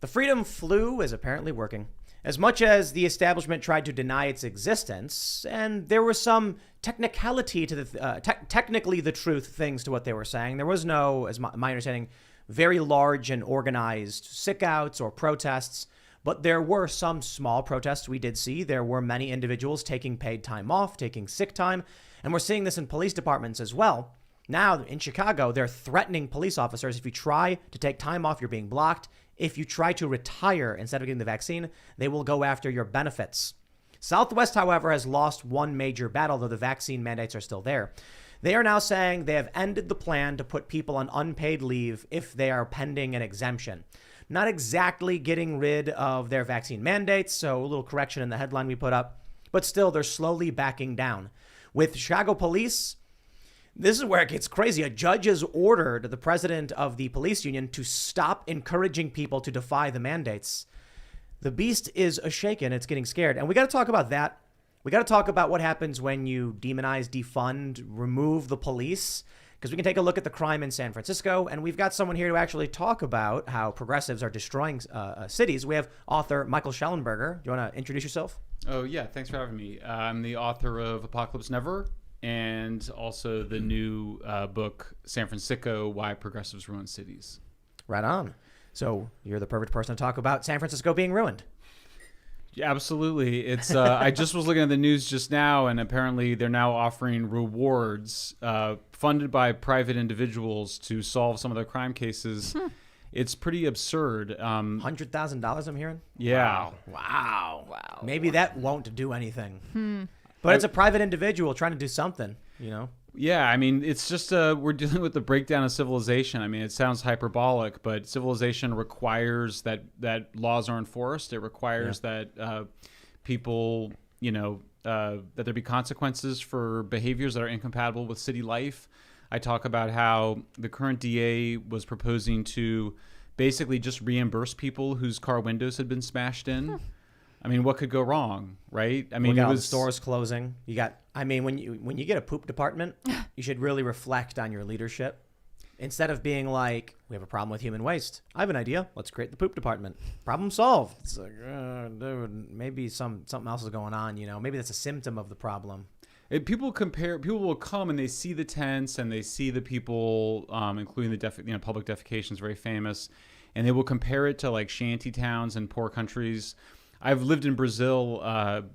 The freedom flu is apparently working. As much as the establishment tried to deny its existence, and there was some technicality to technically the truth things to what they were saying, there was no, as my understanding, very large and organized sick outs or protests, but there were some small protests we did see. There were many individuals taking paid time off, taking sick time, and we're seeing this in police departments as well. Now, in Chicago, they're threatening police officers. If you try to take time off, you're being blocked. If you try to retire instead of getting the vaccine, they will go after your benefits. Southwest, however, has lost one major battle, though the vaccine mandates are still there. They are now saying they have ended the plan to put people on unpaid leave if they are pending an exemption. Not exactly getting rid of their vaccine mandates, so a little correction in the headline we put up, but still they're slowly backing down. With Chicago police, this is where it gets crazy. A judge has ordered the president of the police union to stop encouraging people to defy the mandates. The beast is shaken. It's getting scared. And we got to talk about that. We got to talk about what happens when you demonize, defund, remove the police, because we can take a look at the crime in San Francisco. And we've got someone here to actually talk about how progressives are destroying cities. We have author Michael Shellenberger. Do you want to introduce yourself? Oh, yeah. Thanks for having me. I'm the author of Apocalypse Never, and also the new book, San Francisco, Why Progressives Ruin Cities. Right on. So you're the perfect person to talk about San Francisco being ruined. Yeah, absolutely. It's I just was looking at the news just now, and apparently they're now offering rewards funded by private individuals to solve some of their crime cases. It's pretty absurd. $100,000 I'm hearing? Yeah. Wow. Maybe that won't do anything. But it's a private individual trying to do something, you know? Yeah, I mean, it's just we're dealing with the breakdown of civilization. I mean, it sounds hyperbolic, but civilization requires that laws are enforced. It requires that people, that there be consequences for behaviors that are incompatible with city life. I talk about how the current DA was proposing to basically just reimburse people whose car windows had been smashed in. I mean, what could go wrong, right? I mean, it was stores closing. You got. I mean, when you get a poop department, you should really reflect on your leadership instead of being like, we have a problem with human waste. I have an idea. Let's create the poop department. Problem solved. It's like, dude, maybe something else is going on. Maybe that's a symptom of the problem. People will come and they see the tents and they see the people, including the public defecation is very famous, and they will compare it to like shanty towns in poor countries. I've lived in Brazil,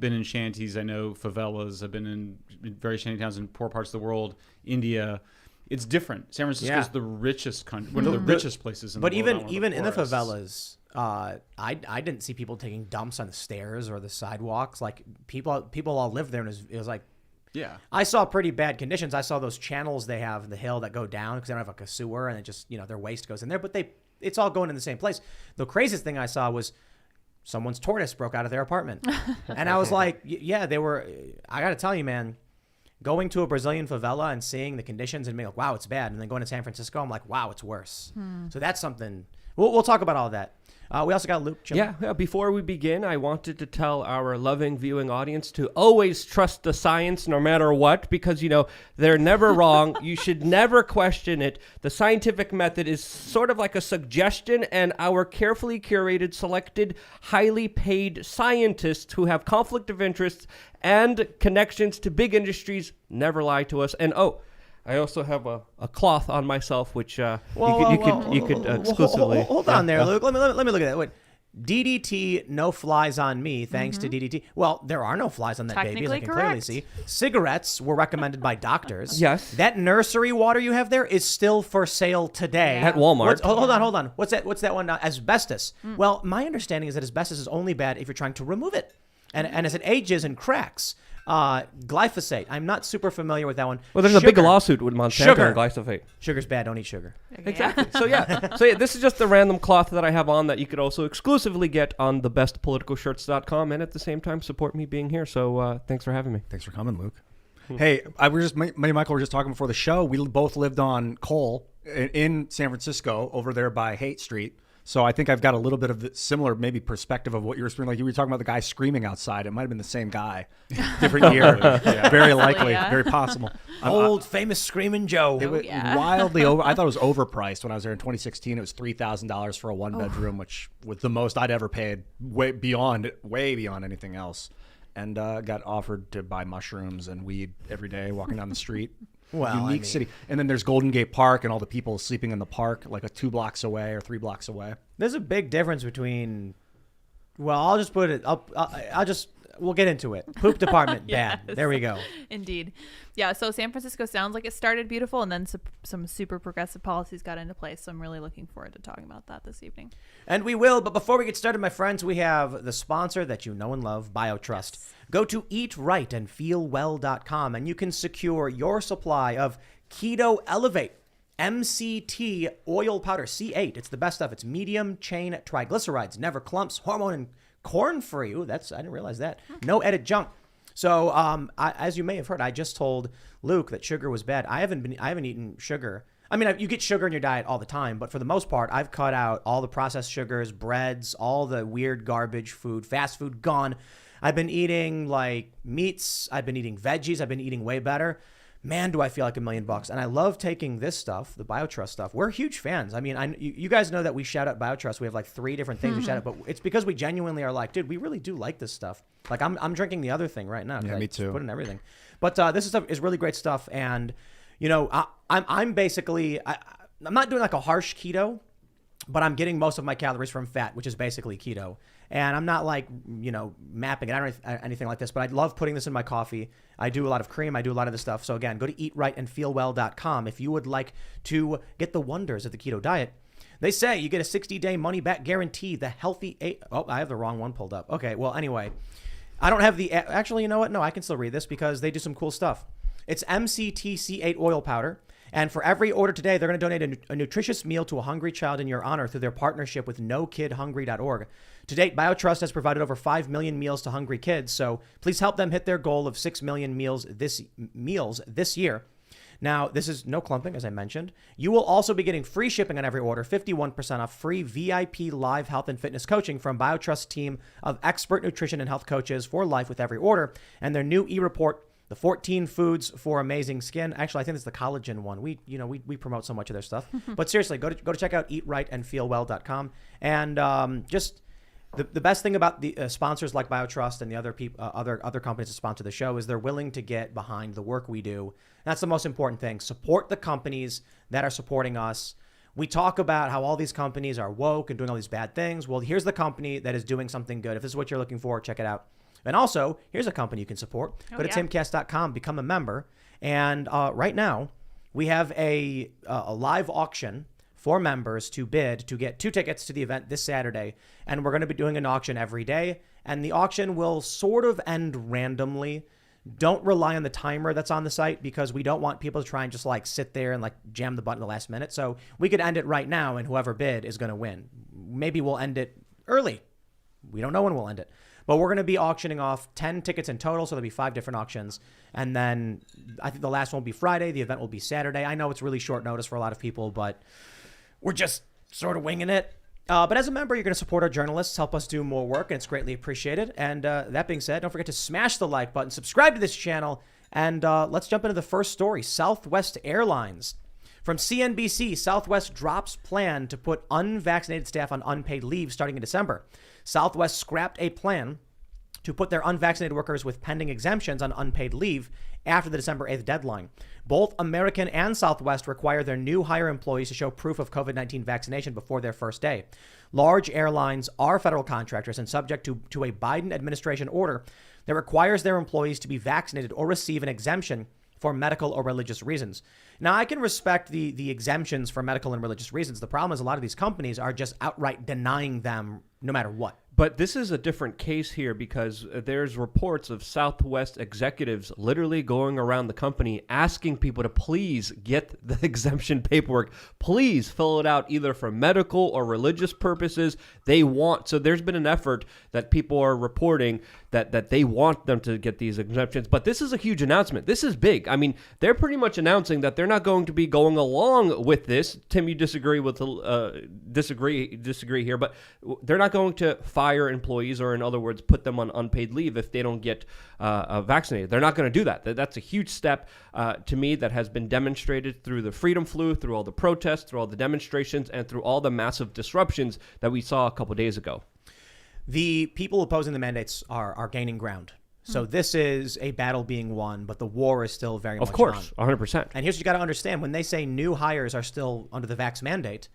been in shanties. I know favelas. I've been in very shanty towns in poor parts of the world. India, it's different. San Francisco is the richest country, one of the richest places in the world. But even in the favelas, I didn't see people taking dumps on the stairs or the sidewalks. Like people all lived there, and it was like, yeah. I saw pretty bad conditions. I saw those channels they have in the hill that go down because they don't have like a sewer, and it just their waste goes in there. But it's all going in the same place. The craziest thing I saw was someone's tortoise broke out of their apartment. And I was like, yeah, I got to tell you, man, going to a Brazilian favela and seeing the conditions and being like, wow, it's bad. And then going to San Francisco, I'm like, wow, it's worse. So that's something. We'll talk about all that. We also got Luke. Yeah, before we begin, I wanted to tell our loving viewing audience to always trust the science no matter what, because, they're never wrong. You should never question it. The scientific method is sort of like a suggestion, and our carefully curated, selected, highly paid scientists who have conflict of interest and connections to big industries never lie to us. And I also have a cloth on myself, which you could exclusively. Hold on there, Luke. Let me look at that. Wait. DDT, no flies on me, thanks to DDT. Well, there are no flies on that baby, as I can clearly see. Cigarettes were recommended by doctors. Yes. That nursery water you have there is still for sale today. At Walmart. Hold on. What's that one? Asbestos. Well, my understanding is that asbestos is only bad if you're trying to remove it. And as it ages and cracks. Glyphosate. I'm not super familiar with that one. Well, there's a big lawsuit with Monsanto and glyphosate. Sugar's bad. Don't eat sugar. Okay. Exactly. So this is just the random cloth that I have on that you could also exclusively get on thebestpoliticalshirts.com, and at the same time support me being here. So thanks for having me. Thanks for coming, Luke. Hey, me and Michael were just talking before the show. We both lived on Cole in San Francisco over there by Haight Street. So I think I've got a little bit of the similar maybe perspective of what you were speaking. Like you were talking about the guy screaming outside. It might have been the same guy, different year. Very likely, yeah. very possible. Old famous Screaming Joe. It was yeah. wildly over. I thought it was overpriced when I was there in 2016. It was $3,000 for a one bedroom, which was the most I'd ever paid, way beyond anything else. And got offered to buy mushrooms and weed every day walking down the street. Well, Unique city. And then there's Golden Gate Park and all the people sleeping in the park like 2 blocks away or 3 blocks away. There's a big difference between. Well, I'll just put it up. We'll get into it. Poop department, bad. Yes. There we go. Indeed. Yeah, so San Francisco sounds like it started beautiful, and then some super progressive policies got into place. So I'm really looking forward to talking about that this evening. And we will, but before we get started, my friends, we have the sponsor that you know and love, BioTrust. Yes. Go to eatrightandfeelwell.com and you can secure your supply of Keto Elevate MCT oil powder C8. It's the best stuff. It's medium chain triglycerides, never clumps, hormone and corn free. Ooh, I didn't realize that. No edit junk. So, as you may have heard, I just told Luke that sugar was bad. I haven't eaten sugar. I mean, you get sugar in your diet all the time, but for the most part, I've cut out all the processed sugars, breads, all the weird garbage food, fast food gone. I've been eating like meats. I've been eating veggies. I've been eating way better. Man, do I feel like $1 million. And I love taking this stuff, the BioTrust stuff. We're huge fans. I mean, you guys know that we shout out BioTrust. We have like 3 different things we shout out, but it's because we genuinely are like, dude, we really do like this stuff. Like I'm drinking the other thing right now. Yeah, me too. Put in everything. But this stuff is really great stuff. And, you know, I'm basically, I'm not doing like a harsh keto, but I'm getting most of my calories from fat, which is basically keto. And I'm not like, you know, mapping it. I don't anything like this, but I love putting this in my coffee. I do a lot of cream. I do a lot of this stuff. So again, go to eatrightandfeelwell.com if you would like to get the wonders of the keto diet. They say you get a 60-day money-back guarantee. The healthy... I have the wrong one pulled up. Okay, well, anyway. I don't have the... Actually, you know what? No, I can still read this because they do some cool stuff. It's MCT-C8 oil powder. And for every order today, they're going to donate a nutritious meal to a hungry child in your honor through their partnership with NoKidHungry.org. To date, BioTrust has provided over 5 million meals to hungry kids, so please help them hit their goal of 6 million meals this year. Now, this is no clumping, as I mentioned. You will also be getting free shipping on every order, 51% off free VIP live health and fitness coaching from BioTrust's team of expert nutrition and health coaches for life with every order, and their new e-report, the 14 Foods for Amazing Skin. Actually, I think it's the collagen one. We promote so much of their stuff. But seriously, go to check out eatrightandfeelwell.com. And just the best thing about the sponsors like BioTrust and the other companies that sponsor the show is they're willing to get behind the work we do. That's the most important thing. Support the companies that are supporting us. We talk about how all these companies are woke and doing all these bad things. Well, here's the company that is doing something good. If this is what you're looking for, check it out. And also, here's a company you can support. Go to timcast.com, become a member. And right now, we have a live auction for members to bid to get 2 tickets to the event this Saturday. And we're going to be doing an auction every day. And the auction will sort of end randomly. Don't rely on the timer that's on the site because we don't want people to try and just like sit there and like jam the button at the last minute. So we could end it right now and whoever bid is going to win. Maybe we'll end it early. We don't know when we'll end it. But we're going to be auctioning off 10 tickets in total, so there'll be 5 different auctions. And then I think the last one will be Friday. The event will be Saturday. I know it's really short notice for a lot of people, but we're just sort of winging it. But as a member, you're going to support our journalists, help us do more work, and it's greatly appreciated. And that being said, don't forget to smash the like button, subscribe to this channel, and let's jump into the first story. Southwest Airlines. From CNBC, Southwest drops plan to put unvaccinated staff on unpaid leave starting in December. Southwest scrapped a plan to put their unvaccinated workers with pending exemptions on unpaid leave after the December 8th deadline. Both American and Southwest require their new hire employees to show proof of COVID-19 vaccination before their first day. Large airlines are federal contractors and subject to a Biden administration order that requires their employees to be vaccinated or receive an exemption for medical or religious reasons. Now, I can respect the exemptions for medical and religious reasons. The problem is a lot of these companies are just outright denying them no matter what. But this is a different case here because there's reports of Southwest executives literally going around the company asking people to please get the exemption paperwork. Please fill it out either for medical or religious purposes. So there's been an effort that people are reporting that they want them to get these exemptions. But this is a huge announcement. This is big. I mean, they're pretty much announcing that they're not going to be going along with this. Tim, you disagree here, but they're not going to fire employees, or in other words, put them on unpaid leave if they don't get vaccinated. They're not going to do that. That's a huge step to me that has been demonstrated through the Freedom Flu, through all the protests, through all the demonstrations, and through all the massive disruptions that we saw a couple days ago. The people opposing the mandates are gaining ground. So this is a battle being won, but the war is still very much on. Of course, 100%. And here's what you got to understand. When they say new hires are still under the vax mandate,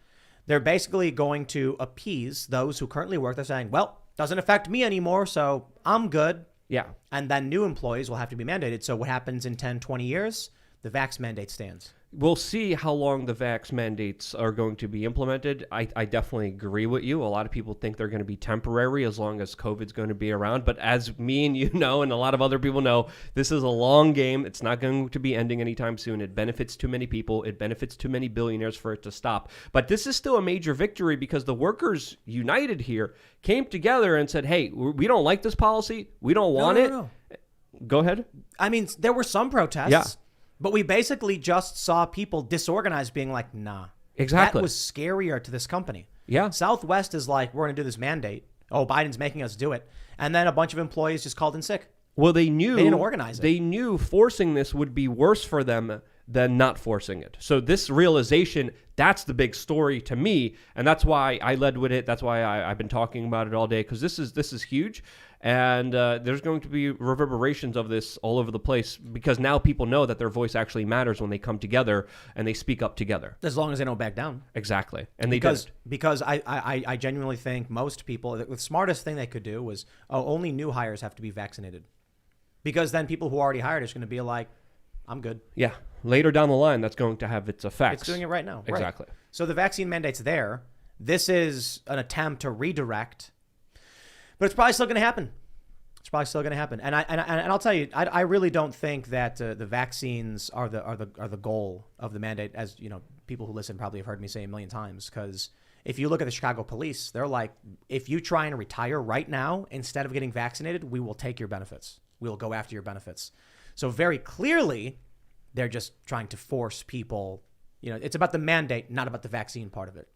they're basically going to appease those who currently work. They're saying, well, doesn't affect me anymore, so I'm good. Yeah. And then new employees will have to be mandated. So what happens in 10, 20 years? The vax mandate stands. We'll see how long the vax mandates are going to be implemented. I definitely agree with you. A lot of people think they're going to be temporary as long as COVID's going to be around. But as me and you know, and a lot of other people know, this is a long game. It's not going to be ending anytime soon. It benefits too many people. It benefits too many billionaires for it to stop. But this is still a major victory because the workers united here came together and said, hey, we don't like this policy. We don't want it. No. Go ahead. I mean, there were some protests. Yeah. But we basically just saw people disorganized being like, nah. Exactly. That was scarier to this company. Yeah. Southwest is like, we're going to do this mandate. Oh, Biden's making us do it. And then a bunch of employees just called in sick. Well, they knew they didn't organize it. They knew forcing this would be worse for them than not forcing it. So this realization, that's the big story to me, and that's why I led with it. That's why I've been talking about it all day, because this is huge, and there's going to be reverberations of this all over the place because now people know that their voice actually matters when they come together and they speak up together. As long as they don't back down. Exactly, and because I genuinely think most people, the smartest thing they could do was, only new hires have to be vaccinated, because then people who already hired are going to be like, I'm good. Yeah. Later down the line, that's going to have its effects. It's doing it right now. Exactly. Right. So the vaccine mandate's there. This is an attempt to redirect, but it's probably still going to happen. And I'll tell you, I really don't think that the vaccines are the goal of the mandate, as you know, people who listen probably have heard me say a million times. Because if you look at the Chicago police, they're like, if you try and retire right now instead of getting vaccinated, we will take your benefits. We will go after your benefits. So very clearly, they're just trying to force people. You know, it's about the mandate, not about the vaccine part of it.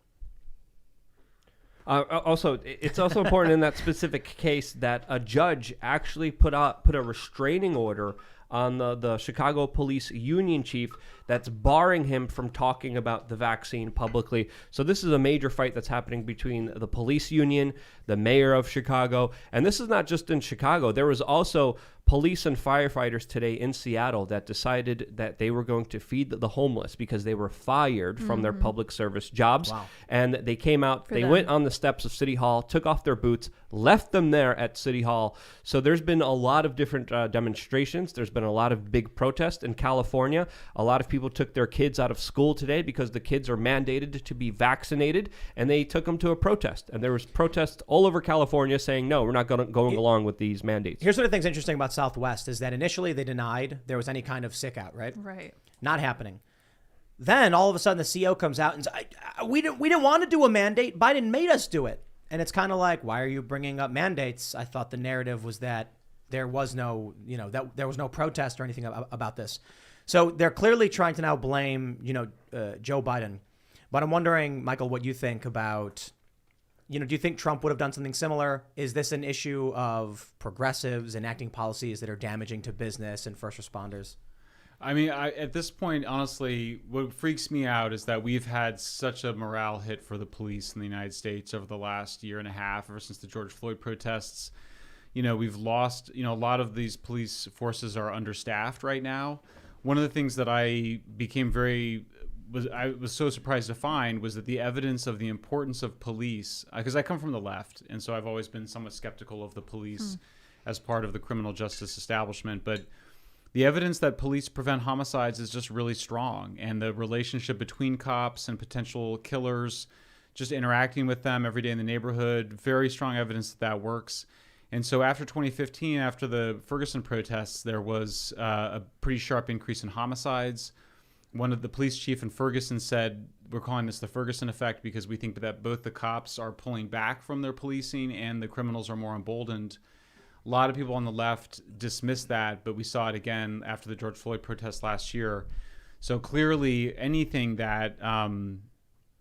Also, it's also important in that specific case that a judge actually put a restraining order on the Chicago police union chief that's barring him from talking about the vaccine publicly. So this is a major fight that's happening between the police union, the mayor of Chicago, and this is not just in Chicago. There was also police and firefighters today in Seattle that decided that they were going to feed the homeless because they were fired from their public service jobs. Wow. And they came out, went on the steps of City Hall, took off their boots, left them there at City Hall. So there's been a lot of different demonstrations. There's been a lot of big protests in California. A lot of people took their kids out of school today because the kids are mandated to be vaccinated, and they took them to a protest. And there was protests all over California saying, no, we're not going along with these mandates. Here's what I think is interesting about Southwest is that initially they denied there was any kind of sick out, right? Right. Not happening. Then all of a sudden the CEO comes out and says, we didn't want to do a mandate. Biden made us do it. And it's kind of like, why are you bringing up mandates? I thought the narrative was that there was no, that there was no protest or anything about this. So they're clearly trying to now blame, Joe Biden. But I'm wondering, Michael, what you think about, do you think Trump would have done something similar? Is this an issue of progressives enacting policies that are damaging to business and first responders? I mean, at this point, honestly, what freaks me out is that we've had such a morale hit for the police in the United States over the last year and a half, ever since the George Floyd protests. We've lost, a lot of these police forces are understaffed right now. One of the things that I was so surprised to find was that the evidence of the importance of police, because I come from the left, and so I've always been somewhat skeptical of the police as part of the criminal justice establishment, but the evidence that police prevent homicides is just really strong, and the relationship between cops and potential killers just interacting with them every day in the neighborhood, very strong evidence that that works. And so after 2015, after the Ferguson protests, there was a pretty sharp increase in homicides. One of the police chief in Ferguson said, we're calling this the Ferguson effect because we think that both the cops are pulling back from their policing and the criminals are more emboldened. A lot of people on the left dismissed that, but we saw it again after the George Floyd protests last year. So clearly anything that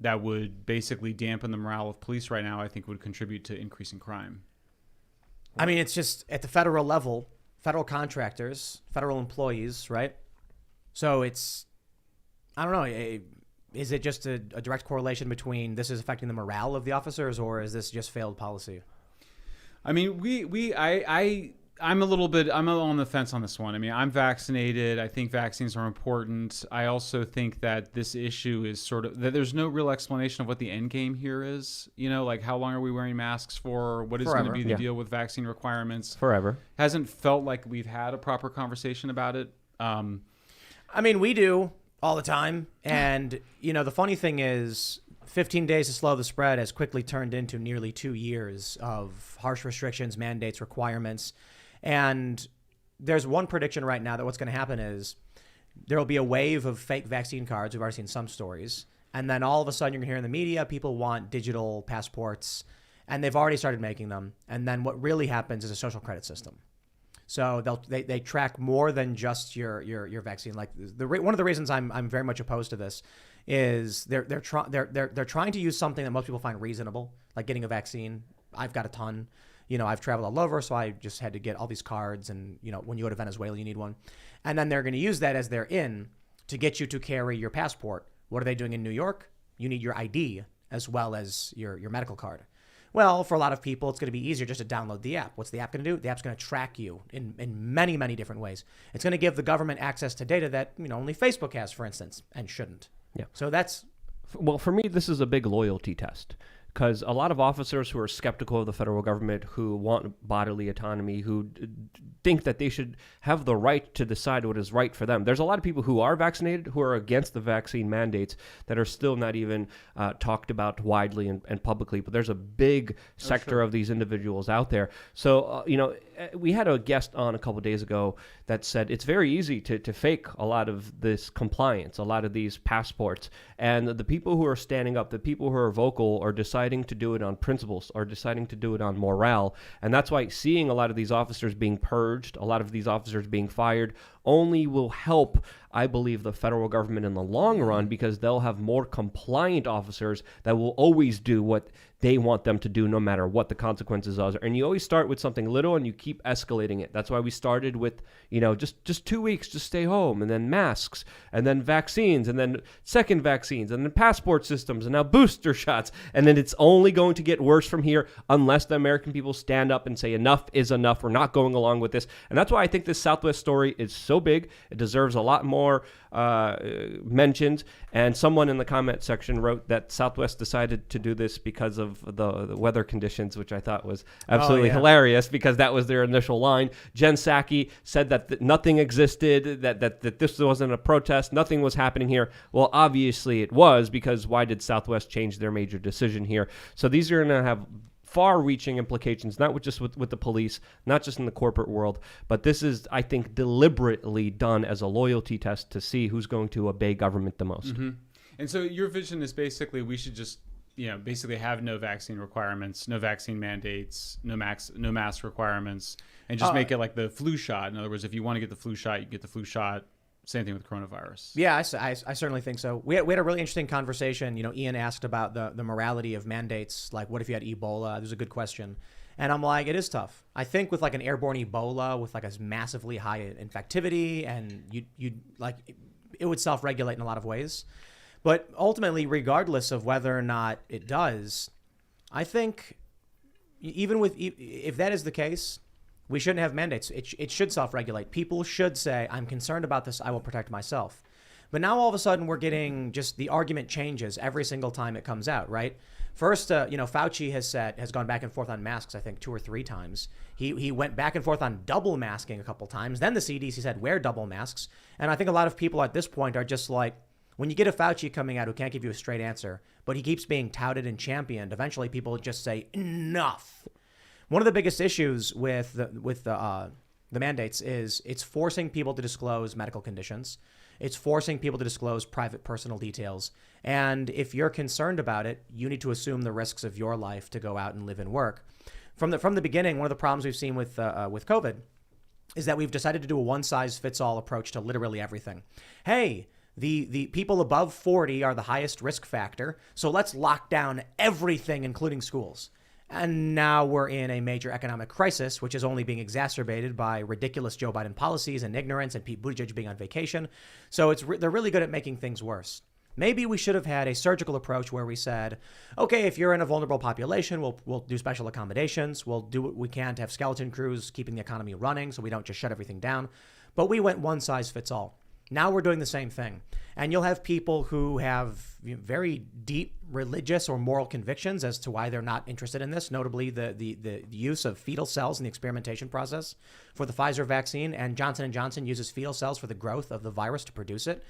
that would basically dampen the morale of police right now, I think would contribute to increasing crime. I mean, it's just at the federal level, federal contractors, federal employees, right? So it's, I don't know, is it just a direct correlation between this is affecting the morale of the officers, or is this just failed policy? I mean, I'm on the fence on this one. I mean, I'm vaccinated. I think vaccines are important. I also think that this issue is sort of, that there's no real explanation of what the end game here is. You know, like how long are we wearing masks for? What is going to be the deal with vaccine requirements? Forever. Hasn't felt like we've had a proper conversation about it. I mean, we do all the time. And, you know, the funny thing is 15 days to slow the spread has quickly turned into nearly 2 years of harsh restrictions, mandates, requirements. And there's one prediction right now that what's going to happen is there will be a wave of fake vaccine cards. We've already seen some stories. And then all of a sudden you're going to hear in the media, people want digital passports, and they've already started making them. And then what really happens is a social credit system. So they track more than just your vaccine. Like one of the reasons I'm very much opposed to this is they're trying to use something that most people find reasonable, like getting a vaccine. I've got a ton. You know, I've traveled all over, so I just had to get all these cards. And, you know, when you go to Venezuela, you need one. And then they're going to use that as their in to get you to carry your passport. What are they doing in New York? You need your ID as well as your medical card. Well, for a lot of people, it's going to be easier just to download the app. What's the app going to do? The app's going to track you in many, many different ways. It's going to give the government access to data that, you know, only Facebook has, for instance, and shouldn't. Yeah. So that's... Well, for me, this is a big loyalty test. Because a lot of officers who are skeptical of the federal government, who want bodily autonomy, who think that they should have the right to decide what is right for them. There's a lot of people who are vaccinated, who are against the vaccine mandates, that are still not even talked about widely and publicly. But there's a big sector of these individuals out there. So, you know, we had a guest on a couple of days ago that said it's very easy to fake a lot of this compliance, a lot of these passports. And the people who are standing up, the people who are vocal, are deciding to do it on principles, are deciding to do it on morale. And that's why seeing a lot of these officers being purged, a lot of these officers being fired, only will help, I believe, the federal government in the long run, because they'll have more compliant officers that will always do what they want them to do no matter what the consequences are. And you always start with something little and you keep escalating it. That's why we started with, you know, just 2 weeks, just stay home, and then masks, and then vaccines, and then second vaccines, and then passport systems, and now booster shots. And then it's only going to get worse from here unless the American people stand up and say enough is enough. We're not going along with this. And that's why I think this Southwest story is so big. It deserves a lot more mentions. And someone in the comment section wrote that Southwest decided to do this because of the weather conditions, which I thought was absolutely hilarious, because that was their initial line. Jen Psaki said that nothing existed, that this wasn't a protest, nothing was happening here. Well, obviously it was, because why did Southwest change their major decision here? So these are going to have far-reaching implications, not just with the police, not just in the corporate world, but this is, I think, deliberately done as a loyalty test to see who's going to obey government the most. Mm-hmm. And so your vision is basically we should just, you know, basically have no vaccine requirements, no vaccine mandates, no mask requirements, and just make it like the flu shot. In other words, if you want to get the flu shot, you get the flu shot. Same thing with coronavirus. Yeah, I certainly think so. We had a really interesting conversation. You know, Ian asked about the morality of mandates. Like, what if you had Ebola? There's a good question. And I'm like, it is tough. I think with like an airborne Ebola with like a massively high infectivity, and you like, it would self-regulate in a lot of ways. But ultimately, regardless of whether or not it does, I think even if that is the case, we shouldn't have mandates. It should self-regulate. People should say, I'm concerned about this, I will protect myself. But now all of a sudden we're getting just the argument changes every single time it comes out, right? First, you know, Fauci has gone back and forth on masks, I think 2 or 3 times. He went back and forth on double masking a couple times. Then the CDC said, wear double masks. And I think a lot of people at this point are just like, When you get a Fauci coming out who can't give you a straight answer, but he keeps being touted and championed, eventually people just say enough. One of the biggest issues with the mandates is it's forcing people to disclose medical conditions. It's forcing people to disclose private personal details. And if you're concerned about it, you need to assume the risks of your life to go out and live and work. From the beginning, one of the problems we've seen with COVID is that we've decided to do a one-size-fits-all approach to literally everything. Hey, the people above 40 are the highest risk factor, so let's lock down everything, including schools. And now we're in a major economic crisis, which is only being exacerbated by ridiculous Joe Biden policies and ignorance and Pete Buttigieg being on vacation. So they're really good at making things worse. Maybe we should have had a surgical approach where we said, okay, if you're in a vulnerable population, we'll do special accommodations. We'll do what we can to have skeleton crews keeping the economy running so we don't just shut everything down. But we went one size fits all. Now we're doing the same thing. And you'll have people who have very deep religious or moral convictions as to why they're not interested in this, notably the use of fetal cells in the experimentation process for the Pfizer vaccine. And Johnson & Johnson uses fetal cells for the growth of the virus to produce it.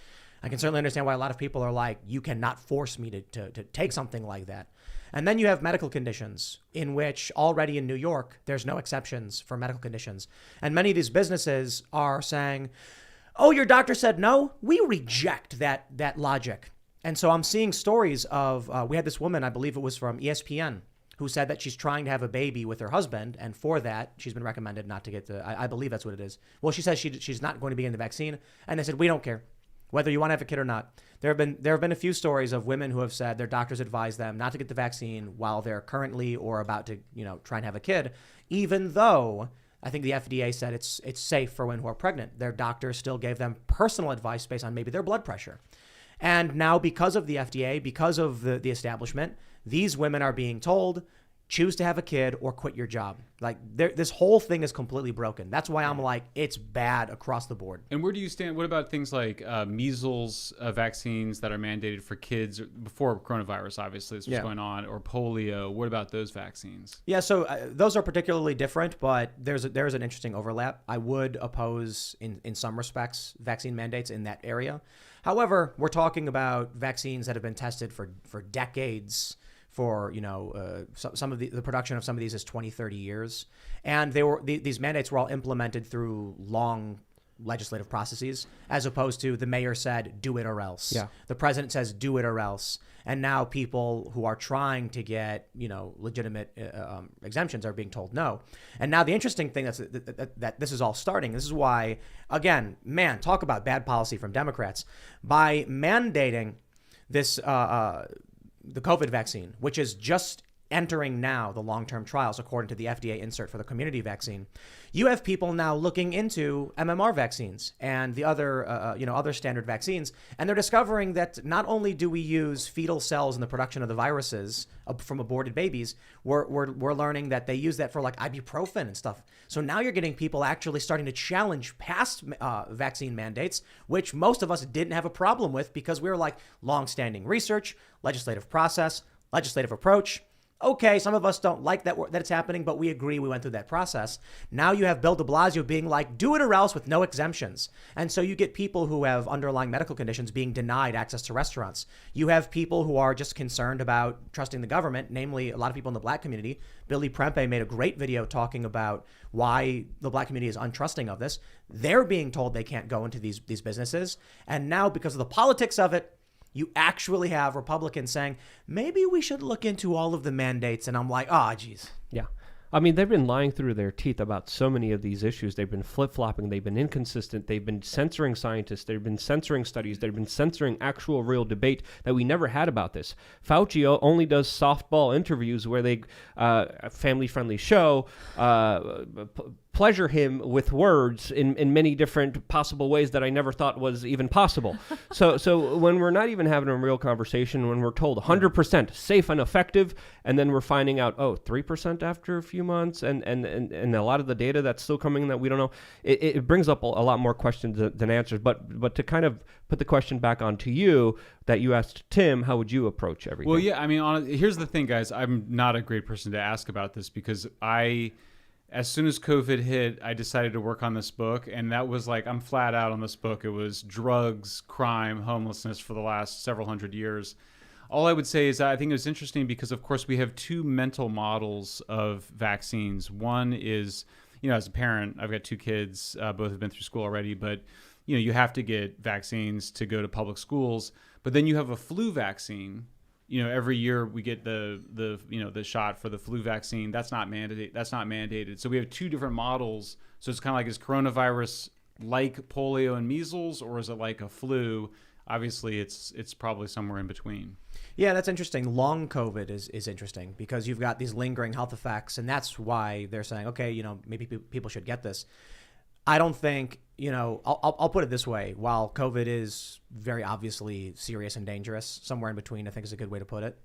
I can certainly understand why a lot of people are like, you cannot force me to take something like that. And then you have medical conditions in which already in New York, there's no exceptions for medical conditions. And many of these businesses are saying, oh, your doctor said no? We reject that logic. And so I'm seeing stories of, we had this woman, I believe it was from ESPN, who said that she's trying to have a baby with her husband. And for that, she's been recommended not to get I believe that's what it is. Well, she says she's not going to be getting the vaccine. And they said, we don't care whether you want to have a kid or not. There have been a few stories of women who have said their doctors advise them not to get the vaccine while they're currently or about to, try and have a kid, even though I think the FDA said it's safe for women who are pregnant. Their doctors still gave them personal advice based on maybe their blood pressure. And now because of the FDA, because of the establishment, these women are being told, choose to have a kid or quit your job. Like this whole thing is completely broken. That's why I'm like, it's bad across the board. And where do you stand? What about things like measles vaccines that are mandated for kids before coronavirus, obviously, this was going on, or polio? What about those vaccines? Yeah, so those are particularly different, but there's an interesting overlap. I would oppose, in some respects, vaccine mandates in that area. However, we're talking about vaccines that have been tested for decades. For some of the production of some of these is 20, 30 years, and these mandates were all implemented through long legislative processes, as opposed to the mayor said do it or else. Yeah. The president says do it or else, and now people who are trying to get legitimate exemptions are being told no. And now the interesting thing that this is all starting. This is why, again, man, talk about bad policy from Democrats by mandating this. The COVID vaccine, which is just entering now the long-term trials, according to the FDA insert for the community vaccine. You have people now looking into MMR vaccines and the other, other standard vaccines, and they're discovering that not only do we use fetal cells in the production of the viruses from aborted babies, we're learning that they use that for like ibuprofen and stuff. So now you're getting people actually starting to challenge past vaccine mandates, which most of us didn't have a problem with because we were like long-standing research, legislative process, legislative approach. Okay, some of us don't like that it's happening, but we agree we went through that process. Now you have Bill de Blasio being like, do it or else with no exemptions. And so you get people who have underlying medical conditions being denied access to restaurants. You have people who are just concerned about trusting the government, namely a lot of people in the black community. Billy Prempe made a great video talking about why the black community is untrusting of this. They're being told they can't go into these businesses. And now because of the politics of it, you actually have Republicans saying, maybe we should look into all of the mandates. And I'm like, oh, geez. Yeah. I mean, they've been lying through their teeth about so many of these issues. They've been flip-flopping. They've been inconsistent. They've been censoring scientists. They've been censoring studies. They've been censoring actual real debate that we never had about this. Fauci only does softball interviews where they, a family-friendly show, pleasure him with words in many different possible ways that I never thought was even possible. So when we're not even having a real conversation, when we're told 100% safe and effective, and then we're finding out, 3% after a few months, and a lot of the data that's still coming that we don't know, it brings up a lot more questions than answers. But to kind of put the question back onto you that you asked Tim, how would you approach everything? Well, yeah, I mean, here's the thing, guys. I'm not a great person to ask about this because I as soon as COVID hit, I decided to work on this book, and that was like, I'm flat out on this book. It was drugs, crime, homelessness for the last several hundred years. All I would say is I think it was interesting because, of course, we have two mental models of vaccines. One is, as a parent, I've got two kids, both have been through school already, but, you have to get vaccines to go to public schools. But then you have a flu vaccine. Every year we get the shot for the flu vaccine. That's not mandated. So we have two different models. So it's kind of like, is coronavirus like polio and measles, or is it like a flu? Obviously, it's probably somewhere in between. Yeah, that's interesting. Long COVID is interesting because you've got these lingering health effects, and that's why they're saying, okay, maybe people should get this. I don't think, I'll put it this way. While COVID is very obviously serious and dangerous, somewhere in between, I think is a good way to put it.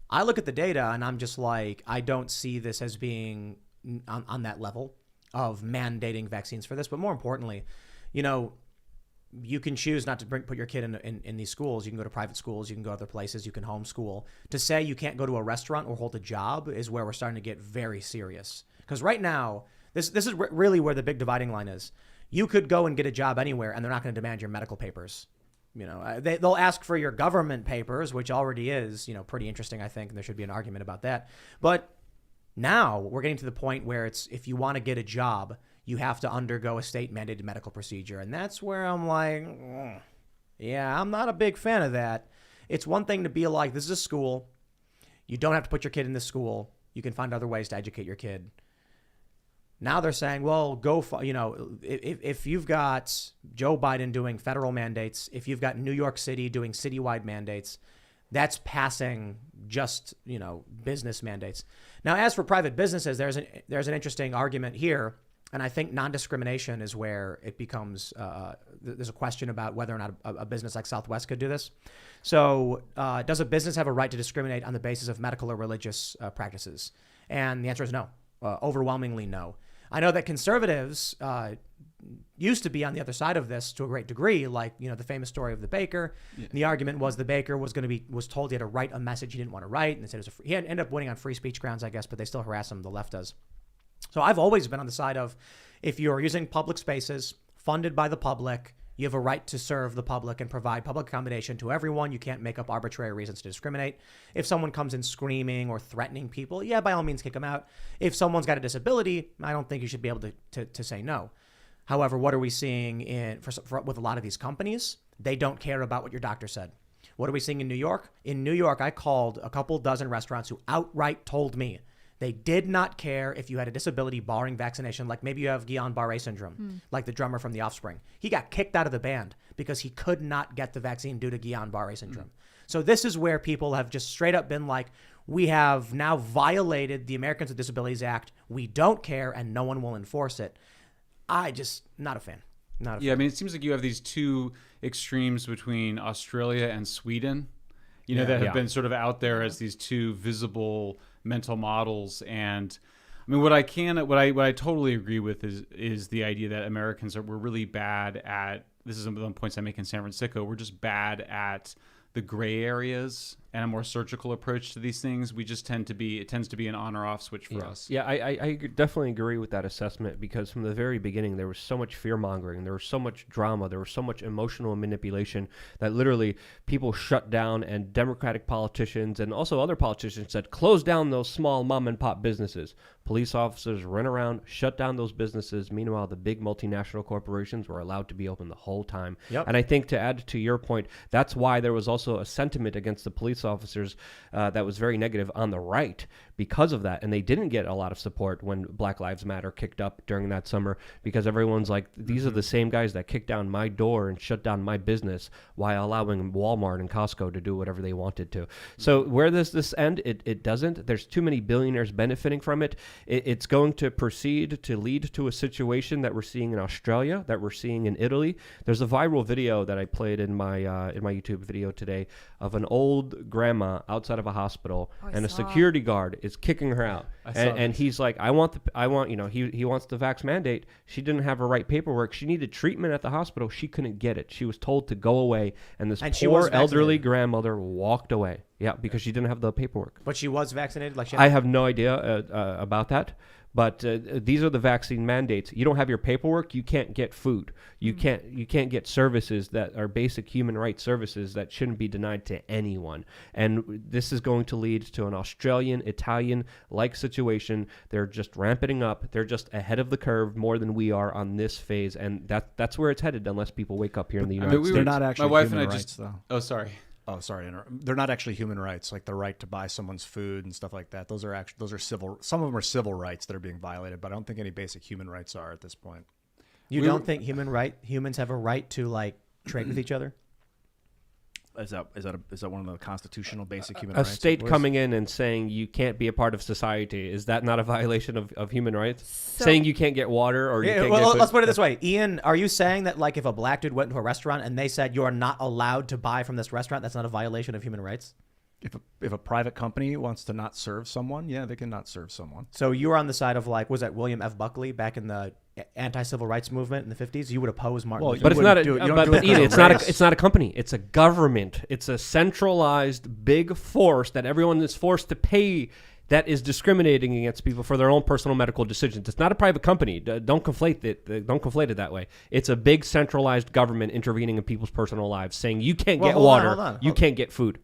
I look at the data and I'm just like, I don't see this as being on that level of mandating vaccines for this. But more importantly, you can choose not to put your kid in these schools. You can go to private schools. You can go other places. You can homeschool. To say you can't go to a restaurant or hold a job is where we're starting to get very serious. Because right now, this is really where the big dividing line is. You could go and get a job anywhere, and they're not going to demand your medical papers. They'll ask for your government papers, which already is, pretty interesting, I think, and there should be an argument about that. But now we're getting to the point where it's, if you want to get a job, you have to undergo a state-mandated medical procedure. And that's where I'm like, yeah, I'm not a big fan of that. It's one thing to be like, this is a school. You don't have to put your kid in this school. You can find other ways to educate your kid. Now they're saying, well, if you've got Joe Biden doing federal mandates, if you've got New York City doing citywide mandates, that's passing just, business mandates. Now, as for private businesses, there's an interesting argument here. And I think non-discrimination is where it becomes, there's a question about whether or not a business like Southwest could do this. So does a business have a right to discriminate on the basis of medical or religious practices? And the answer is no, overwhelmingly no. I know that conservatives used to be on the other side of this to a great degree, like, the famous story of the baker. Yeah. The argument was the baker was told he had to write a message he didn't want to write. And they said he ended up winning on free speech grounds, I guess, but they still harass him, the left does. So I've always been on the side of, if you're using public spaces funded by the public, you have a right to serve the public and provide public accommodation to everyone. You can't make up arbitrary reasons to discriminate. If someone comes in screaming or threatening people, yeah, by all means, kick them out. If someone's got a disability, I don't think you should be able to say no. However, what are we seeing with a lot of these companies? They don't care about what your doctor said. What are we seeing in New York? In New York, I called a couple dozen restaurants who outright told me they did not care if you had a disability barring vaccination, like maybe you have Guillain-Barré syndrome, like the drummer from The Offspring. He got kicked out of the band because he could not get the vaccine due to Guillain-Barré syndrome. So this is where people have just straight up been like, we have now violated the Americans with Disabilities Act. We don't care, and no one will enforce it. Not a fan. Yeah, I mean, it seems like you have these two extremes between Australia and Sweden, that have been sort of out there as these two visible mental models. And I mean, what I totally agree with is the idea that Americans we're really bad at, this is one of the points I make in San Francisco, we're just bad at the gray areas and a more surgical approach to these things. It tends to be an on or off switch for us. Yeah, I definitely agree with that assessment, because from the very beginning, there was so much fear mongering, there was so much drama, there was so much emotional manipulation that literally people shut down, and Democratic politicians and also other politicians said, close down those small mom and pop businesses. Police officers ran around, shut down those businesses. Meanwhile, the big multinational corporations were allowed to be open the whole time. Yep. And I think, to add to your point, that's why there was also a sentiment against the police officers that was very negative on the right because of that. And they didn't get a lot of support when Black Lives Matter kicked up during that summer, because everyone's like, these are the same guys that kicked down my door and shut down my business while allowing Walmart and Costco to do whatever they wanted to. So where does this end? It doesn't. There's too many billionaires benefiting from it. It's going to proceed to lead to a situation that we're seeing in Australia, that we're seeing in Italy. There's a viral video that I played in my YouTube video today of an old grandma outside of a hospital, and a security guard is kicking her out. And he's like, he wants the vax mandate. She didn't have her right paperwork. She needed treatment at the hospital. She couldn't get it. She was told to go away, and this poor elderly grandmother walked away. Yeah, because she didn't have the paperwork. But she was vaccinated? I have no idea about that. But these are the vaccine mandates. You don't have your paperwork, you can't get food. You can't get services that are basic human rights services that shouldn't be denied to anyone. And this is going to lead to an Australian, Italian-like situation. They're just ramping up. They're just ahead of the curve more than we are on this phase, and that's where it's headed unless people wake up here in the United States. They're not actually my wife human and I rights, just. though. Oh, sorry. Oh, sorry. They're not actually human rights, like the right to buy someone's food and stuff like that. Those are civil. Some of them are civil rights that are being violated, but I don't think any basic human rights are at this point. You don't think humans have a right to like trade with each other? Is that one of the constitutional basic human A rights? state coming in and saying you can't be a part of society, is that not a violation of human rights? Saying you can't get water or you can't get food? Let's put it this way. Ian, are you saying that like if a black dude went into a restaurant and they said you are not allowed to buy from this restaurant, that's not a violation of human rights? If a private company wants to not serve someone, yeah, they can not serve someone. So you were on the side of like, was that William F. Buckley back in the anti-civil rights movement in the 50s? You would oppose Martin Luther But it's not King. it's not a company. It's a government. It's a centralized big force that everyone is forced to pay that is discriminating against people for their own personal medical decisions. It's not a private company. Don't conflate it. Don't conflate it that way. It's a big centralized government intervening in people's personal lives, saying you can't get water, you can't get food.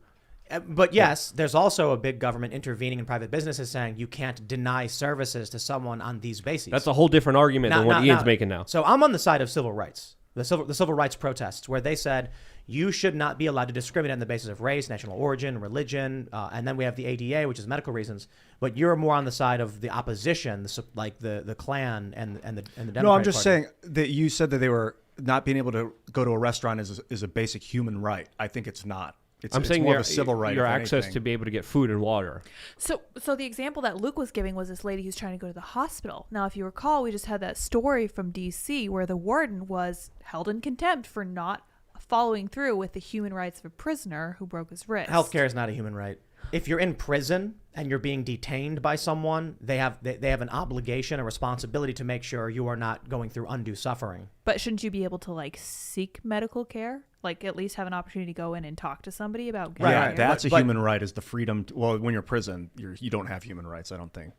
But yes, there's also a big government intervening in private businesses saying you can't deny services to someone on these bases. That's a whole different argument than what Ian's making now. So I'm on the side of civil rights, the civil rights protests, where they said you should not be allowed to discriminate on the basis of race, national origin, religion, and then we have the ADA, which is medical reasons. But you're more on the side of the opposition, like the Klan and the Democratic No, I'm just Party. saying that you said that they were not being able to go to a restaurant is a basic human right. I think it's not. I'm saying more of a civil right. Your if access anything. to be able to get food and water. So the example that Luke was giving was this lady who's trying to go to the hospital. Now, if you recall, we just had that story from D.C. where the warden was held in contempt for not following through with the human rights of a prisoner who broke his wrist. Healthcare is not a human right. If you're in prison and you're being detained by someone, they have an obligation, a responsibility to make sure you are not going through undue suffering. But shouldn't you be able to like seek medical care? Like at least have an opportunity to go in and talk to somebody about getting Yeah, care? that's a human right. Is the freedom? When you're in prison, you don't have human rights. I don't think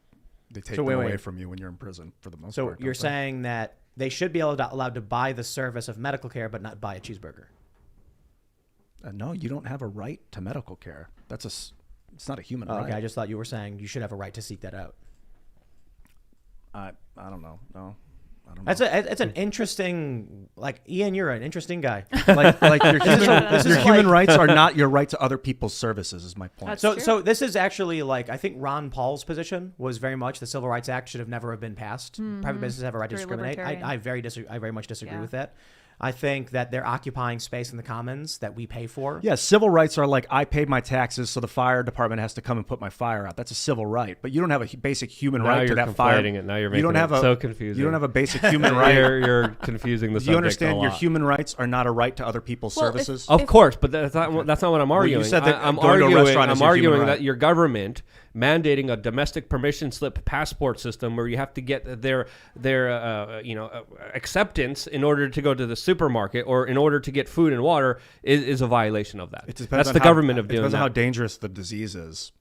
they take them away from you when you're in prison for the most part. So you're saying that they should be allowed to buy the service of medical care, but not buy a cheeseburger. No, you don't have a right to medical care. It's not a human right. Okay, I just thought you were saying you should have a right to seek that out. I don't know. No, I don't know. It's an interesting, like Ian, you're an interesting guy. like your human like- rights are not your right to other people's services. Is my point. That's So this is actually like, I think Ron Paul's position was very much the Civil Rights Act should have never have been passed. Private businesses have a right to Very discriminate. libertarian. I very much disagree Yeah. with that. I think that they're occupying space in the commons that we pay for. Yeah, civil rights are like I paid my taxes, so the fire department has to come and put my fire out. That's a civil right, but you don't have a basic human right to that fire. It. Now you're You don't making have it a so confusing. You don't have a basic human right. You're confusing the subject. Do you understand? a Your lot. human rights are not a right to other people's Well, if- services. Of course, but that's not what I'm arguing. you said that I'm going to a arguing, restaurant is I'm a human arguing right. that your government mandating a domestic permission slip passport system where you have to get their acceptance in order to go to the supermarket or in order to get food and water is a violation of that. It depends That's on the how- government of it doing depends that. on how dangerous the disease is.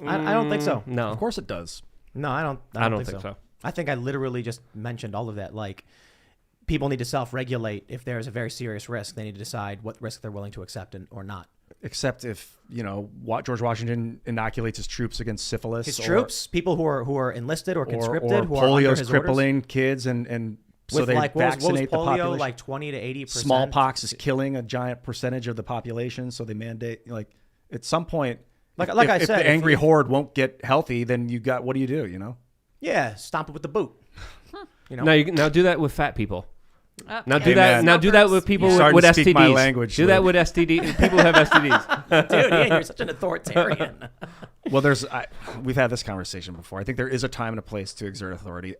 I don't think so. No, Of course it does. No, I don't. I don't think so. I think I literally just mentioned all of that. Like, people need to self-regulate. If there's a very serious risk, they need to decide what risk they're willing to accept or not. Except if George Washington inoculates his troops against syphilis. His or- troops, people who are enlisted or conscripted, or who are under polio's his crippling orders. kids, and so With they like what was vaccinate the polio, population. like 20 to 80%. Smallpox is killing a giant percentage of the population, so they mandate at some point. Like if, I if said, the angry horde won't get healthy, then what do you do? Yeah, stomp it with the boot. Now do that with fat people. Now do Amen. that. Now do that with people Starting with to STDs. speak my language, do that Luke. with STD. People who have STDs. Dude, Ian, you're such an authoritarian. Well, we've had this conversation before. I think there is a time and a place to exert authority.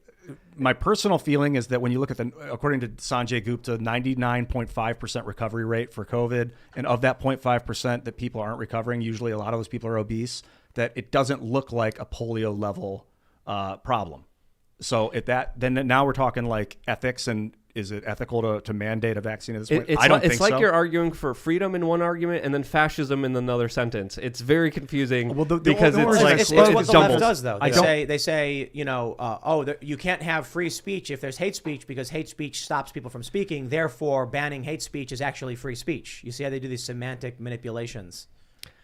My personal feeling is that when you look at according to Sanjay Gupta, 99.5% recovery rate for COVID, and of that 0.5% that people aren't recovering, usually a lot of those people are obese, that it doesn't look like a polio level problem. So then now we're talking like ethics and ethical to mandate a vaccine at this point? It's I don't it's think like so. you're arguing for freedom in one argument and then fascism in another sentence. It's very confusing because Well, it's like it's it's what the jumbled. left does, though. I They say, you can't have free speech if there's hate speech because hate speech stops people from speaking. Therefore, banning hate speech is actually free speech. You see how they do these semantic manipulations?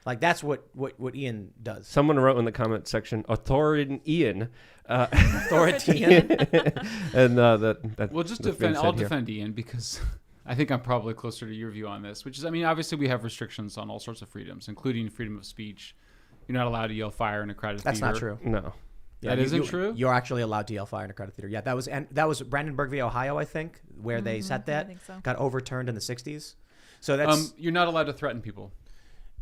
Like that's what Ian does. Someone wrote in the comment section, "Authoritarian Ian," Authoritarian. and that. Well, just that's being I'll said here. defend Ian because I think I'm probably closer to your view on this, which is, I mean, obviously we have restrictions on all sorts of freedoms, including freedom of speech. You're not allowed to yell fire in a crowded That's theater. not true. No. Yeah, That isn't true? You're actually allowed to yell fire in a crowded theater. Yeah, that was Brandenburg v. Ohio, I think, where they said that. I think so. Got overturned in the 60s. So that's You're not allowed to threaten people.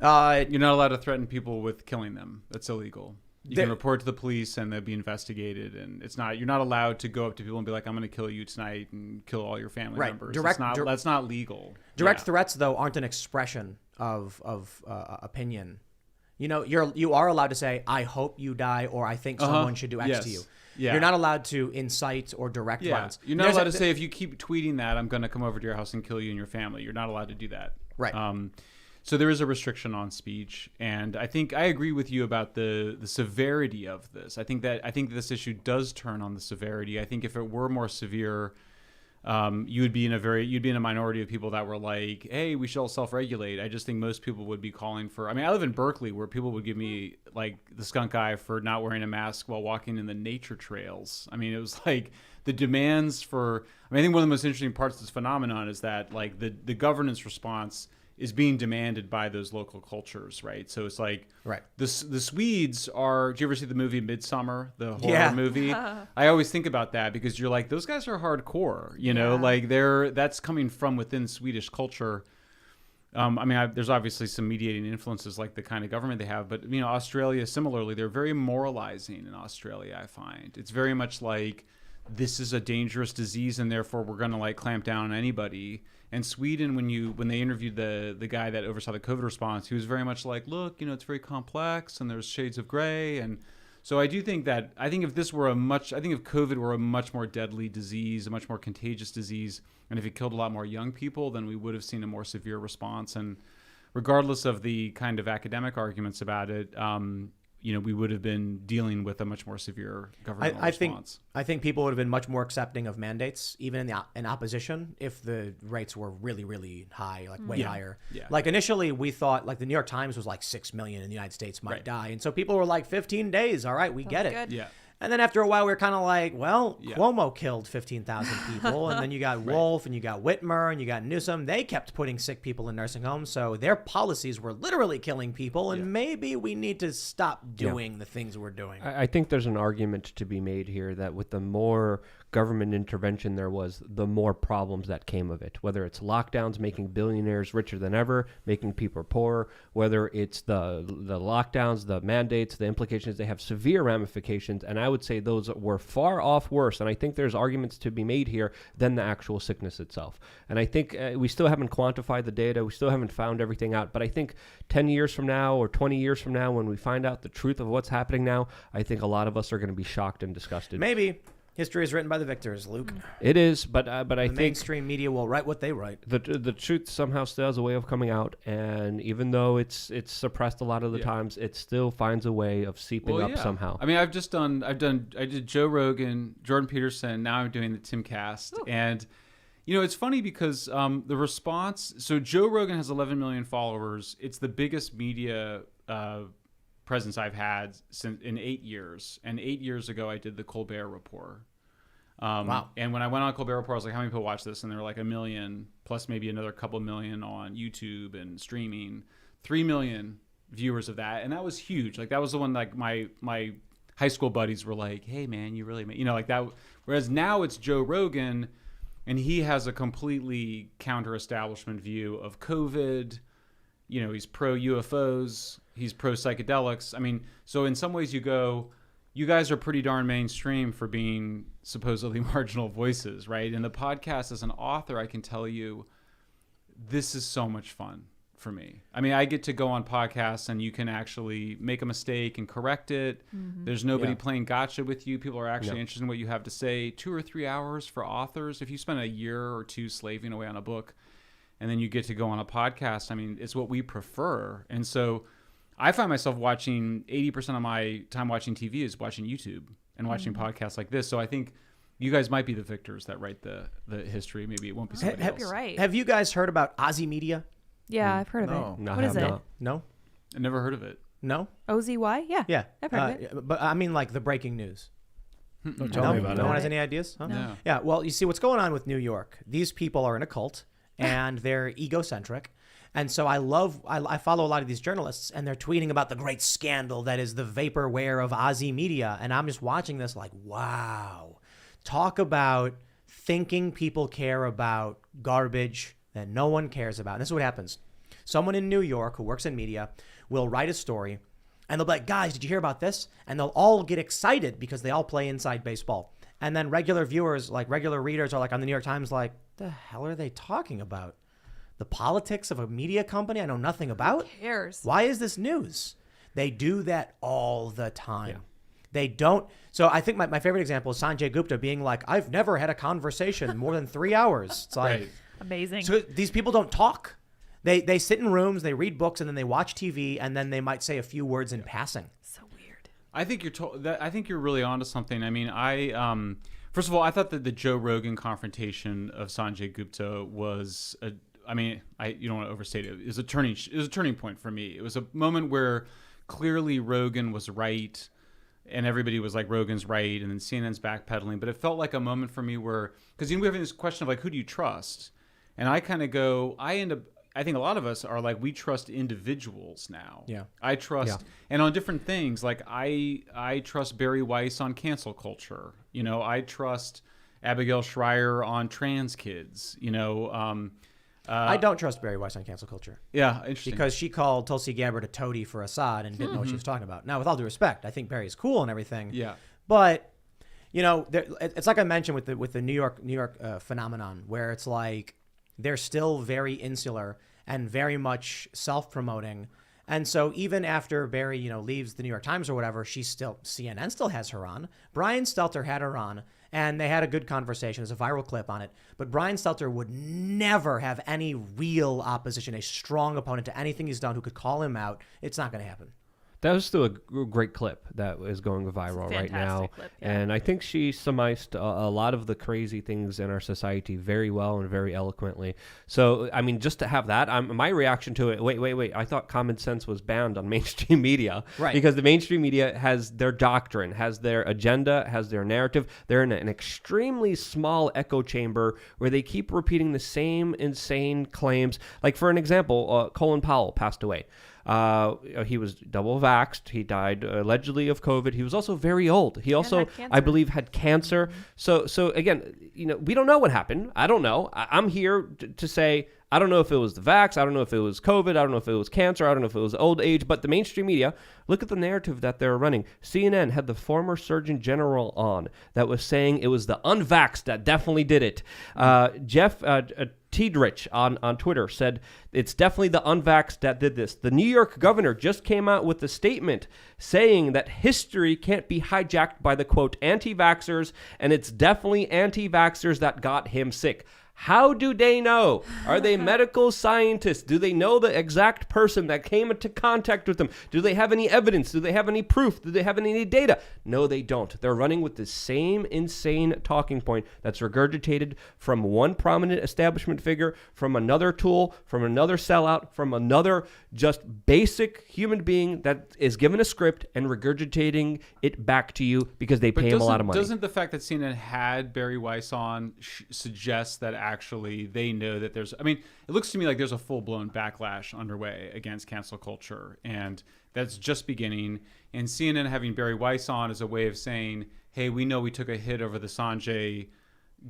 uh, You're not allowed to threaten people with killing them. That's illegal. You There- can report to the police and they'll be investigated, and you're not allowed to go up to people and be like, I'm going to kill you tonight and kill all your family Right. members. That's not legal. direct Yeah. threats, though, aren't an expression of opinion. You are allowed to say, "I hope you die," or "I think someone should do X Yes. to you." Yeah. You're not allowed to incite or direct Yeah. violence. You're not There's allowed a- to say, if you keep tweeting that, I'm going to come over to your house and kill you and your family. You're not allowed to do that. Right. So there is a restriction on speech, and I think I agree with you about the severity of this. I think this issue does turn on the severity. I think if it were more severe, you'd be in a minority of people that were like, hey, we should all self-regulate. I just think most people would be calling for, I mean, I live in Berkeley where people would give me like the skunk eye for not wearing a mask while walking in the nature trails. I mean, it was like the demands for, I think one of the most interesting parts of this phenomenon is that like the governance response is being demanded by those local cultures, right? So it's like Right. the Swedes are. Do you ever see the movie Midsummer, the horror Yeah. movie? I always think about that because you're like, those guys are hardcore, you know, Yeah. like that's coming from within Swedish culture. There's obviously some mediating influences like the kind of government they have, but Australia similarly, they're very moralizing in Australia. I find it's very much like this is a dangerous disease and therefore we're going to like clamp down on anybody. And Sweden, when they interviewed the guy that oversaw the COVID response, he was very much like, look, it's very complex and there's shades of gray. And so I do think if COVID were a much more deadly disease, a much more contagious disease, and if it killed a lot more young people, then we would have seen a more severe response. And regardless of the kind of academic arguments about it, we would have been dealing with a much more severe governmental response. I think people would have been much more accepting of mandates, even in opposition, if the rates were really, really high, like way higher. Yeah. Like initially, we thought like the New York Times was like 6 million in the United States might Right. die, and so people were like 15 days. All right, we get it. good. Yeah. And then after a while, we were kind of like, well, Yeah. Cuomo killed 15,000 people. And then you got Wolf and you got Whitmer and you got Newsom. They kept putting sick people in nursing homes. So their policies were literally killing people. And maybe we need to stop doing the things we're doing. I think there's an argument to be made here that with the more government intervention there was, the more problems that came of it. Whether it's lockdowns making billionaires richer than ever, making people poorer, whether it's the lockdowns, the mandates, the implications, they have severe ramifications. And I would say those were far off worse. And I think there's arguments to be made here than the actual sickness itself. And I think we still haven't quantified the data. We still haven't found everything out. But I think 10 years from now or 20 years from now, when we find out the truth of what's happening now, I think a lot of us are going to be shocked and disgusted. Maybe. History is written by the victors, Luke. It is, but I The think mainstream media will write what they write. the truth somehow still has a way of coming out, and even though it's suppressed a lot of the times, it still finds a way of seeping up somehow. I mean, I did Joe Rogan, Jordan Peterson. Now I'm doing the Timcast, and it's funny because the response. So Joe Rogan has 11 million followers. It's the biggest media presence I've had in 8 years. And 8 years ago, I did the Colbert Report. Wow. And when I went on Colbert Report, I was like, how many people watch this? And there were like 1 million, plus maybe another couple million on YouTube and streaming. 3 million viewers of that. And that was huge. Like that was the one like my high school buddies were like, hey man, you really made, like that. Whereas now it's Joe Rogan and he has a completely counter-establishment view of COVID. He's pro UFOs. He's pro psychedelics. I mean, so in some ways you guys are pretty darn mainstream for being supposedly marginal voices, right? In the podcast as an author, I can tell you, this is so much fun. for me. I mean, I get to go on podcasts and you can actually make a mistake and correct it. There's nobody playing gotcha with you. People are actually interested in what you have to say. 2 or 3 hours for authors. If you spend a year or two slaving away on a book and then you get to go on a podcast, I mean, it's what we prefer. And so I find myself watching 80% of my time watching TV is watching YouTube and watching podcasts like this. So I think you guys might be the victors that write the history. Maybe it won't be somebody else. You're right. Have you guys heard about Ozzy Media? Yeah, I've heard of No. it. No, I What is have it? not. No? I never heard of it. No? OZY? Yeah. Yeah. I've heard of it. But I mean like the breaking news. Tell me about No it. one has any ideas? Huh? No. Yeah, well, you see what's going on with New York. These people are in a cult and they're egocentric. And so I follow a lot of these journalists and they're tweeting about the great scandal that is the vaporware of Ozzy Media. And I'm just watching this like, wow. Talk about thinking people care about garbage that no one cares about. And this is what happens. Someone in New York who works in media will write a story and they'll be like, guys, did you hear about this? And they'll all get excited because they all play inside baseball. And then regular viewers, like regular readers are like on the New York Times, like, the hell are they talking about? The politics of a media company I know nothing about? Who cares? Why is this news? They do that all the time. They don't. So I think my favorite example is Sanjay Gupta being like, I've never had a conversation more than 3 hours. It's like, Right. Amazing. so these people don't talk. They sit in rooms, they read books, and then they watch TV, and then they might say a few words in passing. So weird. I think I think you're really onto something. I mean, first of all, I thought that the Joe Rogan confrontation of Sanjay Gupta was you don't want to overstate it. It was a turning point for me. It was a moment where clearly Rogan was right, and everybody was like, Rogan's right, and then CNN's backpedaling. But it felt like a moment for me where, because we have this question of like, who do you trust? And I kind of go, I think a lot of us are like, we trust individuals now. Yeah. I trust, and on different things, like I trust Barry Weiss on cancel culture. You know, I trust Abigail Schreier on trans kids. You know, I don't trust Barry Weiss on cancel culture. Yeah, interesting. Because she called Tulsi Gabbard a toady for Assad and didn't know what she was talking about. Now, with all due respect, I think Barry's cool and everything. Yeah. But, you know, it's like I mentioned with the New York phenomenon, where it's like they're still very insular and very much self-promoting. And so even after Barry, you know, leaves the New York Times or whatever, CNN still has her on. Brian Stelter had her on, and they had a good conversation. There's a viral clip on it. But Brian Stelter would never have any real opposition, a strong opponent to anything he's done who could call him out. It's not going to happen. That was still a great clip that is going viral right now. fantastic clip, yeah. And I think she surmised a lot of the crazy things in our society very well and very eloquently. So, I mean, just to have that, my reaction to it, wait. I thought common sense was banned on mainstream media. Right. Because the mainstream media has their doctrine, has their agenda, has their narrative. They're in an extremely small echo chamber where they keep repeating the same insane claims. Like, for an example, Colin Powell passed away. He was double vaxxed. He died allegedly of COVID. He was also very old. He also, had cancer. I believe, had cancer. So again, you know, we don't know what happened. I don't know. I'm here to say, I don't know if it was the vax. I don't know if it was COVID. I don't know if it was cancer. I don't know if it was old age. But the mainstream media, look at the narrative that they're running. CNN had the former Surgeon General on that was saying it was the unvaxxed that definitely did it. Jeff Tiedrich on Twitter said it's definitely the unvaxxed that did this. The New York governor just came out with a statement saying that history can't be hijacked by the, quote, anti-vaxxers, and it's definitely anti-vaxxers that got him sick. How do they know? Are they medical scientists? Do they know the exact person that came into contact with them? Do they have any evidence? Do they have any proof? Do they have any data? No, they don't. They're running with the same insane talking point that's regurgitated from one prominent establishment figure, from another tool, from another sellout, from another just basic human being that is given a script and regurgitating it back to you because they pay him a lot of money. Doesn't the fact that CNN had Barry Weiss on suggest that actually they know that there's, I mean, it looks to me like there's a full-blown backlash underway against cancel culture, and that's just beginning. And CNN having Barry Weiss on is a way of saying, hey, we know we took a hit over the Sanjay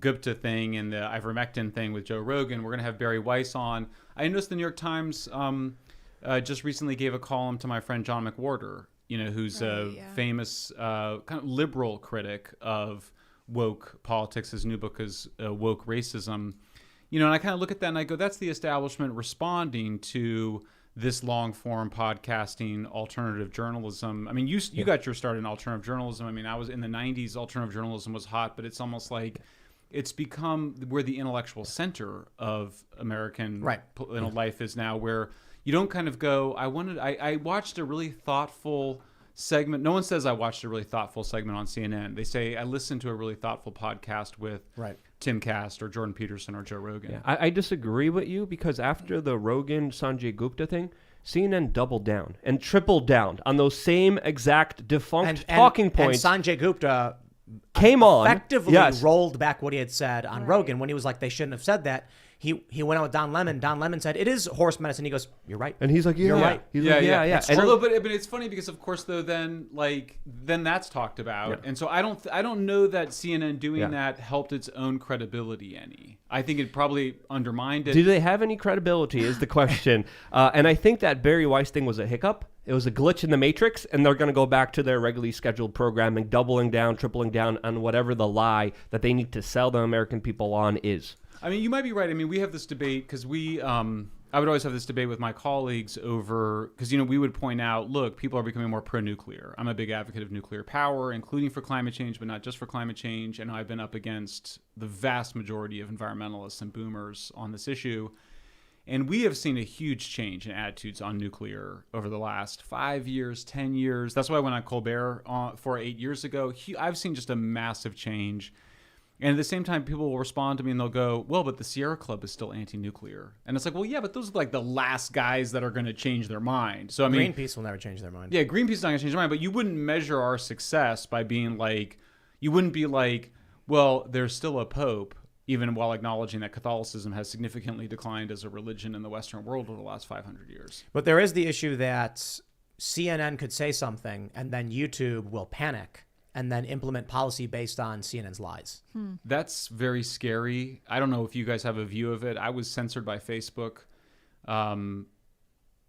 Gupta thing and the ivermectin thing with Joe Rogan. We're going to have Barry Weiss on. I noticed the New York Times just recently gave a column to my friend John McWhorter, you know, who's a famous kind of liberal critic of woke politics. His new book is Woke Racism. you know, and I kind of look at that and I go, that's the establishment responding to this long form podcasting, alternative journalism. I mean, you got your start in alternative journalism. I mean, I was in the 90s, alternative journalism was hot, but it's almost like it's become where the intellectual center of American life is now, where you don't kind of go, I watched a really thoughtful segment. No one says I watched a really thoughtful segment on CNN. They say I listened to a really thoughtful podcast with Timcast or Jordan Peterson or Joe Rogan. Yeah, I disagree with you, because after the Rogan Sanjay Gupta thing, CNN doubled down and tripled down on those same exact defunct talking points. And Sanjay Gupta came on, effectively rolled back what he had said on Rogan when he was like, they shouldn't have said that. He went out with Don Lemon. Don Lemon said, it is horse medicine. He goes, you're right. And he's like, you're right. He's like, yeah. It's true. But it's funny because, of course, though, then that's talked about. Yeah. And so I don't know that CNN doing that helped its own credibility any. I think it probably undermined it. Do they have any credibility is the question. And I think that Barry Weiss thing was a hiccup. It was a glitch in the matrix, and they're going to go back to their regularly scheduled programming, doubling down, tripling down on whatever the lie that they need to sell the American people on is. I mean, you might be right. I mean, we have this debate because I would always have this debate with my colleagues over, because, you know, we would point out, look, people are becoming more pro-nuclear. I'm a big advocate of nuclear power, including for climate change, but not just for climate change. And I've been up against the vast majority of environmentalists and boomers on this issue. And we have seen a huge change in attitudes on nuclear over the last 5 years, 10 years. That's why I went on Colbert 8 years ago. I've seen just a massive change. And at the same time, people will respond to me and they'll go, well, but the Sierra Club is still anti-nuclear. And it's like, well, yeah, but those are like the last guys that are going to change their mind. So I mean, Greenpeace will never change their mind. Yeah, Greenpeace is not going to change their mind. But you wouldn't measure our success by being like, you wouldn't be like, well, there's still a pope, even while acknowledging that Catholicism has significantly declined as a religion in the Western world over the last 500 years. But there is the issue that CNN could say something and then YouTube will panic and then implement policy based on CNN's lies. That's very scary. I don't know if you guys have a view of it. I was censored by Facebook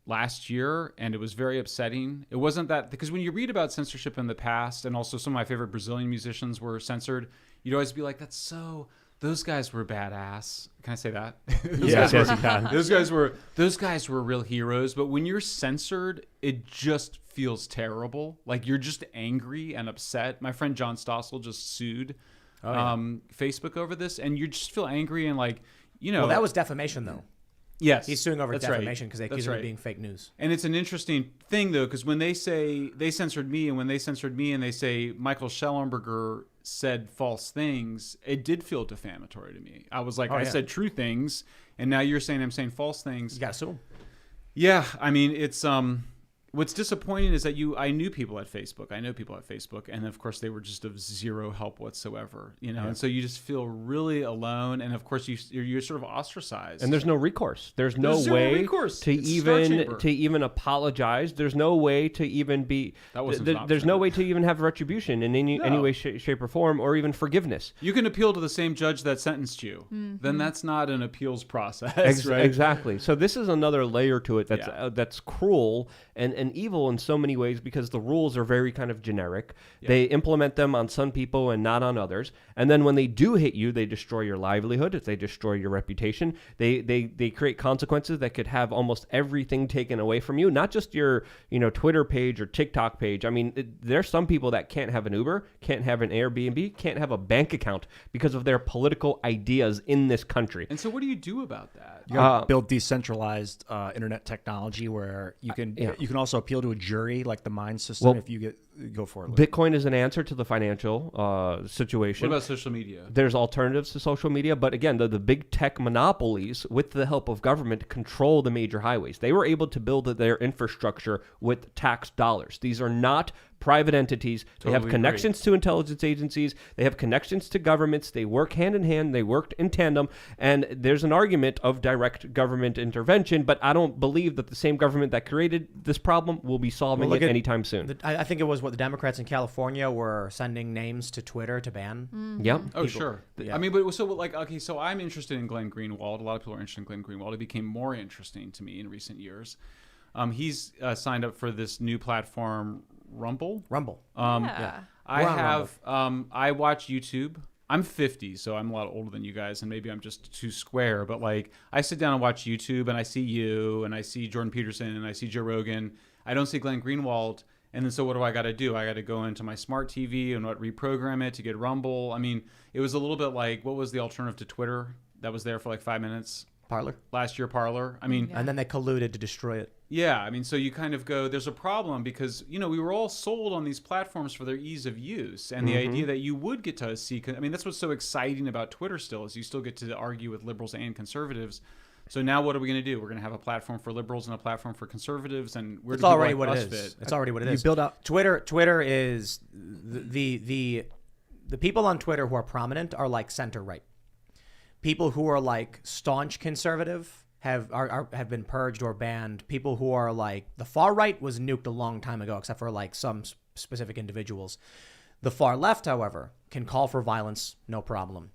last year, and it was very upsetting. It wasn't that, because when you read about censorship in the past, and also some of my favorite Brazilian musicians were censored, you'd always be like, that's so... Those guys were badass. Can I say that? Yes, you can. Those guys were real heroes. But when you're censored, it just feels terrible. Like you're just angry and upset. My friend John Stossel just sued Facebook over this, and you just feel angry and like, you know. Well, that was defamation, though. Yes, he's suing over defamation because they accuse him of being fake news. And it's an interesting thing, though, because when they say they censored me, and when they censored me, and they say Michael Shellenberger said false things, it did feel defamatory to me. I was like, I said true things, and now you're saying I'm saying false things. You got to sue him. Yeah, I mean, it's what's disappointing is that I knew people at Facebook. I know people at Facebook, and of course they were just of zero help whatsoever, you know. And so you just feel really alone, and of course you're sort of ostracized. And there's no recourse. There's no way to even apologize. There's no way to even be. There's no way to even have retribution in any way, shape, or form, or even forgiveness. You can appeal to the same judge that sentenced you. Then that's not an appeals process, right? Exactly. So this is another layer to it that's cruel and evil in so many ways, because the rules are very kind of generic. They implement them on some people and not on others. And then when they do hit you, they destroy your livelihood. They destroy your reputation. They create consequences that could have almost everything taken away from you, not just your Twitter page or TikTok page. I mean, there's some people that can't have an Uber, can't have an Airbnb, can't have a bank account because of their political ideas in this country. And so what do you do about that? You gotta build decentralized internet technology where you can also appeal to a jury, like the mine system, if you go for it. Bitcoin is an answer to the financial situation. What about social media? There's alternatives to social media, but again, the big tech monopolies, with the help of government, control the major highways. They were able to build their infrastructure with tax dollars. These are not private entities. They have connections to intelligence agencies. They have connections to governments. They work hand in hand. They worked in tandem. And there's an argument of direct government intervention, but I don't believe that the same government that created this problem will be solving it anytime soon. I think it was the Democrats in California were sending names to Twitter to ban. Yep. Oh, sure. Yeah. I mean, but so I'm interested in Glenn Greenwald. A lot of people are interested in Glenn Greenwald. It became more interesting to me in recent years. He's signed up for this new platform, Rumble. Rumble. I watch YouTube. I'm 50, so I'm a lot older than you guys, and maybe I'm just too square. But like, I sit down and watch YouTube, and I see you, and I see Jordan Peterson, and I see Joe Rogan. I don't see Glenn Greenwald. And then so what do I got to do? I got to go into my smart TV and reprogram it to get Rumble. I mean, it was a little bit like, what was the alternative to Twitter that was there for like 5 minutes? Parler. Last year, Parler. I mean, And then they colluded to destroy it. yeah, I mean, so you kind of go, there's a problem because, we were all sold on these platforms for their ease of use and the idea that you would get to see, I mean, that's what's so exciting about Twitter still is you still get to argue with liberals and conservatives. So now what are we going to do? We're going to have a platform for liberals and a platform for conservatives, and It's already what it is. It's already what it is. You build out Twitter is the people on Twitter who are prominent are like center right. People who are like staunch conservative have been purged or banned. People who are like the far right was nuked a long time ago, except for like some specific individuals. The far left, however, can call for violence, no problem.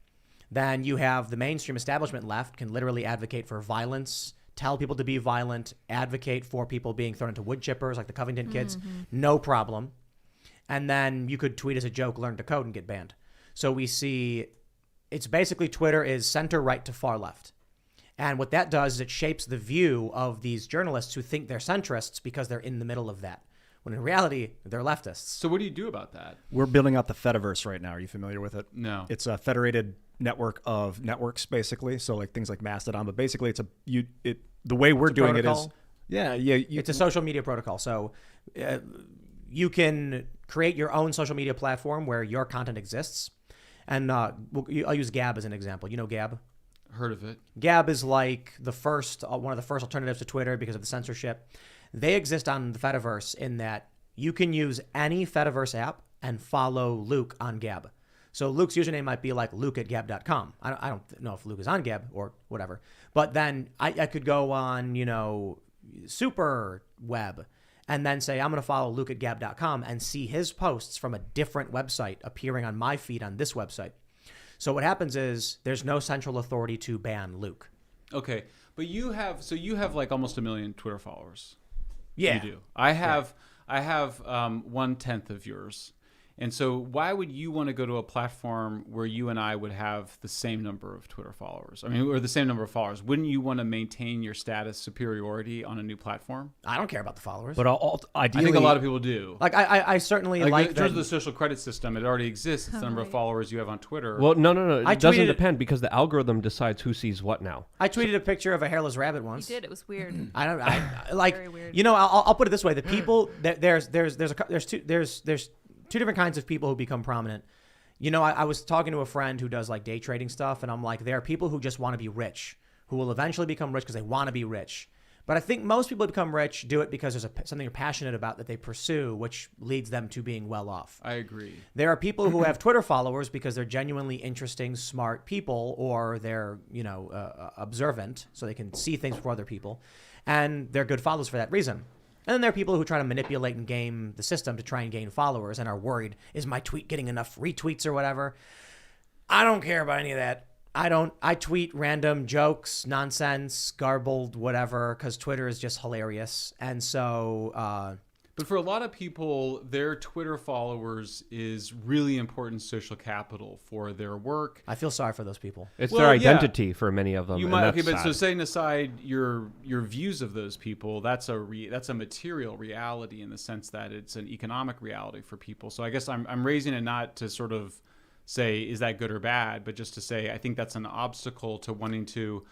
Then you have the mainstream establishment left can literally advocate for violence, tell people to be violent, advocate for people being thrown into wood chippers like the Covington kids, no problem. And then you could tweet as a joke, learn to code, and get banned. So we see it's basically Twitter is center right to far left. And what that does is it shapes the view of these journalists who think they're centrists because they're in the middle of that. When in reality, they're leftists. So what do you do about that? We're building out the Fediverse right now. Are you familiar with it? No. It's a federated network of networks, basically. So like things like Mastodon, but basically it's the way we're doing it is it's a social media protocol. So you can create your own social media platform where your content exists. And I'll use Gab as an example. You know Gab? Heard of it. Gab is like one of the first alternatives to Twitter because of the censorship. They exist on the Fediverse in that you can use any Fediverse app and follow Luke on Gab. So Luke's username might be like luke@gab.com. I don't know if Luke is on Gab or whatever. But then I could go on, Super Web and then say, I'm going to follow luke@gab.com and see his posts from a different website appearing on my feed on this website. So what happens is there's no central authority to ban Luke. Okay. But you have like almost 1 million Twitter followers. Yeah. You do. I have 1/10 of yours. And so why would you want to go to a platform where you and I would have the same number of Twitter followers? I mean, or the same number of followers. Wouldn't you want to maintain your status superiority on a new platform? I don't care about the followers. But ideally, I think a lot of people do. Like I certainly like in terms of the social credit system, it already exists. It's the number of followers you have on Twitter. Well, no. I It doesn't tweeted- depend because the algorithm decides who sees what now. I tweeted a picture of a hairless rabbit once. You did. It was weird. I like Very weird. I'll put it this way: the people there's two different kinds of people who become prominent. I was talking to a friend who does like day trading stuff, and I'm like, there are people who just want to be rich, who will eventually become rich because they want to be rich. But I think most people who become rich do it because there's something they're passionate about that they pursue, which leads them to being well off. I agree. There are people who have Twitter followers because they're genuinely interesting, smart people, or they're, observant, so they can see things before other people. And they're good followers for that reason. And then there are people who try to manipulate and game the system to try and gain followers and are worried, is my tweet getting enough retweets or whatever? I don't care about any of that. I tweet random jokes, nonsense, garbled, whatever, because Twitter is just hilarious. And so... But for a lot of people, their Twitter followers is really important social capital for their work. I feel sorry for those people. It's Well, their yeah. identity for many of them. You and might, that's okay, but so sad. setting aside your views of those people, that's a material reality in the sense that it's an economic reality for people. So I guess I'm raising it not to sort of say is that good or bad, but just to say I think that's an obstacle to wanting to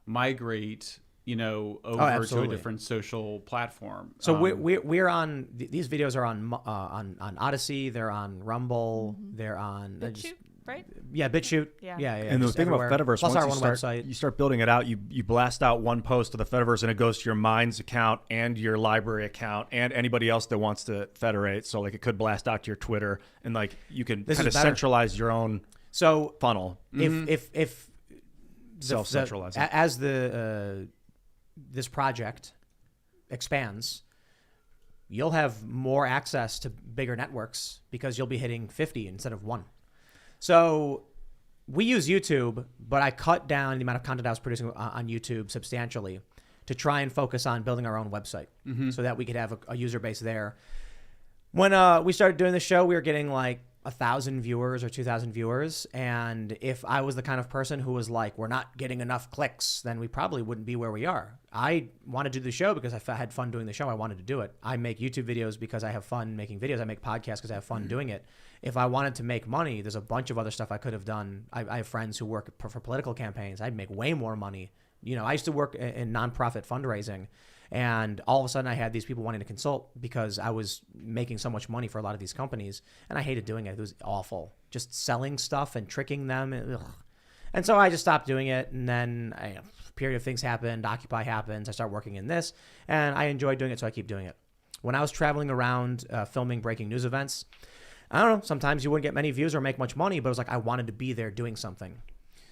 migrate, over to a absolutely. different social platform. So we're on these videos are on Odyssey, they're on Rumble, they're on BitChute, right? Yeah, BitChute. Yeah. And the just thing everywhere. about Fediverse, Plus our once one website. you start building it out, you blast out one post to the Fediverse, and it goes to your Minds account and your library account and anybody else that wants to federate. So like it could blast out to your Twitter, and like you can This kind is of better. centralize your own So funnel. if Self-centralizing. as this project expands, you'll have more access to bigger networks because you'll be hitting 50 instead of 1. So we use YouTube, but I cut down the amount of content I was producing on YouTube substantially to try and focus on building our own website so that we could have a user base there. When we started doing the show, we were getting like 1,000 viewers or 2,000 viewers, and if I was the kind of person who was like, we're not getting enough clicks, then we probably wouldn't be where we are. I wanted to do the show because I had fun doing the show. I wanted to do it. I make YouTube videos because I have fun making videos. I make podcasts because I have fun doing it. If I wanted to make money, there's a bunch of other stuff I could have done. I have friends who work for political campaigns. I'd make way more money. I used to work in nonprofit fundraising. And all of a sudden I had these people wanting to consult because I was making so much money for a lot of these companies. And I hated doing it. It was awful. Just selling stuff and tricking them. And so I just stopped doing it. And then a period of things happened. Occupy happens. I started working in this. And I enjoyed doing it, so I keep doing it. When I was traveling around filming breaking news events, I don't know, sometimes you wouldn't get many views or make much money, but it was like I wanted to be there doing something.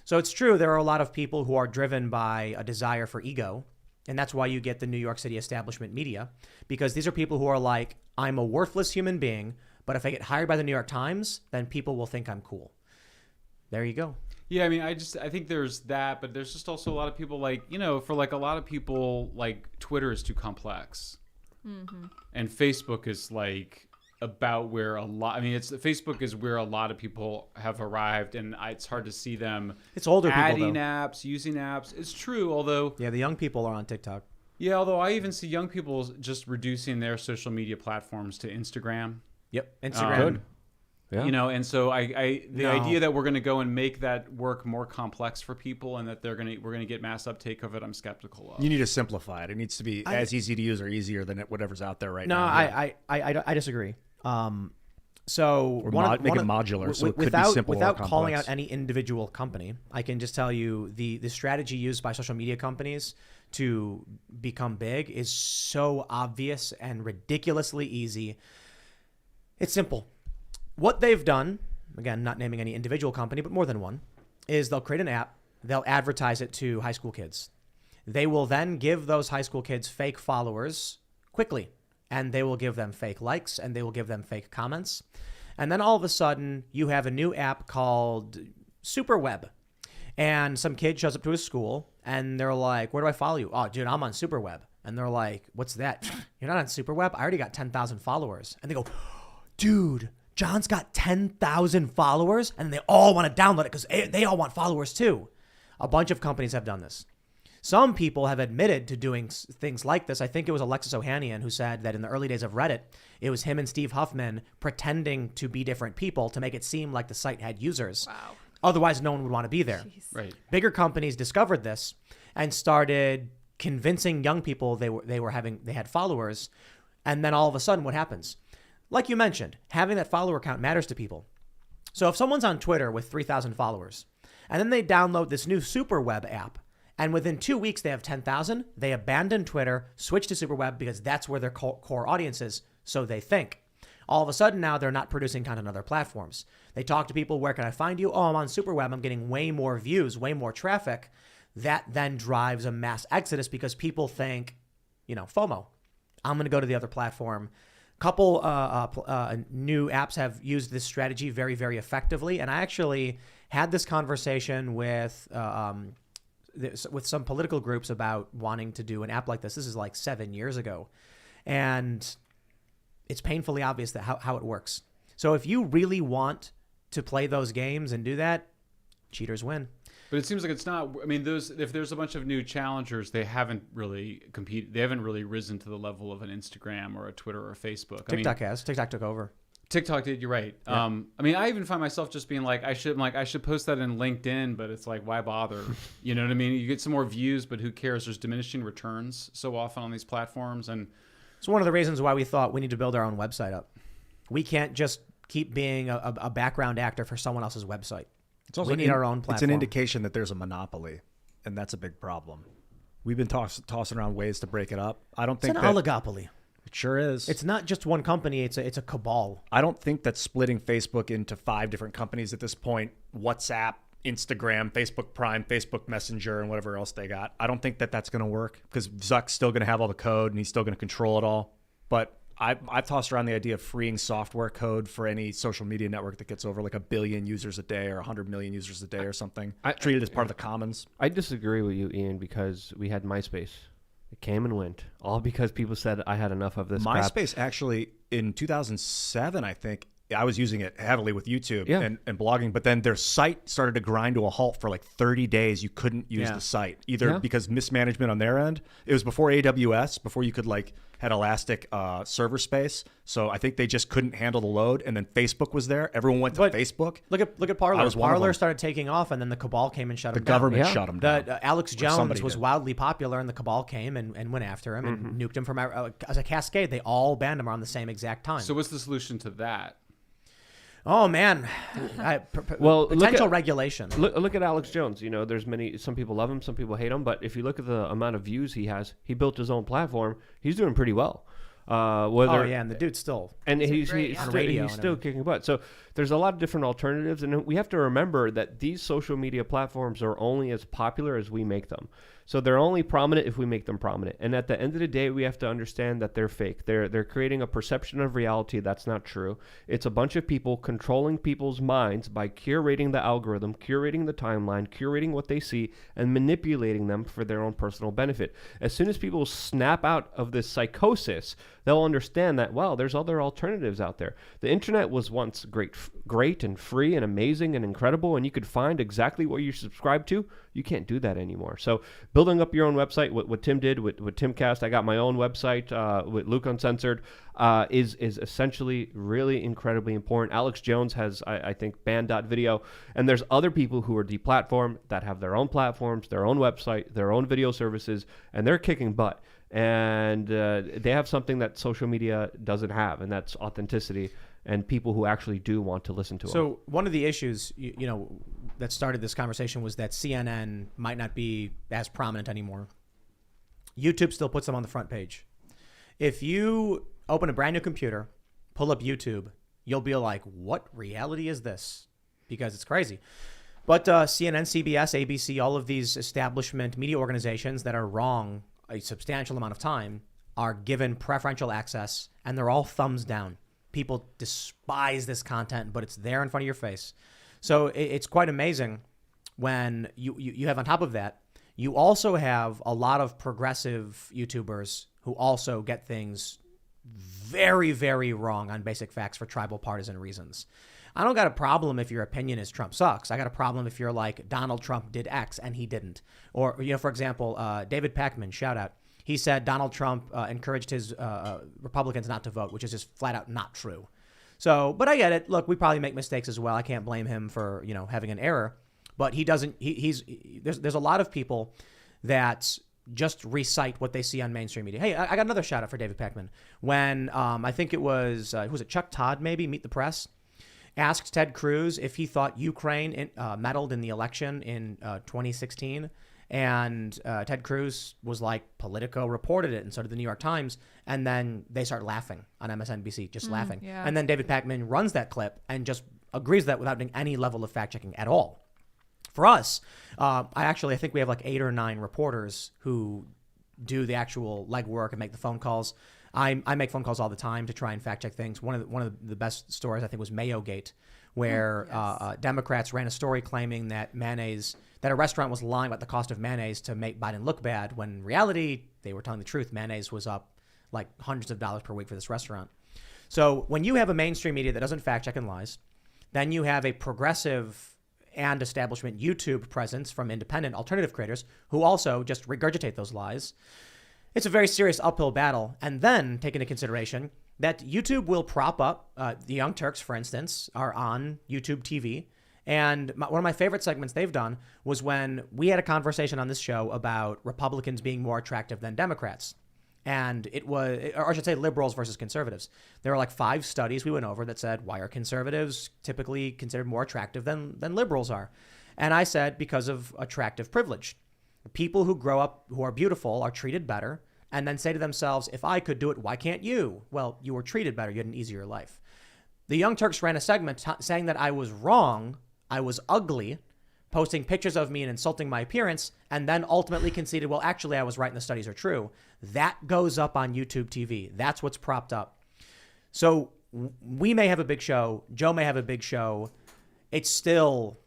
So it's true, there are a lot of people who are driven by a desire for ego. And that's why you get the New York City establishment media, because these are people who are like, I'm a worthless human being, but if I get hired by the New York Times, then people will think I'm cool. There you go. Yeah, I mean, I think there's that, but there's just also a lot of people like, for like a lot of people, like Twitter is too complex. Mm-hmm. And Facebook is like about where Facebook is where a lot of people have arrived, and it's hard to see them. It's older people, adding though. apps, using apps. It's true, although the young people are on TikTok. Yeah, although I even see young people just reducing their social media platforms to Instagram. Yep, Instagram. Yeah. And so the idea that we're going to go and make that work more complex for people and that we're going to get mass uptake of it, I'm skeptical of. You need to simplify it. It needs to be as easy to use or easier than whatever's out there right now. No, I disagree. So make it modular, so it could be simple or without complex. calling out any individual company, I can just tell you the strategy used by social media companies to become big is so obvious and ridiculously easy. It's simple. What they've done, again, not naming any individual company, but more than one, is they'll create an app, they'll advertise it to high school kids. They will then give those high school kids fake followers quickly. And they will give them fake likes, and they will give them fake comments. And then all of a sudden, you have a new app called Superweb. And some kid shows up to his school, and they're like, where do I follow you? Oh, dude, I'm on Superweb. And they're like, what's that? You're not on Superweb? I already got 10,000 followers. And they go, dude, John's got 10,000 followers? And they all want to download it because they all want followers too. A bunch of companies have done this. Some people have admitted to doing things like this. I think it was Alexis Ohanian who said that in the early days of Reddit, it was him and Steve Huffman pretending to be different people to make it seem like the site had users. Wow. Otherwise, no one would want to be there. Jeez. Right. Bigger companies discovered this and started convincing young people they had followers. And then all of a sudden, what happens? Like you mentioned, having that follower count matters to people. So if someone's on Twitter with 3,000 followers, and then they download this new Superweb app, and within 2 weeks, they have 10,000. They abandon Twitter, switch to Superweb because that's where their core audience is, so they think. All of a sudden now, they're not producing content on other platforms. They talk to people, where can I find you? Oh, I'm on Superweb. I'm getting way more views, way more traffic. That then drives a mass exodus because people think, FOMO. I'm going to go to the other platform. Couple new apps have used this strategy very, very effectively. And I actually had this conversation with some political groups about wanting to do an app like this. This is like 7 years ago. And it's painfully obvious that how it works. So if you really want to play those games and do that, cheaters win. But it seems like it's not. I mean, if there's a bunch of new challengers, they haven't really competed. They haven't really risen to the level of an Instagram or a Twitter or a Facebook. TikTok has. TikTok took over. TikTok did. You're right. Yeah. I mean, I even find myself just being like, I should post that in LinkedIn, but it's like, why bother? You know what I mean? You get some more views, but who cares? There's diminishing returns so often on these platforms, and it's one of the reasons why we thought we need to build our own website up. We can't just keep being a background actor for someone else's website. We need our own platform. It's an indication that there's a monopoly, and that's a big problem. We've been tossing around ways to break it up. I don't think it's an oligopoly. It sure is. It's not just one company. It's a cabal. I don't think that splitting Facebook into 5 different companies at this point, WhatsApp, Instagram, Facebook Prime, Facebook Messenger, and whatever else they got, I don't think that that's going to work because Zuck's still going to have all the code and he's still going to control it all. But I've tossed around the idea of freeing software code for any social media network that gets over like 1 billion users a day or 100 million users a day or something. Treat it as part of the commons. I disagree with you, Ian, because we had MySpace. It came and went, all because people said I had enough of this crap. MySpace actually, in 2007, I think, I was using it heavily with YouTube Yeah. and blogging, but then their site started to grind to a halt for like 30 days. You couldn't use Yeah. the site either Yeah. because mismanagement on their end. It was before AWS, before you could like had elastic server space. So I think they just couldn't handle the load. And then Facebook was there. Everyone went to But Facebook. Look at Parler. I was one of Parler them. started taking off, and then the cabal came and shut The him down. government Yeah. shut them down. Alex Jones somebody was did. wildly popular, and the cabal came and went after him and nuked him from as a cascade. They all banned him around the same exact time. So what's the solution to that? Oh man, Well, look potential at- regulation. Look at Alex Jones. You know, there's some people love him, some people hate him, but if you look at the amount of views he has, he built his own platform. He's doing pretty well. Oh yeah, and the dude's still. And he's great, yeah. On radio he's and still everything. kicking butt. So there's a lot of different alternatives, and we have to remember that these social media platforms are only as popular as we make them. So they're only prominent if we make them prominent. And at the end of the day, we have to understand that they're fake. They're creating a perception of reality that's not true. It's a bunch of people controlling people's minds by curating the algorithm, curating the timeline, curating what they see, and manipulating them for their own personal benefit. As soon as people snap out of this psychosis, they'll understand that, wow, there's other alternatives out there. The internet was once great and free and amazing and incredible, and you could find exactly what you subscribe to. You can't do that anymore. So building up your own website, what Tim did with Timcast, I got my own website with Luke Uncensored, is essentially really incredibly important. Alex Jones has, I think, banned.video, and there's other people who are deplatformed that have their own platforms, their own website, their own video services, and they're kicking butt. And they have something that social media doesn't have, and that's authenticity and people who actually do want to listen to them. So one of the issues, that started this conversation was that CNN might not be as prominent anymore. YouTube still puts them on the front page. If you open a brand new computer, pull up YouTube, you'll be like, what reality is this? Because it's crazy. But CNN, CBS, ABC, all of these establishment media organizations that are wrong a substantial amount of time are given preferential access, and they're all thumbs down. People despise this content, but it's there in front of your face. So it's quite amazing when you have on top of that, you also have a lot of progressive YouTubers who also get things very, very wrong on basic facts for tribal partisan reasons. I don't got a problem if your opinion is Trump sucks. I got a problem if you're like Donald Trump did X and he didn't. Or, for example, David Pakman, shout out. He said Donald Trump encouraged his Republicans not to vote, which is just flat out not true. So, but I get it. Look, we probably make mistakes as well. I can't blame him for, having an error, but he doesn't, there's a lot of people that just recite what they see on mainstream media. Hey, I got another shout out for David Pakman. When I think it was, who was it? Chuck Todd, maybe, Meet the Press, asked Ted Cruz if he thought Ukraine meddled in the election in 2016. And Ted Cruz was like, Politico reported it, and so did the New York Times. And then they start laughing on MSNBC, just laughing. Yeah. And then David Pakman runs that clip and just agrees that without doing any level of fact checking at all. For us, I think we have like 8 or 9 reporters who do the actual legwork and make the phone calls. I make phone calls all the time to try and fact check things. One of the best stories I think was Mayogate, where Democrats ran a story claiming that that a restaurant was lying about the cost of mayonnaise to make Biden look bad, when in reality they were telling the truth. Mayonnaise was up like hundreds of dollars per week for this restaurant. So when you have a mainstream media that doesn't fact check and lies, then you have a progressive and establishment YouTube presence from independent alternative creators who also just regurgitate those lies. It's a very serious uphill battle. And then take into consideration that YouTube will prop up, the Young Turks, for instance, are on YouTube TV. And one of my favorite segments they've done was when we had a conversation on this show about Republicans being more attractive than Democrats. And it was, or I should say, liberals versus conservatives. There were like 5 studies we went over that said, why are conservatives typically considered more attractive than liberals are? And I said, because of attractive privilege. People who grow up who are beautiful are treated better, and then say to themselves, if I could do it, why can't you? Well, you were treated better. You had an easier life. The Young Turks ran a segment saying that I was wrong, I was ugly, posting pictures of me and insulting my appearance, and then ultimately conceded, well, actually, I was right and the studies are true. That goes up on YouTube TV. That's what's propped up. So we may have a big show. Joe may have a big show. It's still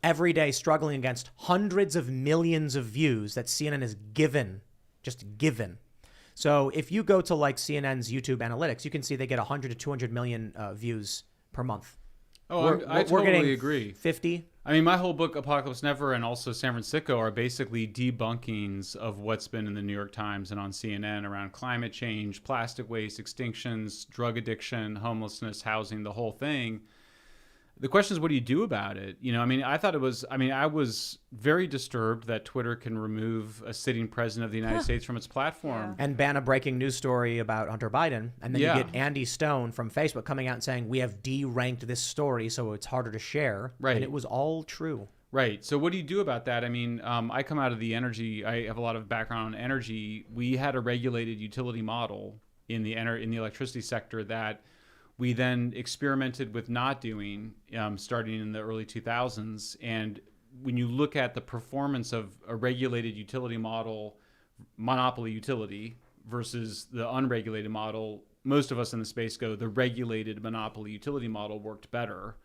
every day struggling against hundreds of millions of views that CNN has given, just given. So if you go to like CNN's YouTube analytics, you can see they get 100 to 200 million views per month. Oh, I totally getting agree. 50. I mean, my whole book, Apocalypse Never, and also San Francisco are basically debunkings of what's been in the New York Times and on CNN around climate change, plastic waste, extinctions, drug addiction, homelessness, housing, the whole thing. The question is, what do you do about it? I mean, I was very disturbed that Twitter can remove a sitting president of the United States from its platform. And ban a breaking news story about Hunter Biden. And then you get Andy Stone from Facebook coming out and saying, we have deranked this story so it's harder to share. Right. And it was all true. Right. So what do you do about that? I mean, I come out of the energy. I have a lot of background on energy. We had a regulated utility model in the electricity sector that we then experimented with not doing starting in the early 2000s. And when you look at the performance of a regulated utility model, monopoly utility, versus the unregulated model, most of us in the space go, the regulated monopoly utility model worked better.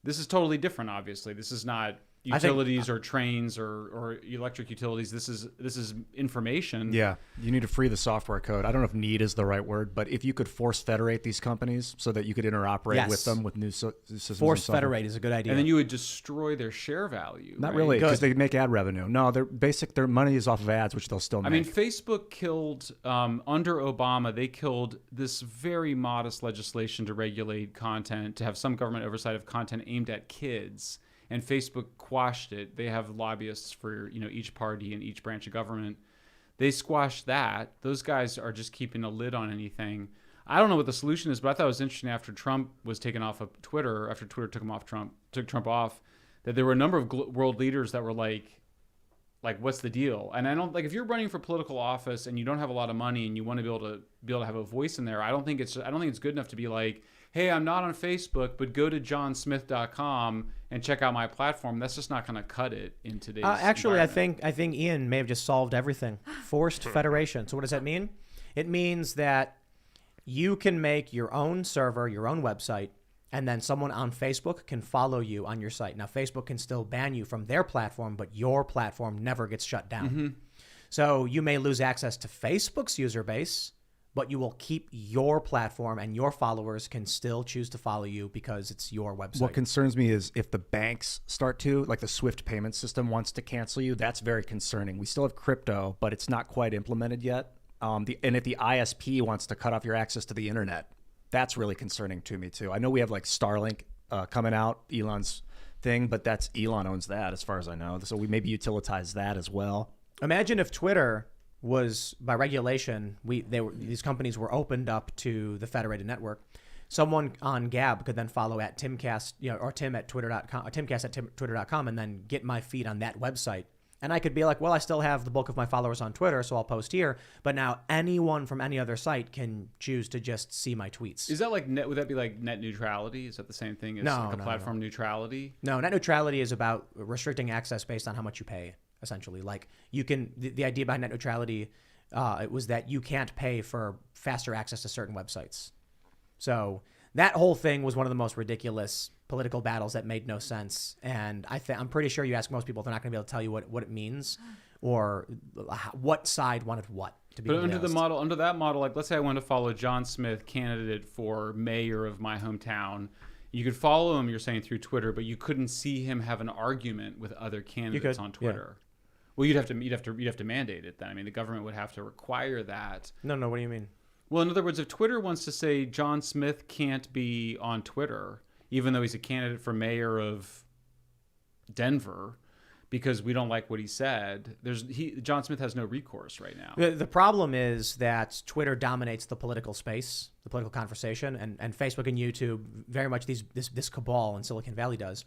This is totally different, obviously. This is not utilities or trains or electric utilities. This is information. Yeah, you need to free the software code. I don't know if need is the right word, but if you could force federate these companies so that you could interoperate with them with new systems. Force federate is a good idea. And then you would destroy their share value. Not really, because they make ad revenue. No, their money is off of ads, which they'll still make. I mean, Facebook killed, under Obama, they killed this very modest legislation to regulate content, to have some government oversight of content aimed at kids. And Facebook quashed it. They have lobbyists for each party and each branch of government. They squashed that. Those guys are just keeping a lid on anything. I don't know what the solution is, but I thought it was interesting after Trump was taken off of Twitter, after Twitter took Trump off, that there were a number of world leaders that were like, what's the deal? And I don't if you're running for political office and you don't have a lot of money and you want to be able to have a voice in there. I don't think it's good enough to be like, hey, I'm not on Facebook, but go to johnsmith.com and check out my platform. That's just not going to cut it in today's Actually, I think Ian may have just solved everything. Forced federation. So what does that mean? It means that you can make your own server, your own website, and then someone on Facebook can follow you on your site. Now, Facebook can still ban you from their platform, but your platform never gets shut down. Mm-hmm. So you may lose access to Facebook's user base, but you will keep your platform and your followers can still choose to follow you because it's your website. What concerns me is if the banks start to, like the SWIFT payment system wants to cancel you, that's very concerning. We still have crypto, but it's not quite implemented yet. And if the ISP wants to cut off your access to the internet, that's really concerning to me too. I know we have like Starlink coming out, Elon's thing, but Elon owns that as far as I know. So we maybe utilize that as well. Imagine if Twitter was, by regulation, these companies were opened up to the federated network. Someone on Gab could then follow at Timcast, or Tim at Twitter.com, or Timcast at Twitter.com, and then get my feed on that website. And I could be like, well, I still have the bulk of my followers on Twitter, so I'll post here. But now anyone from any other site can choose to just see my tweets. Is that would that be like net neutrality? Is that the same thing as platform neutrality? No, net neutrality is about restricting access based on how much you pay, essentially. Like you can, the idea behind net neutrality, it was that you can't pay for faster access to certain websites. So that whole thing was one of the most ridiculous political battles that made no sense. And I'm pretty sure you ask most people, they're not going to be able to tell you what it means or what side wanted what. But under that model, like let's say I want to follow John Smith, candidate for mayor of my hometown. You could follow him, you're saying, through Twitter, but you couldn't see him have an argument with other candidates on Twitter. Yeah. Well, you'd have to mandate it then. I mean, the government would have to require that. No, what do you mean? Well, in other words, if Twitter wants to say John Smith can't be on Twitter, even though he's a candidate for mayor of Denver, because we don't like what he said, John Smith has no recourse right now. The problem is that Twitter dominates the political space, the political conversation, and Facebook and YouTube very much this cabal in Silicon Valley does.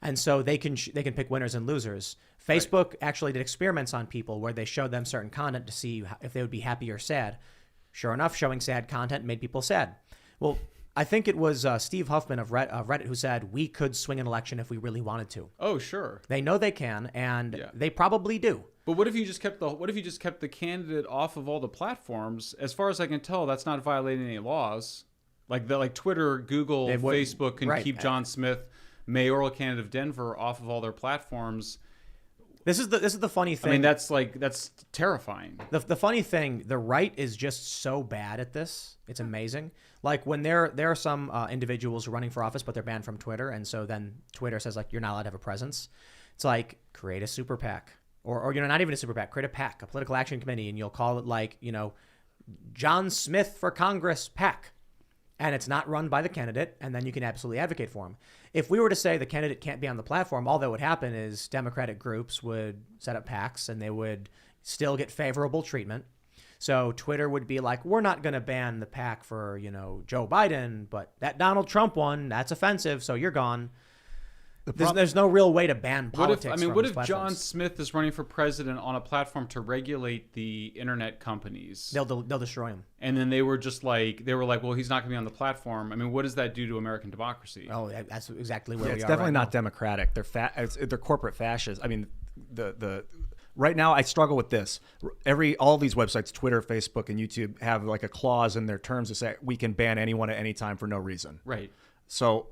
And so they can pick winners and losers. Facebook actually did experiments on people where they showed them certain content to see if they would be happy or sad. Sure enough, showing sad content made people sad. Well, I think it was Steve Huffman of Reddit who said we could swing an election if we really wanted to. Oh, sure. They know they can, and they probably do. But what if you just kept the candidate off of all the platforms? As far as I can tell, that's not violating any laws. Like Twitter, Google, Facebook can keep John Smith, mayoral candidate of Denver, off of all their platforms. This is the funny thing. I mean, that's terrifying. The funny thing, the right is just so bad at this. It's amazing. Like when there are some individuals running for office, but they're banned from Twitter, and so then Twitter says like you're not allowed to have a presence. It's like create a super PAC, or not even a super PAC, create a PAC, a political action committee, and you'll call it like John Smith for Congress PAC, and it's not run by the candidate, and then you can absolutely advocate for him. If we were to say the candidate can't be on the platform, all that would happen is Democratic groups would set up PACs and they would still get favorable treatment. So Twitter would be like, we're not going to ban the PAC for, Joe Biden, but that Donald Trump one, that's offensive, so you're gone. There's no real way to ban politics. What if John Smith is running for president on a platform to regulate the internet companies? They'll destroy him. And then they were like, well, he's not going to be on the platform. I mean, what does that do to American democracy? Oh, that's exactly where we are. It's definitely not now. democratic. They're corporate fascists. I mean, right now I struggle with this. All these websites, Twitter, Facebook, and YouTube, have like a clause in their terms to say we can ban anyone at any time for no reason. Right. So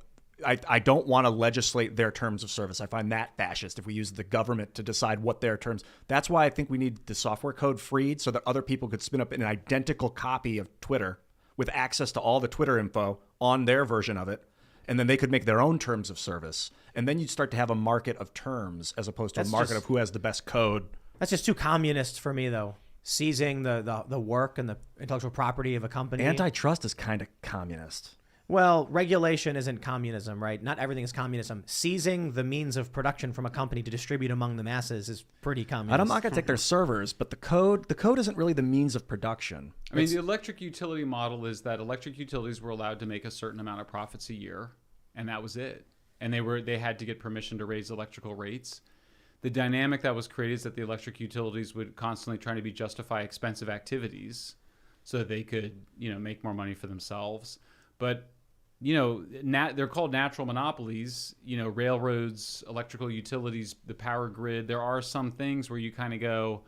I don't want to legislate their terms of service. I find that fascist if we use the government to decide what their terms. That's why I think we need the software code freed so that other people could spin up an identical copy of Twitter with access to all the Twitter info on their version of it. And then they could make their own terms of service. And then you'd start to have a market of terms as opposed to a market of who has the best code. That's just too communist for me, though. Seizing the work and the intellectual property of a company. Antitrust is kind of communist. Well, regulation isn't communism, right? Not everything is communism. Seizing the means of production from a company to distribute among the masses is pretty communist. I'm not going to take their servers, but the code isn't really the means of production. I mean, the electric utility model is that electric utilities were allowed to make a certain amount of profits a year, and that was it. And they had to get permission to raise electrical rates. The dynamic that was created is that the electric utilities would constantly try to justify expensive activities so that they could, make more money for themselves. But they're called natural monopolies, railroads, electrical utilities, the power grid. There are some things where you kind of go,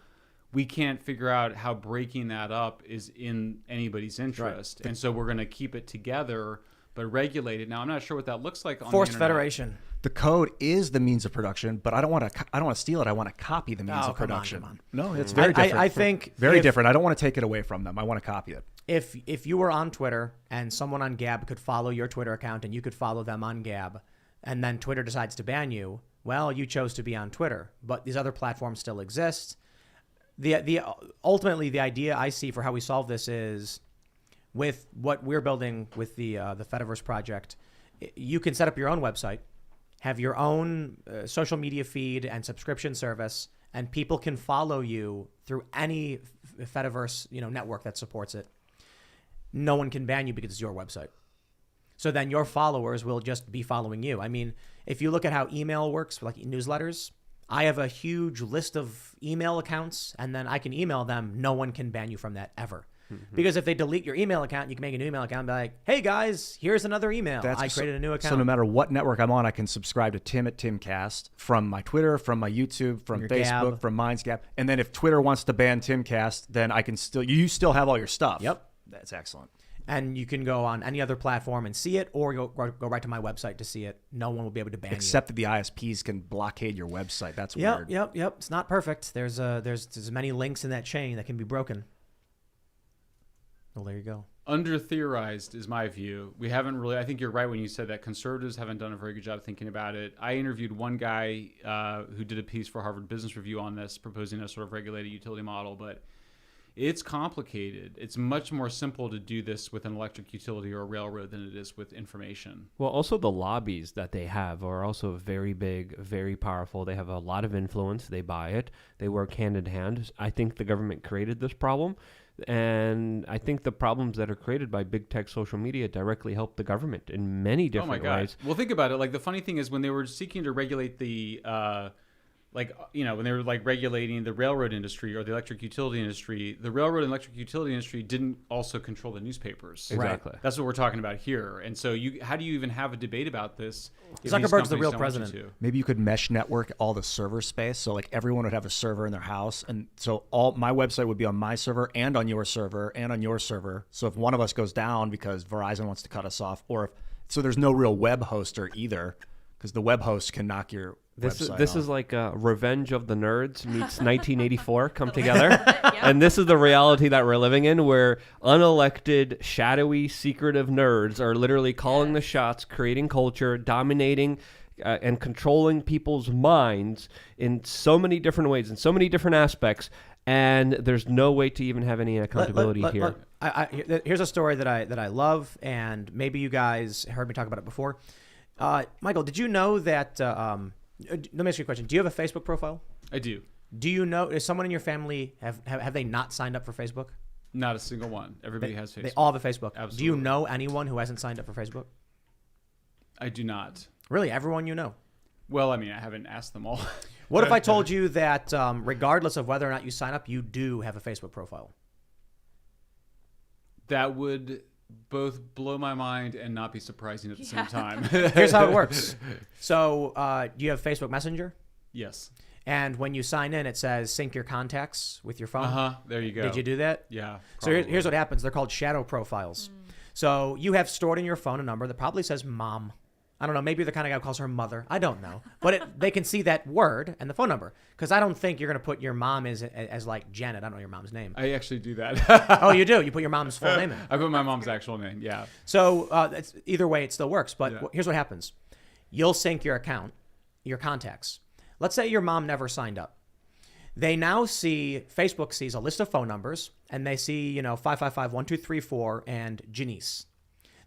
we can't figure out how breaking that up is in anybody's interest. Right. And so we're going to keep it together, but regulate it. Now, I'm not sure what that looks like on Forced the internet. federation. The code is the means of production, but I don't want to steal it. I want to copy the means of production. Come on. No, it's very different. I think very different. I don't want to take it away from them. I want to copy it. If you were on Twitter and someone on Gab could follow your Twitter account and you could follow them on Gab, and then Twitter decides to ban you, well, you chose to be on Twitter, but these other platforms still exist. Ultimately, the idea I see for how we solve this is with what we're building with the Fediverse project. You can set up your own website, have your own social media feed and subscription service, and people can follow you through any Fediverse network that supports it. No one can ban you because it's your website. So then your followers will just be following you. I mean, if you look at how email works, like newsletters, I have a huge list of email accounts, and then I can email them. No one can ban you from that ever. Mm-hmm. Because if they delete your email account, you can make a new email account and be like, hey guys, here's another email. I created a new account. So no matter what network I'm on, I can subscribe to Tim at Timcast from my Twitter, from my YouTube, from Facebook, Gab. From Mine's Gab. And then if Twitter wants to ban Timcast, then I can you still have all your stuff. Yep. That's excellent. And you can go on any other platform and see it, or go right to my website to see it. No one will be able to ban you. Except that the ISPs can blockade your website. That's weird. Yep. It's not perfect. There's many links in that chain that can be broken. Well, there you go. Under-theorized is my view. We haven't really, I think you're right when you said that conservatives haven't done a very good job thinking about it. I interviewed one guy who did a piece for Harvard Business Review on this, proposing a sort of regulated utility model, but it's complicated. It's much more simple to do this with an electric utility or a railroad than it is with information. Well, also the lobbies that they have are also very big, very powerful. They have a lot of influence. They buy it. They work hand in hand. I think the government created this problem. And I think the problems that are created by big tech social media directly help the government in many different ways. Well, think about it. Like the funny thing is when they were seeking to regulate the when they were regulating the railroad industry or the electric utility industry, the railroad and electric utility industry didn't also control the newspapers. Exactly. Right. That's what we're talking about here. And so how do you even have a debate about this? Zuckerberg's the real president. Maybe you could mesh network all the server space. So everyone would have a server in their house. And so all my website would be on my server and on your server and on your server. So if one of us goes down because Verizon wants to cut us off, so there's no real web hoster either, because the web host can knock your This website is like Revenge of the Nerds meets 1984 come together. And this is the reality that we're living in, where unelected, shadowy, secretive nerds are literally calling the shots, creating culture, dominating and controlling people's minds in so many different ways, in so many different aspects. And there's no way to even have any accountability here. Here's a story that I love, and maybe you guys heard me talk about it before. Michael, did you know that... let me ask you a question. Do you have a Facebook profile? I do. Do you know, is someone in your family, have they not signed up for Facebook? Not a single one. Everybody has Facebook. They all have a Facebook. Absolutely. Do you know anyone who hasn't signed up for Facebook? I do not. Really, everyone you know? Well, I mean, I haven't asked them all. What if I told you that regardless of whether or not you sign up, you do have a Facebook profile? That would both blow my mind and not be surprising at the same time. Here's how it works. So do you have Facebook Messenger? Yes. And when you sign in, it says sync your contacts with your phone. There you go. Did you do that? Yeah. So here's what happens. They're called shadow profiles. So you have stored in your phone a number that probably says mom. I don't know. Maybe you're the kind of guy who calls her mother. I don't know. But they can see that word and the phone number. Because I don't think you're going to put your mom as like Janet. I don't know your mom's name. I actually do that. Oh, you do? You put your mom's full name in. I put my mom's actual name, yeah. So either way, it still works. But here's what happens. You'll sync your account, your contacts. Let's say your mom never signed up. They now see, Facebook sees a list of phone numbers, and they see, 555-1234 and Janice.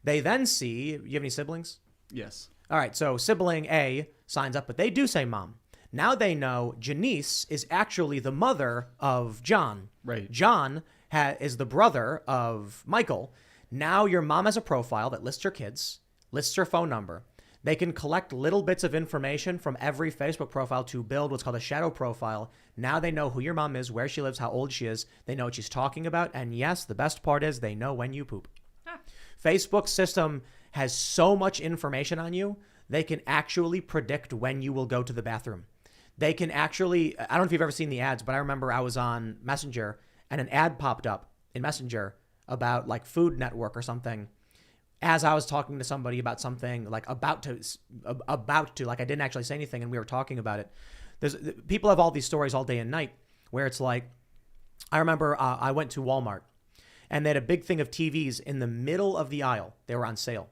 They then see, you have any siblings? Yes. All right, so sibling A signs up, but they do say mom. Now they know Janice is actually the mother of John. Right. John is the brother of Michael. Now your mom has a profile that lists her kids, lists her phone number. They can collect little bits of information from every Facebook profile to build what's called a shadow profile. Now they know who your mom is, where she lives, how old she is. They know what she's talking about. And yes, the best part is they know when you poop. Facebook's system has so much information on you, they can actually predict when you will go to the bathroom. They can actually, I don't know if you've ever seen the ads, but I remember I was on Messenger and an ad popped up in Messenger about like Food Network or something. As I was talking to somebody about something, like about to, like I didn't actually say anything and we were talking about it. People have all these stories all day and night where it's like, I remember I went to Walmart and they had a big thing of TVs in the middle of the aisle. They were on sale.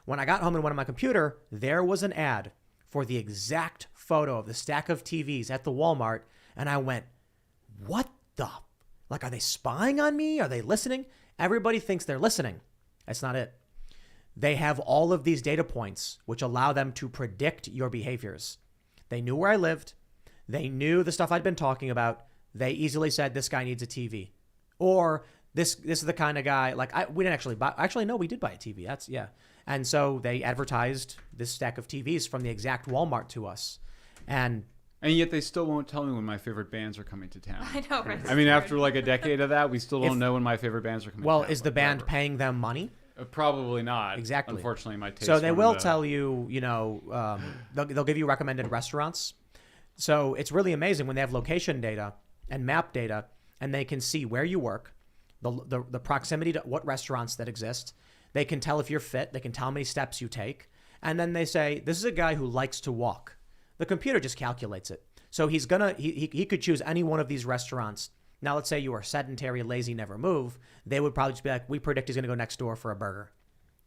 When I got home and went on my computer, there was an ad for the exact photo of the stack of TVs at the Walmart. And I went, what the? Like, are they spying on me? Are they listening? Everybody thinks they're listening. That's not it. They have all of these data points, which allow them to predict your behaviors. They knew where I lived. They knew the stuff I'd been talking about. They easily said, this guy needs a TV. Or this is the kind of guy, like, we didn't actually buy, actually, no, we did buy a TV. That's, yeah. And so they advertised this stack of TVs from the exact Walmart to us. And yet they still won't tell me when my favorite bands are coming to town. I know, right? I mean, after like a decade of that, we still don't know when my favorite bands are coming to town. Well, is the band paying them money? Probably not. Exactly. Unfortunately, my taste. So they will tell you, they'll give you recommended restaurants. So it's really amazing when they have location data and map data, and they can see where you work, the proximity to what restaurants that exist. They can tell if you're fit. They can tell how many steps you take. And then they say, this is a guy who likes to walk. The computer just calculates it. So he could choose any one of these restaurants. Now, let's say you are sedentary, lazy, never move. They would probably just be like, we predict he's going to go next door for a burger.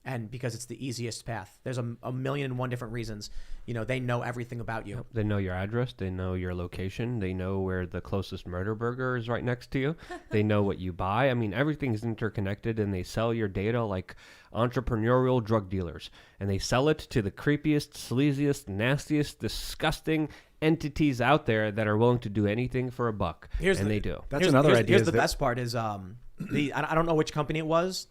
And because it's the easiest path. There's a million and one different reasons. They know everything about you. They know your address. They know your location. They know where the closest murder burger is right next to you. They know what you buy. I mean, everything's interconnected, and they sell your data like entrepreneurial drug dealers. And they sell it to the creepiest, sleaziest, nastiest, disgusting entities out there that are willing to do anything for a buck. They do. That's another idea. Here's the best part is I don't know which company it was,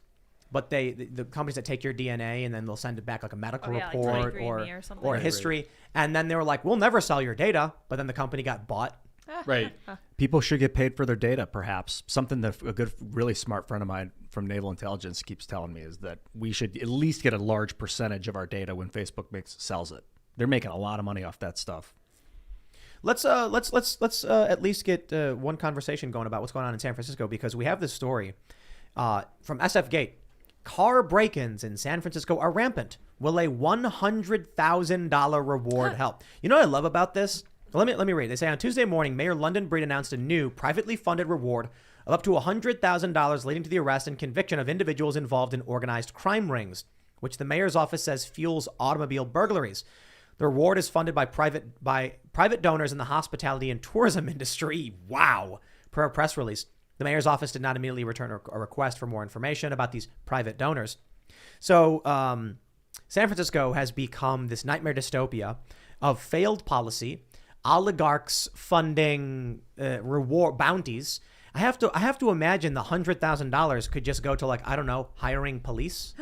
but the companies that take your DNA and then they'll send it back like a medical report or a history. And then they were like, we'll never sell your data. But then the company got bought. Right. People should get paid for their data, perhaps. Something that a good, really smart friend of mine from Naval Intelligence keeps telling me is that we should at least get a large percentage of our data when Facebook sells it. They're making a lot of money off that stuff. Let's at least get one conversation going about what's going on in San Francisco, because we have this story from SF Gate. Car break-ins in San Francisco are rampant. Will a $100,000 reward help? You know what I love about this? Let me read. They say on Tuesday morning, Mayor London Breed announced a new privately funded reward of up to $100,000 leading to the arrest and conviction of individuals involved in organized crime rings, which the mayor's office says fuels automobile burglaries. The reward is funded by private donors in the hospitality and tourism industry. Wow. Per a press release, the mayor's office did not immediately return a request for more information about these private donors. So San Francisco has become this nightmare dystopia of failed policy, oligarchs funding reward bounties. I have to imagine the $100,000 could just go to, like, I don't know, hiring police.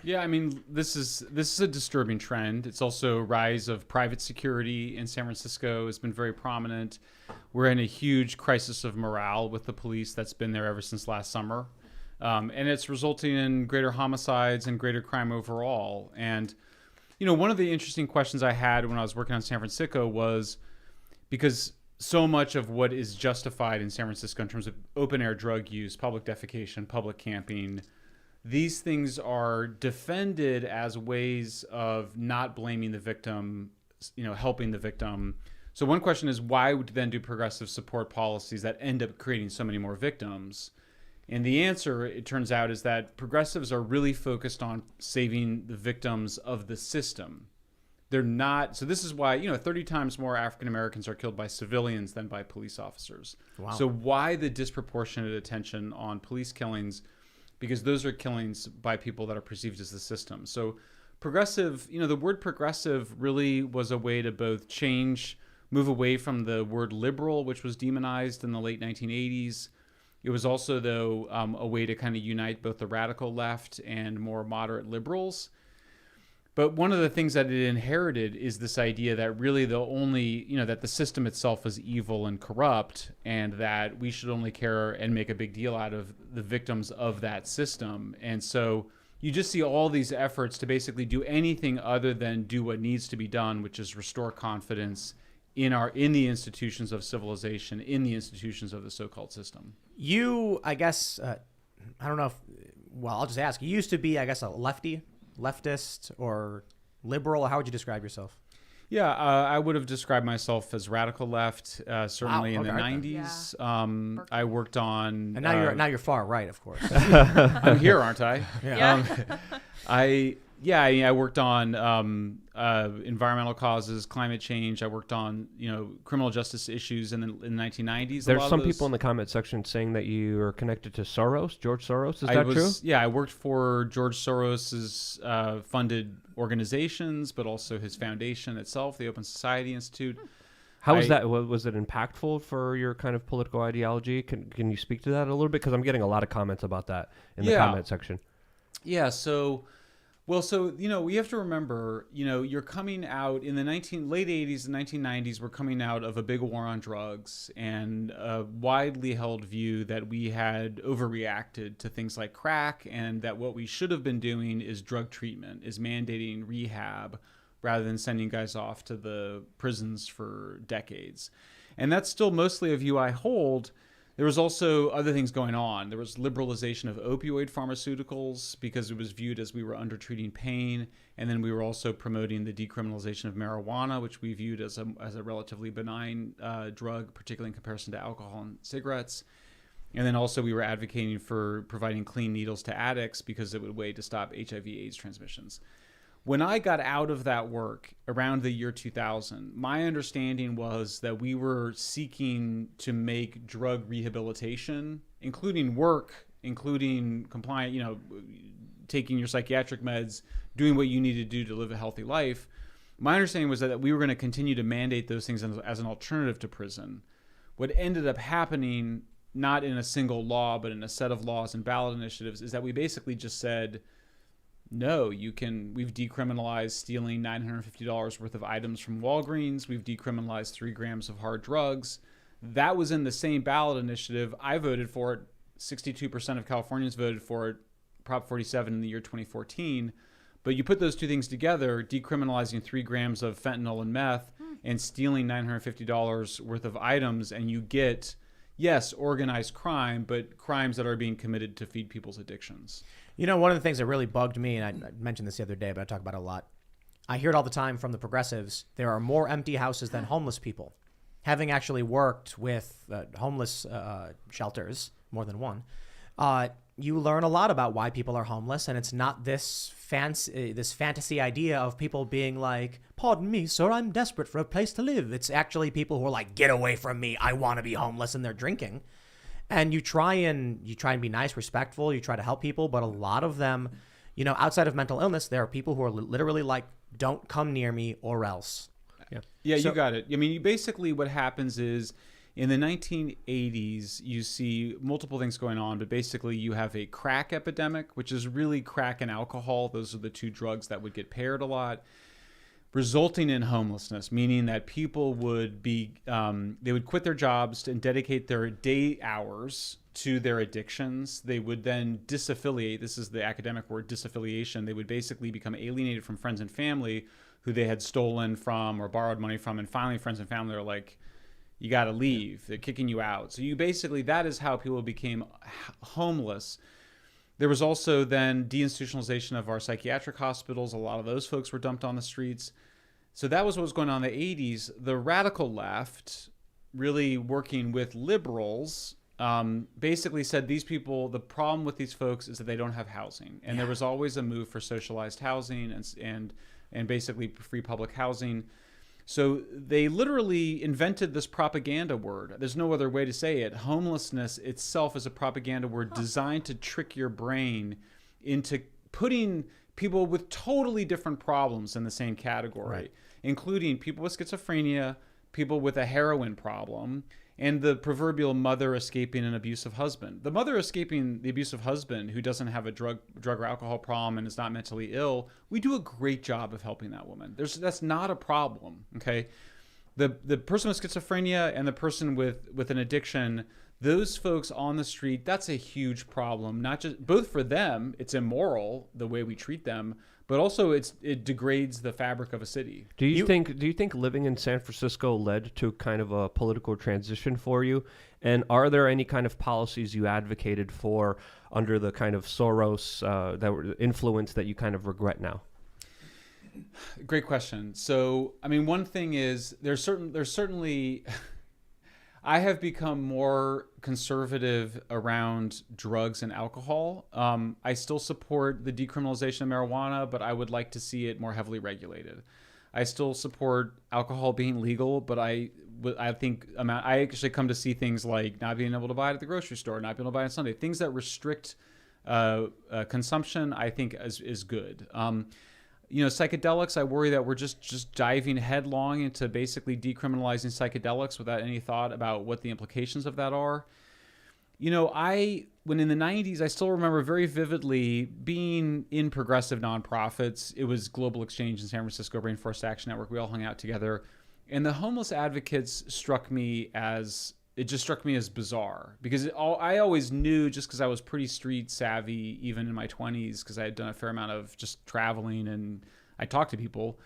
Yeah, I mean, this is a disturbing trend. It's also a rise of private security in San Francisco has been very prominent. We're in a huge crisis of morale with the police that's been there ever since last summer. And it's resulting in greater homicides and greater crime overall. And, you know, one of the interesting questions I had when I was working on San Francisco was because so much of what is justified in San Francisco in terms of open air drug use, public defecation, public camping, these things are defended as ways of not blaming the victim, you know, helping the victim. So one question is, why would then do progressives support policies that end up creating so many more victims? And the answer, it turns out, is that progressives are really focused on saving the victims of the system. They're not. So this is why, you know, 30 times more African Americans are killed by civilians than by police officers. Wow. So why the disproportionate attention on police killings? Because those are killings by people that are perceived as the system. So progressive, you know, the word progressive really was a way to both move away from the word liberal, which was demonized in the late 1980s. It was also, though, a way to kind of unite both the radical left and more moderate liberals. But one of the things that it inherited is this idea that really that the system itself is evil and corrupt, and that we should only care and make a big deal out of the victims of that system. And so you just see all these efforts to basically do anything other than do what needs to be done, which is restore confidence in the institutions of civilization, in the institutions of the so-called system. You, I guess, I don't know I'll just ask. You used to be, I guess, a leftist or liberal. How would you describe yourself? Yeah, I would have described myself as radical left, certainly in the 90s. Yeah. I worked on... And now you're far right, of course. I'm here, aren't I? Yeah. I worked on environmental causes, climate change. I worked on, you know, criminal justice issues in the 1990s. There's some people in the comment section saying that you are connected to George Soros. Is that true? Yeah, I worked for George Soros's funded organizations, but also his foundation itself, the Open Society Institute. How was that? Was it impactful for your kind of political ideology? Can you speak to that a little bit? Because I'm getting a lot of comments about that in the comment section. Yeah, so you know, we have to remember, you know, you're coming out in the late 80s and 1990s. We're coming out of a big war on drugs and a widely held view that we had overreacted to things like crack, and that what we should have been doing is drug treatment, is mandating rehab rather than sending guys off to the prisons for decades. And that's still mostly a view I hold. There was also other things going on. There was liberalization of opioid pharmaceuticals because it was viewed as we were undertreating pain. And then we were also promoting the decriminalization of marijuana, which we viewed as a relatively benign drug, particularly in comparison to alcohol and cigarettes. And then also we were advocating for providing clean needles to addicts because it would way to stop HIV/AIDS transmissions. When I got out of that work around the year 2000, my understanding was that we were seeking to make drug rehabilitation, including work, including compliant, you know, taking your psychiatric meds, doing what you need to do to live a healthy life. My understanding was that we were going to continue to mandate those things as an alternative to prison. What ended up happening, not in a single law, but in a set of laws and ballot initiatives, is that we basically just said, no, we've decriminalized stealing $950 worth of items from Walgreens. We've decriminalized 3 grams of hard drugs. That was in the same ballot initiative. I voted for it. 62% of Californians voted for it, Prop 47 in the year 2014. But you put those two things together, decriminalizing 3 grams of fentanyl and meth and stealing $950 worth of items, and you get yes, organized crime, but crimes that are being committed to feed people's addictions. You know, one of the things that really bugged me, and I mentioned this the other day, but I talk about it a lot. I hear it all the time from the progressives. There are more empty houses than homeless people. Having actually worked with homeless shelters, more than one, you learn a lot about why people are homeless, and it's not this fantasy idea of people being like, "Pardon me, sir, I'm desperate for a place to live." It's actually people who are like, "Get away from me! I want to be homeless," and they're drinking. And you try and be nice, respectful. You try to help people, but a lot of them, you know, outside of mental illness, there are people who are literally like, "Don't come near me, or else." Yeah, you got it. I mean, basically what happens is in the 1980s, you see multiple things going on, but basically you have a crack epidemic, which is really crack and alcohol. Those are the two drugs that would get paired a lot, resulting in homelessness, meaning that people would be, they would quit their jobs and dedicate their day hours to their addictions. They would then disaffiliate. This is the academic word, disaffiliation. They would basically become alienated from friends and family who they had stolen from or borrowed money from. And finally, friends and family are like, you got to leave. They're kicking you out. So you basically, that is how people became homeless. There was also then deinstitutionalization of our psychiatric hospitals. A lot of those folks were dumped on the streets. So that was what was going on in the 80s. The radical left, really working with liberals, basically said these people, the problem with these folks is that they don't have housing. And there was always a move for socialized housing and basically free public housing. So they literally invented this propaganda word. There's no other way to say it. Homelessness itself is a propaganda word designed to trick your brain into putting people with totally different problems in the same category, including people with schizophrenia, people with a heroin problem, and the proverbial mother escaping an abusive husband. The mother escaping the abusive husband who doesn't have a drug or alcohol problem and is not mentally ill, we do a great job of helping that woman. That's not a problem, okay? The person with schizophrenia and the person with an addiction, those folks on the street, that's a huge problem. Not just both for them, it's immoral the way we treat them, but also it degrades the fabric of a city. Do you think living in San Francisco led to kind of a political transition for you? And are there any kind of policies you advocated for under the kind of Soros that were influence that you kind of regret now? Great question. So, I mean, one thing is there's certainly I have become more conservative around drugs and alcohol. I still support the decriminalization of marijuana, but I would like to see it more heavily regulated. I still support alcohol being legal, but I think I actually come to see things like not being able to buy it at the grocery store, not being able to buy it on Sunday. Things that restrict consumption, I think is good. You know, psychedelics, I worry that we're just diving headlong into basically decriminalizing psychedelics without any thought about what the implications of that are. You know, when in the 90s, I still remember very vividly being in progressive nonprofits. It was Global Exchange in San Francisco, Rainforest Action Network. We all hung out together. And the homeless advocates struck me as bizarre because I always knew, just because I was pretty street savvy, even in my 20s, because I had done a fair amount of just traveling and I talked to people.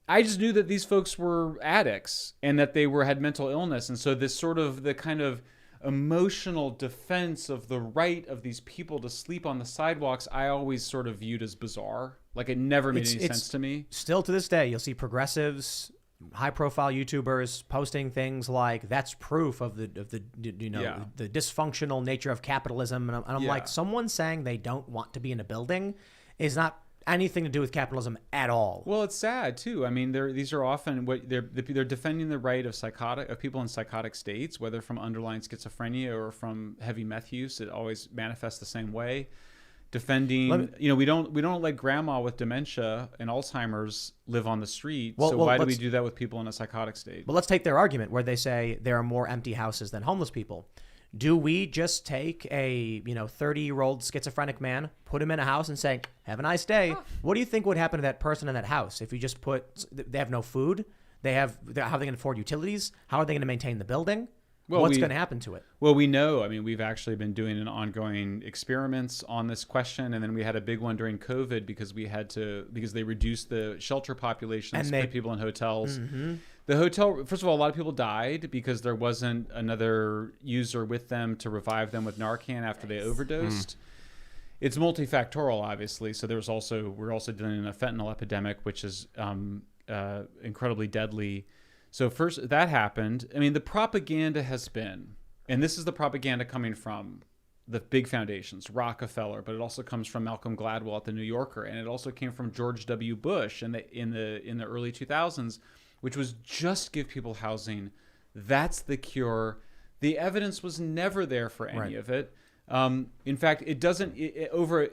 I just knew that these folks were addicts and that they had mental illness. And so this sort of the kind of emotional defense of the right of these people to sleep on the sidewalks, I always sort of viewed as bizarre. Like it never made any sense to me. Still to this day, you'll see progressives, high-profile YouTubers posting things like that's proof of the dysfunctional nature of capitalism, and I'm like, someone saying they don't want to be in a building is not anything to do with capitalism at all. Well, it's sad too. I mean, these are often they're defending the right of people in psychotic states, whether from underlying schizophrenia or from heavy meth use. It always manifests the same way. Defending, we don't let grandma with dementia and Alzheimer's live on the street. So why do we do that with people in a psychotic state? But let's take their argument where they say there are more empty houses than homeless people. Do we just take a 30-year-old schizophrenic man, put him in a house and say, have a nice day? What do you think would happen to that person in that house if you just they have no food? How are they going to afford utilities? How are they going to maintain the building? What's going to happen to it? Well, we know. I mean, we've actually been doing an ongoing experiments on this question, and then we had a big one during COVID because they reduced the shelter population and put people in hotels. Mm-hmm. The hotel, first of all, a lot of people died because there wasn't another user with them to revive them with Narcan after they overdosed. It's multifactorial, obviously. So we're also dealing in a fentanyl epidemic, which is incredibly deadly. So first that happened. I mean, the propaganda has been, and this is the propaganda coming from the big foundations, Rockefeller, but it also comes from Malcolm Gladwell at the New Yorker, and it also came from George W. Bush in the early 2000s, which was just give people housing. That's the cure. The evidence was never there for any of it. In fact, it doesn't.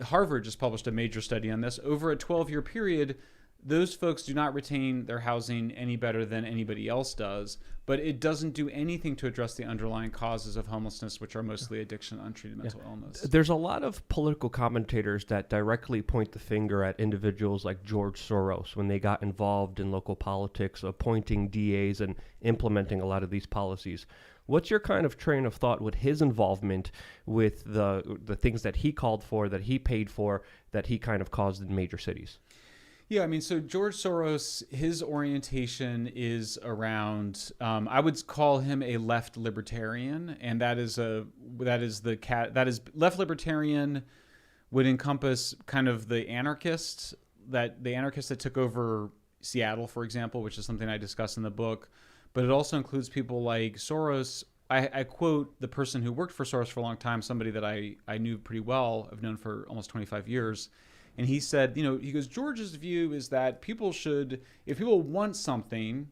Harvard just published a major study on this. Over a 12-year period, those folks do not retain their housing any better than anybody else does, but it doesn't do anything to address the underlying causes of homelessness, which are mostly addiction, untreated mental illness. There's a lot of political commentators that directly point the finger at individuals like George Soros when they got involved in local politics, appointing DAs and implementing a lot of these policies. What's your kind of train of thought with his involvement with the things that he called for, that he paid for, that he kind of caused in major cities? Yeah, I mean, so George Soros, his orientation is around, I would call him a left libertarian, and left libertarian would encompass kind of the anarchists that took over Seattle, for example, which is something I discuss in the book, but it also includes people like Soros. I quote the person who worked for Soros for a long time, somebody that I knew pretty well, I've known for almost 25 years. And he said, he goes, George's view is that if people want something,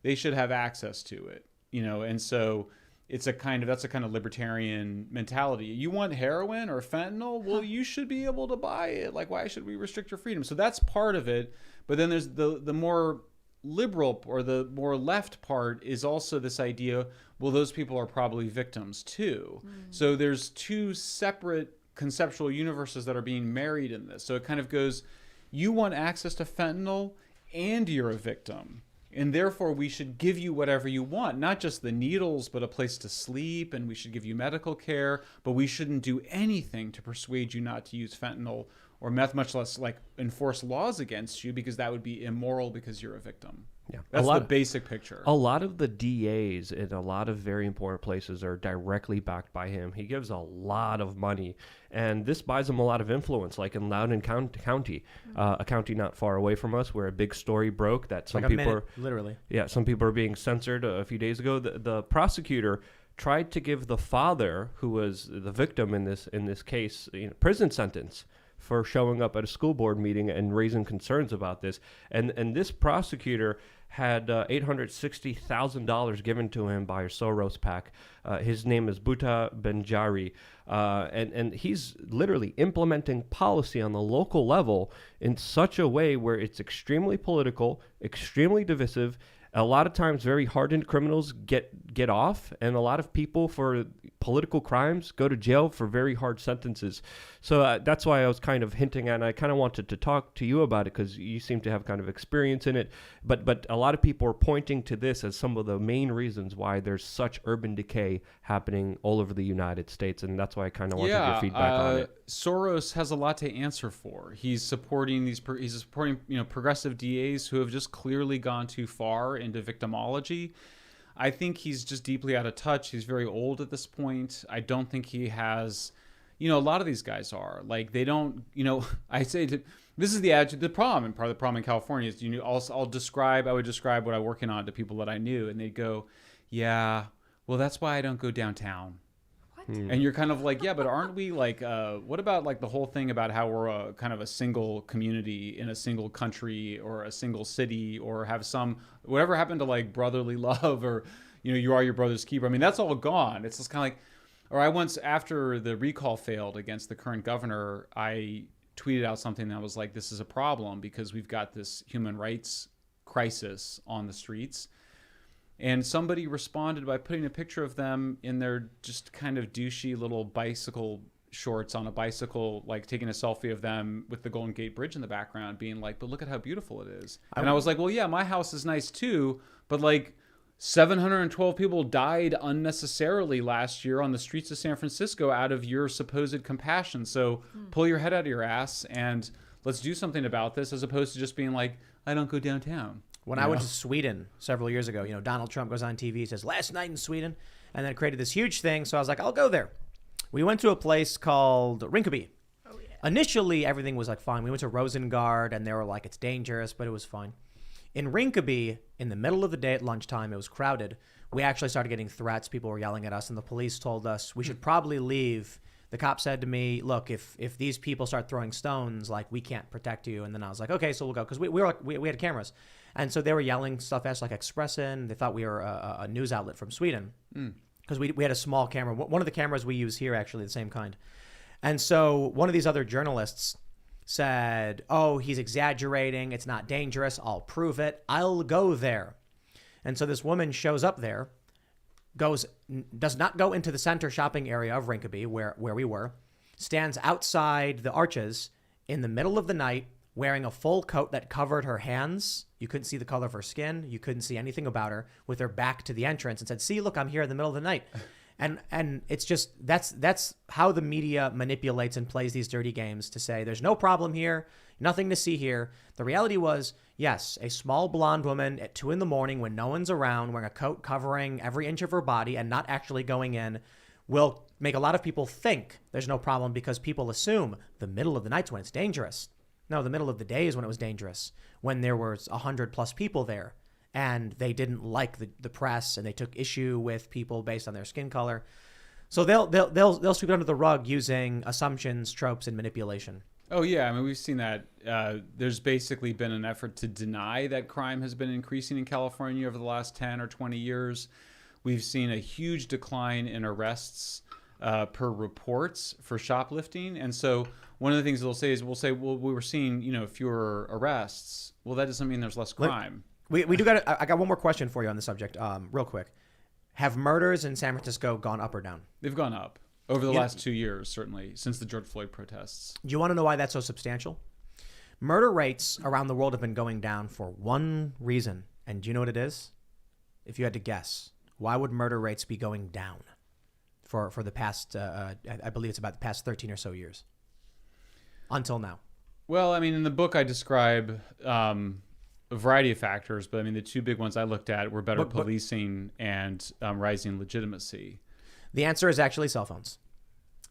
they should have access to it, and so that's a kind of libertarian mentality. You want heroin or fentanyl? Well, you should be able to buy it. Like, why should we restrict your freedom? So that's part of it. But then there's the more liberal or the more left part is also this idea, well, those people are probably victims too. So there's two separate conceptual universes that are being married in this. So it kind of goes, you want access to fentanyl and you're a victim. And therefore we should give you whatever you want, not just the needles, but a place to sleep, and we should give you medical care, but we shouldn't do anything to persuade you not to use fentanyl or meth, much less like enforce laws against you, because that would be immoral because you're a victim. Yeah, that's the basic picture. A lot of the DAs in a lot of very important places are directly backed by him. He gives a lot of money, and this buys him a lot of influence, like in Loudoun County, a county not far away from us, where a big story broke that some people some people are being censored a few days ago. The prosecutor tried to give the father, who was the victim in this case, prison sentence for showing up at a school board meeting and raising concerns about this. And this prosecutor had $860,000 given to him by a Soros PAC. His name is Buta Benjari. And he's literally implementing policy on the local level in such a way where it's extremely political, extremely divisive. A lot of times very hardened criminals get off, and a lot of people for political crimes go to jail for very hard sentences. So that's why I was kind of hinting at, and I kind of wanted to talk to you about it because you seem to have kind of experience in it. But a lot of people are pointing to this as some of the main reasons why there's such urban decay happening all over the United States, and that's why I kind of wanted your feedback on it. Soros has a lot to answer for. He's supporting progressive DAs who have just clearly gone too far into victimology. I think he's just deeply out of touch. He's very old at this point. I don't think he has, a lot of these guys are like, they don't, this is the attitude, the problem, and part of the problem in California is, I would describe what I'm working on to people that I knew, and they'd go, yeah, well, that's why I don't go downtown. And you're kind of like, yeah, but aren't we like, what about like the whole thing about how we're a kind of a single community in a single country or a single city, or have whatever happened to like brotherly love, or, you are your brother's keeper. I mean, that's all gone. It's just kind of like, or I once, after the recall failed against the current governor, I tweeted out something that was like, this is a problem because we've got this human rights crisis on the streets. And somebody responded by putting a picture of them in their just kind of douchey little bicycle shorts on a bicycle, like taking a selfie of them with the Golden Gate Bridge in the background, being like, but look at how beautiful it is. And I was like, well, yeah, my house is nice too, but like 712 people died unnecessarily last year on the streets of San Francisco out of your supposed compassion. So pull your head out of your ass and let's do something about this, as opposed to just being like, I don't go downtown. When I went to Sweden several years ago, Donald Trump goes on TV, says, last night in Sweden, and then created this huge thing. So I was like, I'll go there. We went to a place called Rinkeby. Oh, yeah. Initially, everything was like fine. We went to Rosengard, and they were like, it's dangerous, but it was fine. In Rinkeby, in the middle of the day at lunchtime, it was crowded. We actually started getting threats. People were yelling at us, and the police told us we should probably leave. The cop said to me, look, if these people start throwing stones, like, we can't protect you. And then I was like, okay, so we'll go. Because we had cameras. And so they were yelling stuff at us like Expressen. They thought we were a news outlet from Sweden. Because we had a small camera. One of the cameras we use here, actually, the same kind. And so one of these other journalists said, oh, he's exaggerating. It's not dangerous. I'll prove it. I'll go there. And so this woman shows up there, does not go into the center shopping area of Rinkeby, where we were, stands outside the arches in the middle of the night, wearing a full coat that covered her hands. You couldn't see the color of her skin. You couldn't see anything about her, with her back to the entrance, and said, see, look, I'm here in the middle of the night. And it's just, that's how the media manipulates and plays these dirty games to say, there's no problem here, nothing to see here. The reality was, yes, a small blonde woman at 2 a.m. when no one's around, wearing a coat covering every inch of her body and not actually going in, will make a lot of people think there's no problem, because people assume the middle of the night's when it's dangerous. No, the middle of the day is when it was dangerous, when there was 100+ people there. And they didn't like the press, and they took issue with people based on their skin color. So they'll sweep it under the rug using assumptions, tropes, and manipulation. Oh yeah, I mean, we've seen that. There's basically been an effort to deny that crime has been increasing in California over the last 10 or 20 years. We've seen a huge decline in arrests per reports for shoplifting, and so one of the things they'll say is, well, we were seeing fewer arrests. Well, that doesn't mean there's less crime. We do got. I got one more question for you on the subject, real quick. Have murders in San Francisco gone up or down? They've gone up over the last 2 years, certainly, since the George Floyd protests. Do you want to know why that's so substantial? Murder rates around the world have been going down for one reason, and do you know what it is? If you had to guess, why would murder rates be going down for the past? I believe it's about the past 13 or so years, until now. Well, I mean, in the book I describe a variety of factors, but I mean, the two big ones I looked at were better policing and rising legitimacy. The answer is actually cell phones.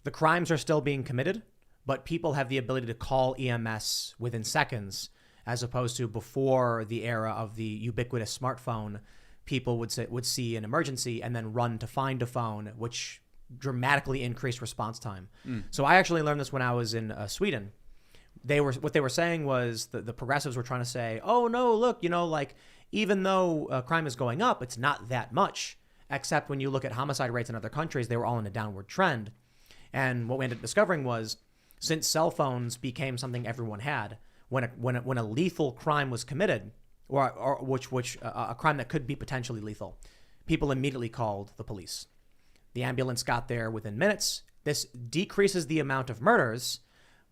The crimes are still being committed, but people have the ability to call EMS within seconds, as opposed to before the era of the ubiquitous smartphone. People would see an emergency and then run to find a phone, which dramatically increased response time. So I actually learned this when I was in Sweden. What they were saying was the progressives were trying to say, oh no, look, even though crime is going up, it's not that much. Except when you look at homicide rates in other countries, they were all in a downward trend. And what we ended up discovering was, since cell phones became something everyone had, when a lethal crime was committed, or a crime that could be potentially lethal, people immediately called the police. The ambulance got there within minutes. This decreases the amount of murders,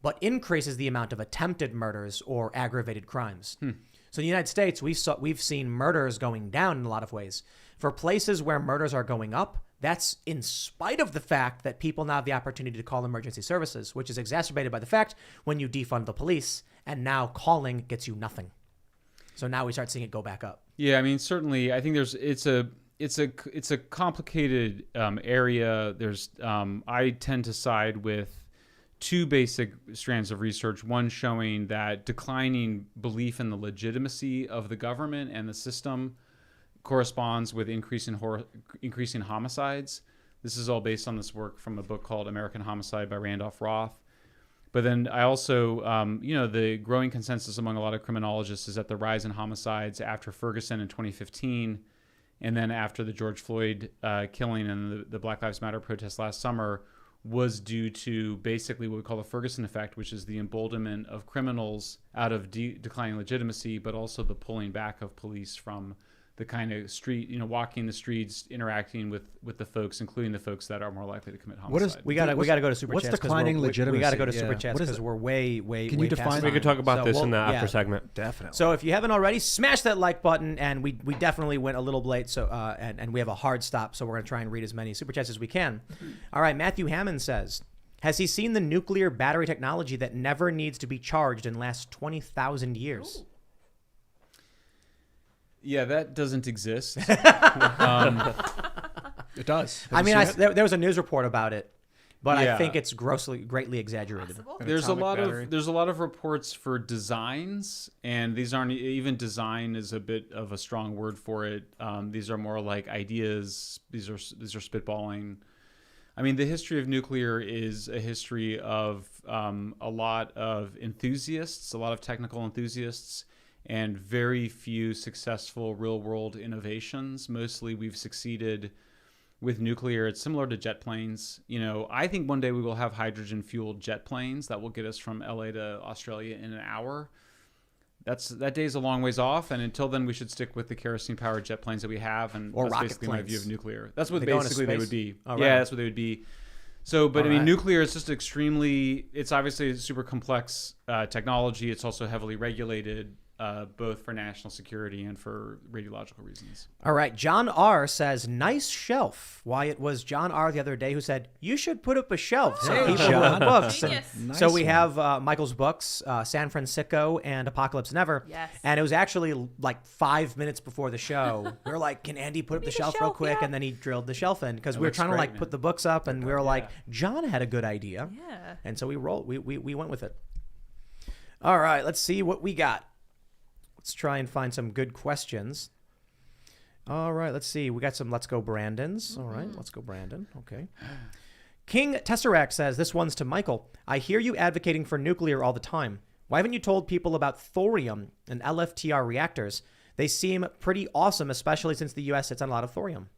but increases the amount of attempted murders or aggravated crimes. So in the United States, we've seen murders going down in a lot of ways. For places where murders are going up, that's in spite of the fact that people now have the opportunity to call emergency services, which is exacerbated by the fact when you defund the police, and now calling gets you nothing. So now we start seeing it go back up. Yeah, I mean, certainly, I think it's a complicated area. I tend to side with two basic strands of research, one showing that declining belief in the legitimacy of the government and the system corresponds with increasing homicides. This is all based on this work from a book called American Homicide by Randolph Roth. But then I also, the growing consensus among a lot of criminologists is that the rise in homicides after Ferguson in 2015, and then after the George Floyd killing and the Black Lives Matter protests last summer, was due to basically what we call the Ferguson effect, which is the emboldenment of criminals out of declining legitimacy, but also the pulling back of police from the kind of street, walking the streets, interacting with the folks, including the folks that are more likely to commit homicide. We got to go to super chats. What's declining legitimacy? We got to go to super chats because we're way. Can you define? We could talk about this in the after segment. Definitely. So if you haven't already, smash that like button, and we definitely went a little late. So and we have a hard stop, so we're gonna try and read as many super chats as we can. All right, Matthew Hammond says, has he seen the nuclear battery technology that never needs to be charged and lasts 20,000 years? Yeah, that doesn't exist. It does. Have I you mean, seen it? there was a news report about it, but I Yeah. think it's greatly exaggerated. Possible? An There's a atomic lot battery. of reports for designs, and these aren't even design is a bit of a strong word for it. These are more like ideas. These are spitballing. I mean, the history of nuclear is a history of a lot of enthusiasts, a lot of technical enthusiasts, and very few successful real-world innovations. Mostly, we've succeeded with nuclear. It's similar to jet planes. You know, I think one day we will have hydrogen-fueled jet planes that will get us from LA to Australia in an hour. That day's a long ways off, and until then, we should stick with the kerosene-powered jet planes that we have, and Or that's rocket basically my view of planes. nuclear. That's what They go into basically they space? would be. Oh, Yeah, right. that's what they would be. So, but I All mean, right. nuclear is just extremely. It's obviously a super complex technology. It's also heavily regulated, both for national security and for radiological reasons. All right, John R says, "Nice shelf." Why, it was John R the other day who said you should put up a shelf so Hey, people John. with books. And Genius. Nice so we one. have Michael's books, San Francisco and Apocalypse Never. Yes. And it was actually like 5 minutes before the show. We were like, "Can Andy put up the need a shelf real shelf, quick?" yeah. And then he drilled the shelf in because It we were looks trying to great, like man. put the books up, and we were like, "John had a good idea." Yeah. And so we rolled. We went with it. All right, let's see what we got. Let's try and find some good questions. All right, let's see. We got some Let's Go Brandons. All right, let's go Brandon. Okay. King Tesseract says, this one's to Michael. I hear you advocating for nuclear all the time. Why haven't you told people about thorium and LFTR reactors? They seem pretty awesome, especially since the U.S. sits on a lot of thorium.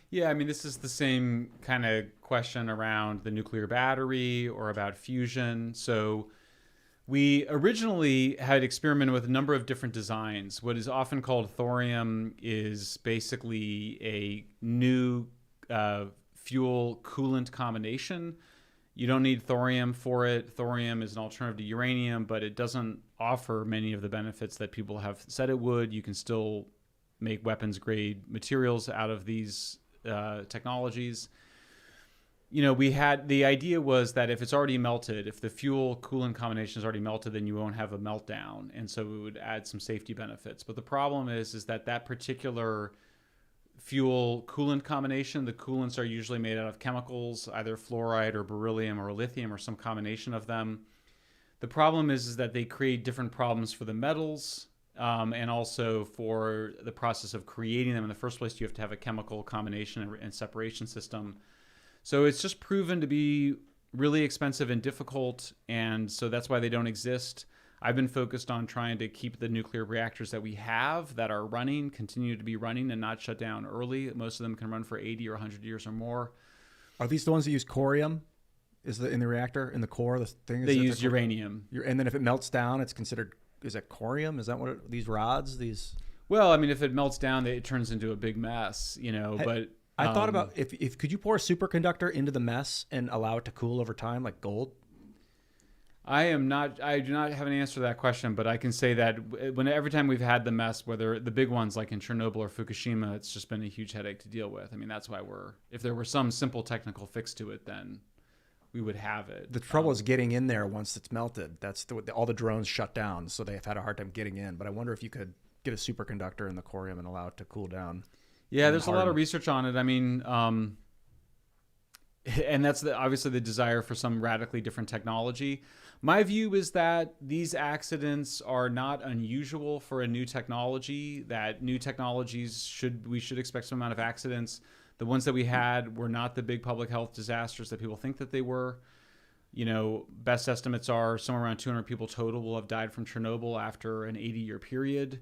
Yeah, I mean, this is the same kind of question around the nuclear battery or about fusion. So we originally had experimented with a number of different designs. What is often called thorium is basically a new fuel coolant combination. You don't need thorium for it. Thorium is an alternative to uranium, but it doesn't offer many of the benefits that people have said it would. You can still make weapons grade materials out of these technologies. You know, the idea was that if it's already melted, if the fuel coolant combination is already melted, then you won't have a meltdown. And so it would add some safety benefits. But the problem is that particular fuel coolant combination, the coolants are usually made out of chemicals, either fluoride or beryllium or lithium or some combination of them. The problem is that they create different problems for the metals, and also for the process of creating them. In the first place, you have to have a chemical combination and separation system. So it's just proven to be really expensive and difficult, and so that's why they don't exist. I've been focused on trying to keep the nuclear reactors that we have that are running, continue to be running and not shut down early. Most of them can run for 80 or 100 years or more. Are these the ones that use corium? In the reactor, in the core, the thing? They use uranium. And then if it melts down, it's considered, is that corium? Is that what these rods, these? Well, I mean, if it melts down, it turns into a big mess, you know, but... I thought about if could you pour a superconductor into the mess and allow it to cool over time like gold? I do not have an answer to that question, but I can say that every time we've had the mess, whether the big ones like in Chernobyl or Fukushima, it's just been a huge headache to deal with. I mean, that's why if there were some simple technical fix to it, then we would have it. The trouble is getting in there once it's melted. That's all the drones shut down, so they've had a hard time getting in. But I wonder if you could get a superconductor in the corium and allow it to cool down. Yeah, there's a lot of harden. research on it. I mean, and that's obviously the desire for some radically different technology. My view is that these accidents are not unusual for a new technology, that new technologies we should expect some amount of accidents. The ones that we had were not the big public health disasters that people think that they were. You know, best estimates are somewhere around 200 people total will have died from Chernobyl after an 80-year period.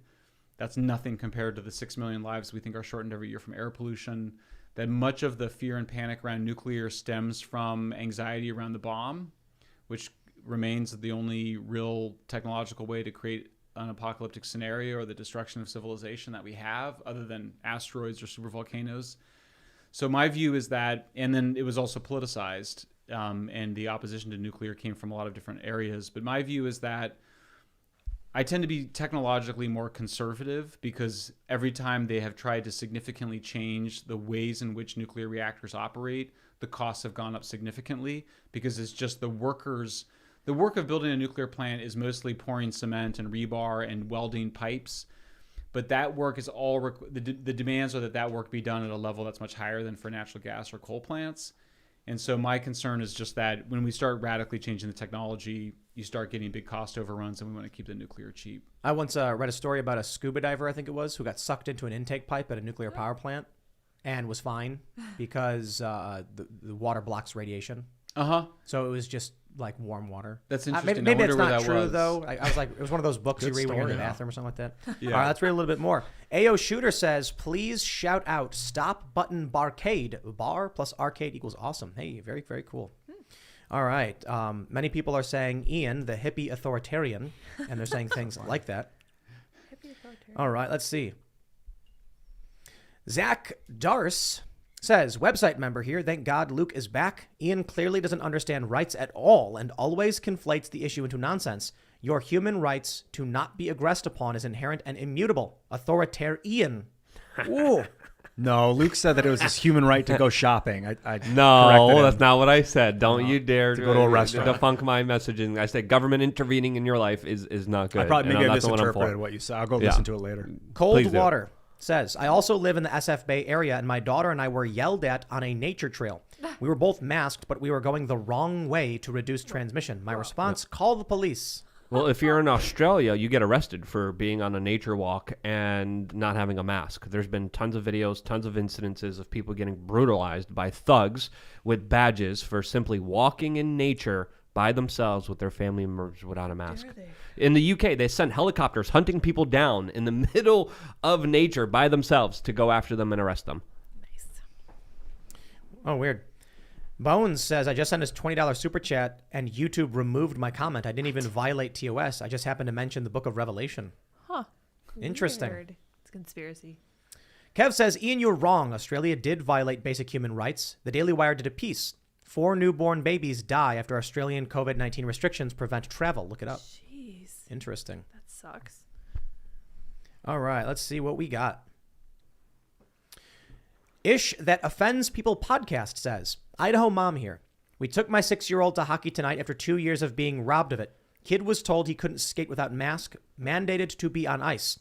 That's nothing compared to the 6 million lives we think are shortened every year from air pollution. That much of the fear and panic around nuclear stems from anxiety around the bomb, which remains the only real technological way to create an apocalyptic scenario or the destruction of civilization that we have, other than asteroids or supervolcanoes. So my view is that, and then it was also politicized, and the opposition to nuclear came from a lot of different areas. But my view is that I tend to be technologically more conservative because every time they have tried to significantly change the ways in which nuclear reactors operate, the costs have gone up significantly because it's just the work of building a nuclear plant is mostly pouring cement and rebar and welding pipes. But that work is all the demands are that work be done at a level that's much higher than for natural gas or coal plants. And so my concern is just that when we start radically changing the technology, you start getting big cost overruns, and we want to keep the nuclear cheap. I once read a story about a scuba diver, I think it was, who got sucked into an intake pipe at a nuclear power plant and was fine because the water blocks radiation. So it was just like warm water. That's interesting. Maybe I it's wonder where not that true was. though. I was like, it was one of those books you read when you're in the story, bathroom or something like that. Yeah. All right, let's read a little bit more. AO Shooter says, please shout out Stop Button Barcade. Bar plus arcade equals awesome. Hey, very, very cool. All right. Many people are saying Ian, the hippie authoritarian, and they're saying things like that. All right, let's see. Zach Darce says, website member here. Thank God Luke is back. Ian clearly doesn't understand rights at all and always conflates the issue into nonsense. Your human rights to not be aggressed upon is inherent and immutable. Authoritarian. Ooh. No, Luke said that it was his human right to go shopping. I No, corrected him. that's not what I said. Don't you dare to go to a restaurant. debunk my messaging. I said government intervening in your life is not good. I probably and maybe I'm I not the one I'm misinterpreted for. what you said. I'll go listen to it later. Cold Please do. Water says, I also live in the SF Bay area, and my daughter and I were yelled at on a nature trail. We were both masked, but we were going the wrong way to reduce transmission. My response, call the police. Well, if you're in Australia, you get arrested for being on a nature walk and not having a mask. There's been tons of videos, tons of incidences of people getting brutalized by thugs with badges for simply walking in nature by themselves with their family members without a mask. In the UK, they sent helicopters hunting people down in the middle of nature by themselves to go after them and arrest them. Nice. Oh, weird. Bones says, I just sent his $20 super chat and YouTube removed my comment. I didn't even violate TOS. I just happened to mention the book of Revelation. Huh. Interesting. Weird. It's conspiracy. Kev says, Ian, you're wrong. Australia did violate basic human rights. The Daily Wire did a piece. 4 newborn babies die after Australian COVID-19 restrictions prevent travel. Look it up. Jeez. Interesting. That sucks. All right, let's see what we got. Ish That Offends People podcast says, Idaho mom here. We took my 6-year-old to hockey tonight after 2 years of being robbed of it. Kid was told he couldn't skate without mask, mandated to be on ice.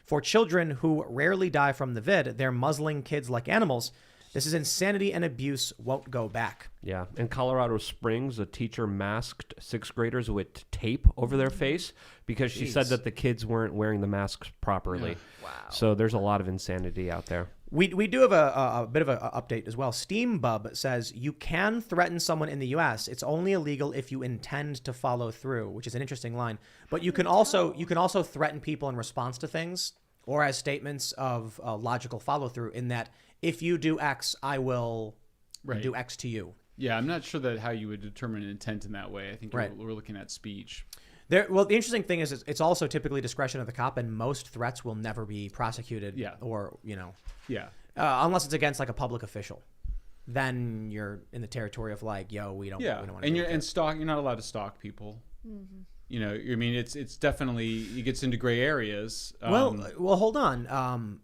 For children who rarely die from the vid, they're muzzling kids like animals. This is insanity and abuse won't go back. Yeah. In Colorado Springs, a teacher masked 6th graders with tape over their face because she said that the kids weren't wearing the masks properly. Wow. So there's a lot of insanity out there. We do have a bit of an update as well. Steambub says you can threaten someone in the U.S. It's only illegal if you intend to follow through, which is an interesting line. But you can also threaten people in response to things or as statements of logical follow through. In that, if you do X, I will do X to you. Yeah, I'm not sure that how you would determine intent in that way. I think Right. we're looking at speech. Well, the interesting thing is it's also typically discretion of the cop, and most threats will never be prosecuted. Yeah. Or Yeah. unless it's against like a public official, then you're in the territory of like, yo, we don't. Yeah, We don't want to and deal with it. stalk. You're not allowed to stalk people. You know, I mean, it's definitely it gets into gray areas. Well, hold on.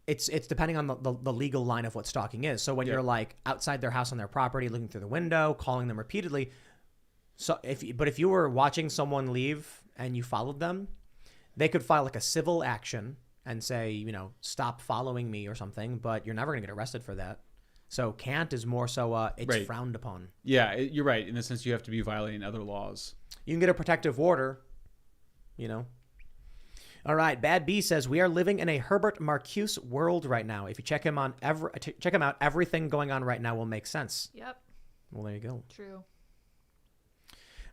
It's depending on the legal line of what stalking is. So when you're like outside their house on their property, looking through the window, calling them repeatedly. So if you were watching someone leave and you followed them, they could file like a civil action and say, stop following me or something. But you're never going to get arrested for that. So can't is more so it's Right. frowned upon. yeah, you're right. In the sense, you have to be violating other laws. You can get a protective order, All right, Bad B says we are living in a Herbert Marcuse world right now. If you check him out, everything going on right now will make sense. Yep. Well, there you go. True.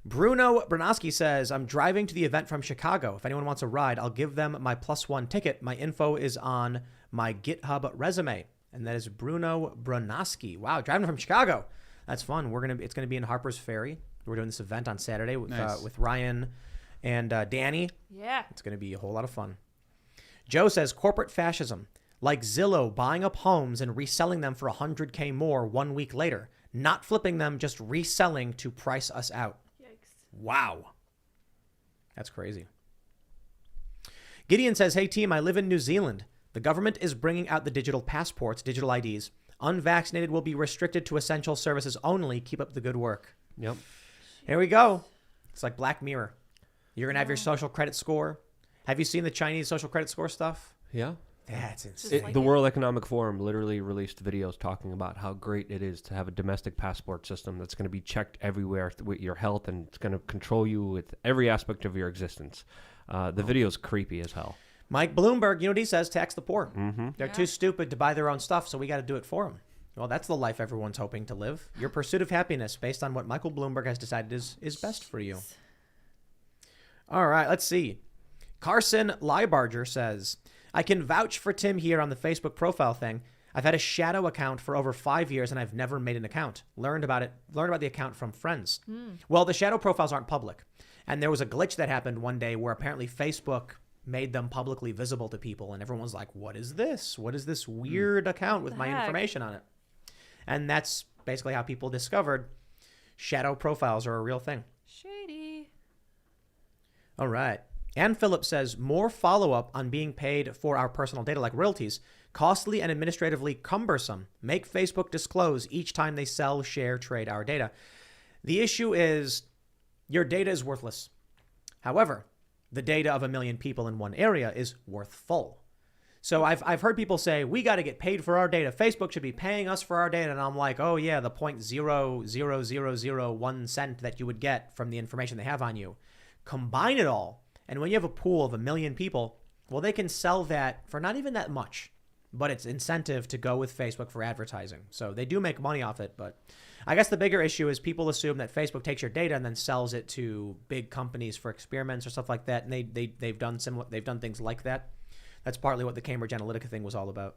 Bruno Branoski says, I'm driving to the event from Chicago. If anyone wants a ride, I'll give them my +1 ticket. My info is on my GitHub resume. And that is Bruno Branoski. Wow, driving from Chicago. That's fun. It's gonna be in Harper's Ferry. We're doing this event on Saturday with Ryan and Danny. Yeah. It's going to be a whole lot of fun. Joe says corporate fascism, like Zillow buying up homes and reselling them for $100K more 1 week later, not flipping them, just reselling to price us out. Yikes. Wow. That's crazy. Gideon says, hey team, I live in New Zealand. The government is bringing out the digital passports, digital IDs. Unvaccinated will be restricted to essential services only. Keep up the good work. Yep. Here we go. It's like Black Mirror. You're going to have your social credit score. Have you seen the Chinese social credit score stuff? Yeah. That's insane. The World Economic Forum literally released videos talking about how great it is to have a domestic passport system that's going to be checked everywhere with your health, and it's going to control you with every aspect of your existence. The video's creepy as hell. Mike Bloomberg, you know what he says? Tax the poor. Mm-hmm. They're too stupid to buy their own stuff, so we got to do it for them. Well, that's the life everyone's hoping to live. Your pursuit of happiness based on what Michael Bloomberg has decided is best for you. All right, let's see. Carson Liebarger says, I can vouch for Tim here on the Facebook profile thing. I've had a shadow account for over 5 years and I've never made an account. Learned about the account from friends. Well, the shadow profiles aren't public. And there was a glitch that happened one day where apparently Facebook made them publicly visible to people. And everyone's like, what is this? What is this weird account with my information on it? And that's basically how people discovered shadow profiles are a real thing. Shady. All right. Ann Phillips says, more follow-up on being paid for our personal data like royalties, costly and administratively cumbersome. Make Facebook disclose each time they sell, share, trade our data. The issue is your data is worthless. However, the data of 1 million people in one area is worth full. So I've heard people say, we got to get paid for our data. Facebook should be paying us for our data. And I'm like, oh yeah, the 0.00001 cent that you would get from the information they have on you. Combine it all. And when you have a pool of 1 million people, well, they can sell that for not even that much, but it's incentive to go with Facebook for advertising. So they do make money off it. But I guess the bigger issue is people assume that Facebook takes your data and then sells it to big companies for experiments or stuff like that. And they've done things like that. That's partly what the Cambridge Analytica thing was all about.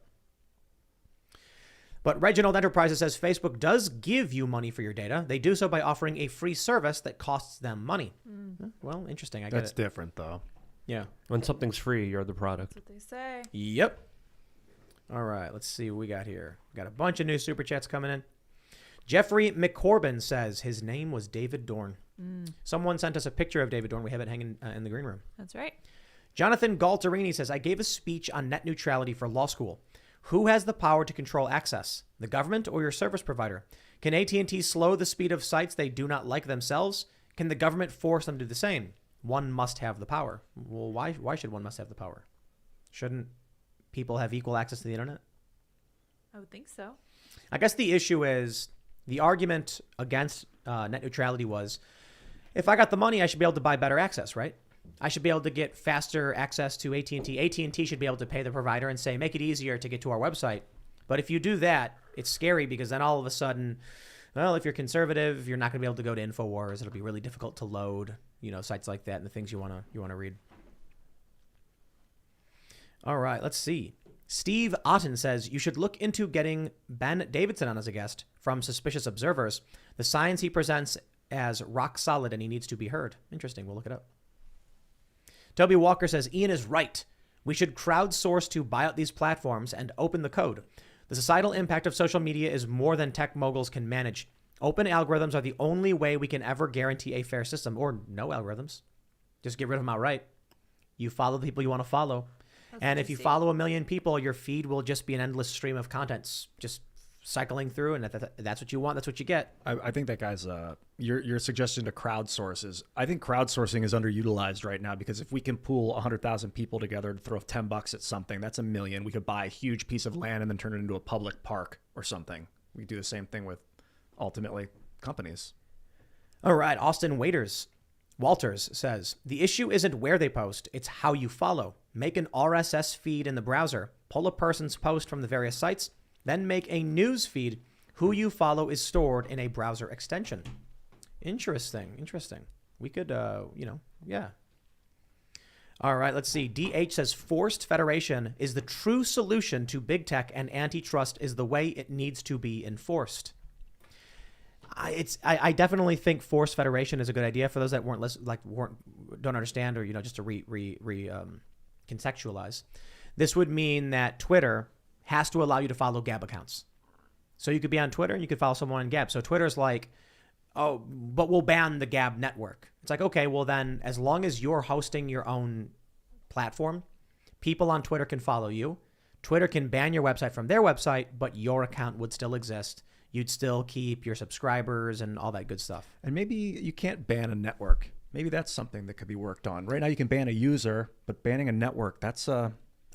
But Reginald Enterprises says Facebook does give you money for your data. They do so by offering a free service that costs them money. Well, interesting. I get it. That's different, though. Yeah. When something's free, you're the product. That's what they say. Yep. All right. Let's see what we got here. We got a bunch of new super chats coming in. Jeffrey McCorbin says his name was David Dorn. Someone sent us a picture of David Dorn. We have it hanging in the green room. That's right. Jonathan Galterini says, I gave a speech on net neutrality for law school. Who has the power to control access, the government or your service provider? Can AT&T slow the speed of sites they do not like themselves? Can the government force them to do the same? One must have the power. Well, why should one must have the power? Shouldn't people have equal access to the internet? I would think so. I guess the issue is the argument against net neutrality was, if I got the money, I should be able to buy better access, right? I should be able to get faster access to AT&T. AT&T should be able to pay the provider and say, make it easier to get to our website. But if you do that, it's scary because then all of a sudden, well, if you're conservative, you're not going to be able to go to InfoWars. It'll be really difficult to load, sites like that and the things you want to read. All right, let's see. Steve Otten says, you should look into getting Ben Davidson on as a guest from Suspicious Observers. The science he presents as rock solid and he needs to be heard. Interesting. We'll look it up. Toby Walker says, Ian is right. We should crowdsource to buy out these platforms and open the code. The societal impact of social media is more than tech moguls can manage. Open algorithms are the only way we can ever guarantee a fair system, or no algorithms. Just get rid of them outright. You follow the people you want to follow. And if you follow 1 million people, your feed will just be an endless stream of contents, just cycling through, and that's what you want, that's what you get. I think that guy's your suggestion to crowdsource is, I think crowdsourcing is underutilized right now, because if we can pool 100,000 people together to throw $10 at something, that's $1 million. We could buy a huge piece of land and then turn it into a public park or something. We do the same thing with ultimately companies. All right, Austin Walters says, the issue isn't where they post, it's how you follow. Make an RSS feed in the browser, pull a person's post from the various sites, then make a news feed. Who you follow is stored in a browser extension. Interesting. We could, yeah. All right, let's see. DH says forced federation is the true solution to big tech, and antitrust is the way it needs to be enforced. I definitely think forced federation is a good idea for those that don't understand, or just to contextualize. This would mean that Twitter has to allow you to follow Gab accounts. So you could be on Twitter and you could follow someone on Gab. So Twitter's like, oh, but we'll ban the Gab network. It's like, okay, well then, as long as you're hosting your own platform, people on Twitter can follow you. Twitter can ban your website from their website, but your account would still exist. You'd still keep your subscribers and all that good stuff. And maybe you can't ban a network. Maybe that's something that could be worked on. Right now you can ban a user, but banning a network, that's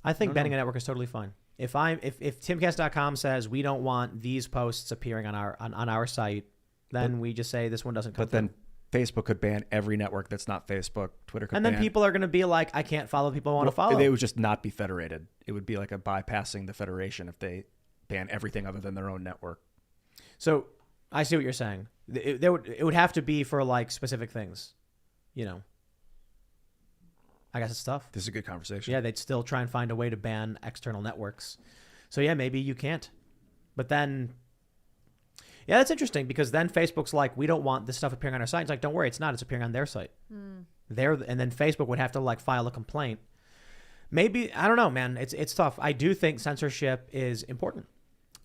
I think banning a network is totally fine. If Timcast.com says we don't want these posts appearing on our site, then we just say this one doesn't come. But then Facebook could ban every network that's not Facebook. Twitter could and ban. then people are going to be like, I can't follow people I want to follow. They would just not be federated. It would be like a bypassing the federation if they ban everything other than their own network. So I see what you're saying. It would have to be for like specific things, you know. I guess it's tough. This is a good conversation. Yeah, they'd still try and find a way to ban external networks. So yeah, maybe you can't. But then, yeah, that's interesting because then Facebook's like, we don't want this stuff appearing on our site. It's like, don't worry, it's not. It's appearing on their site. And then Facebook would have to like file a complaint. Maybe, I don't know, man. It's tough. I do think censorship is important.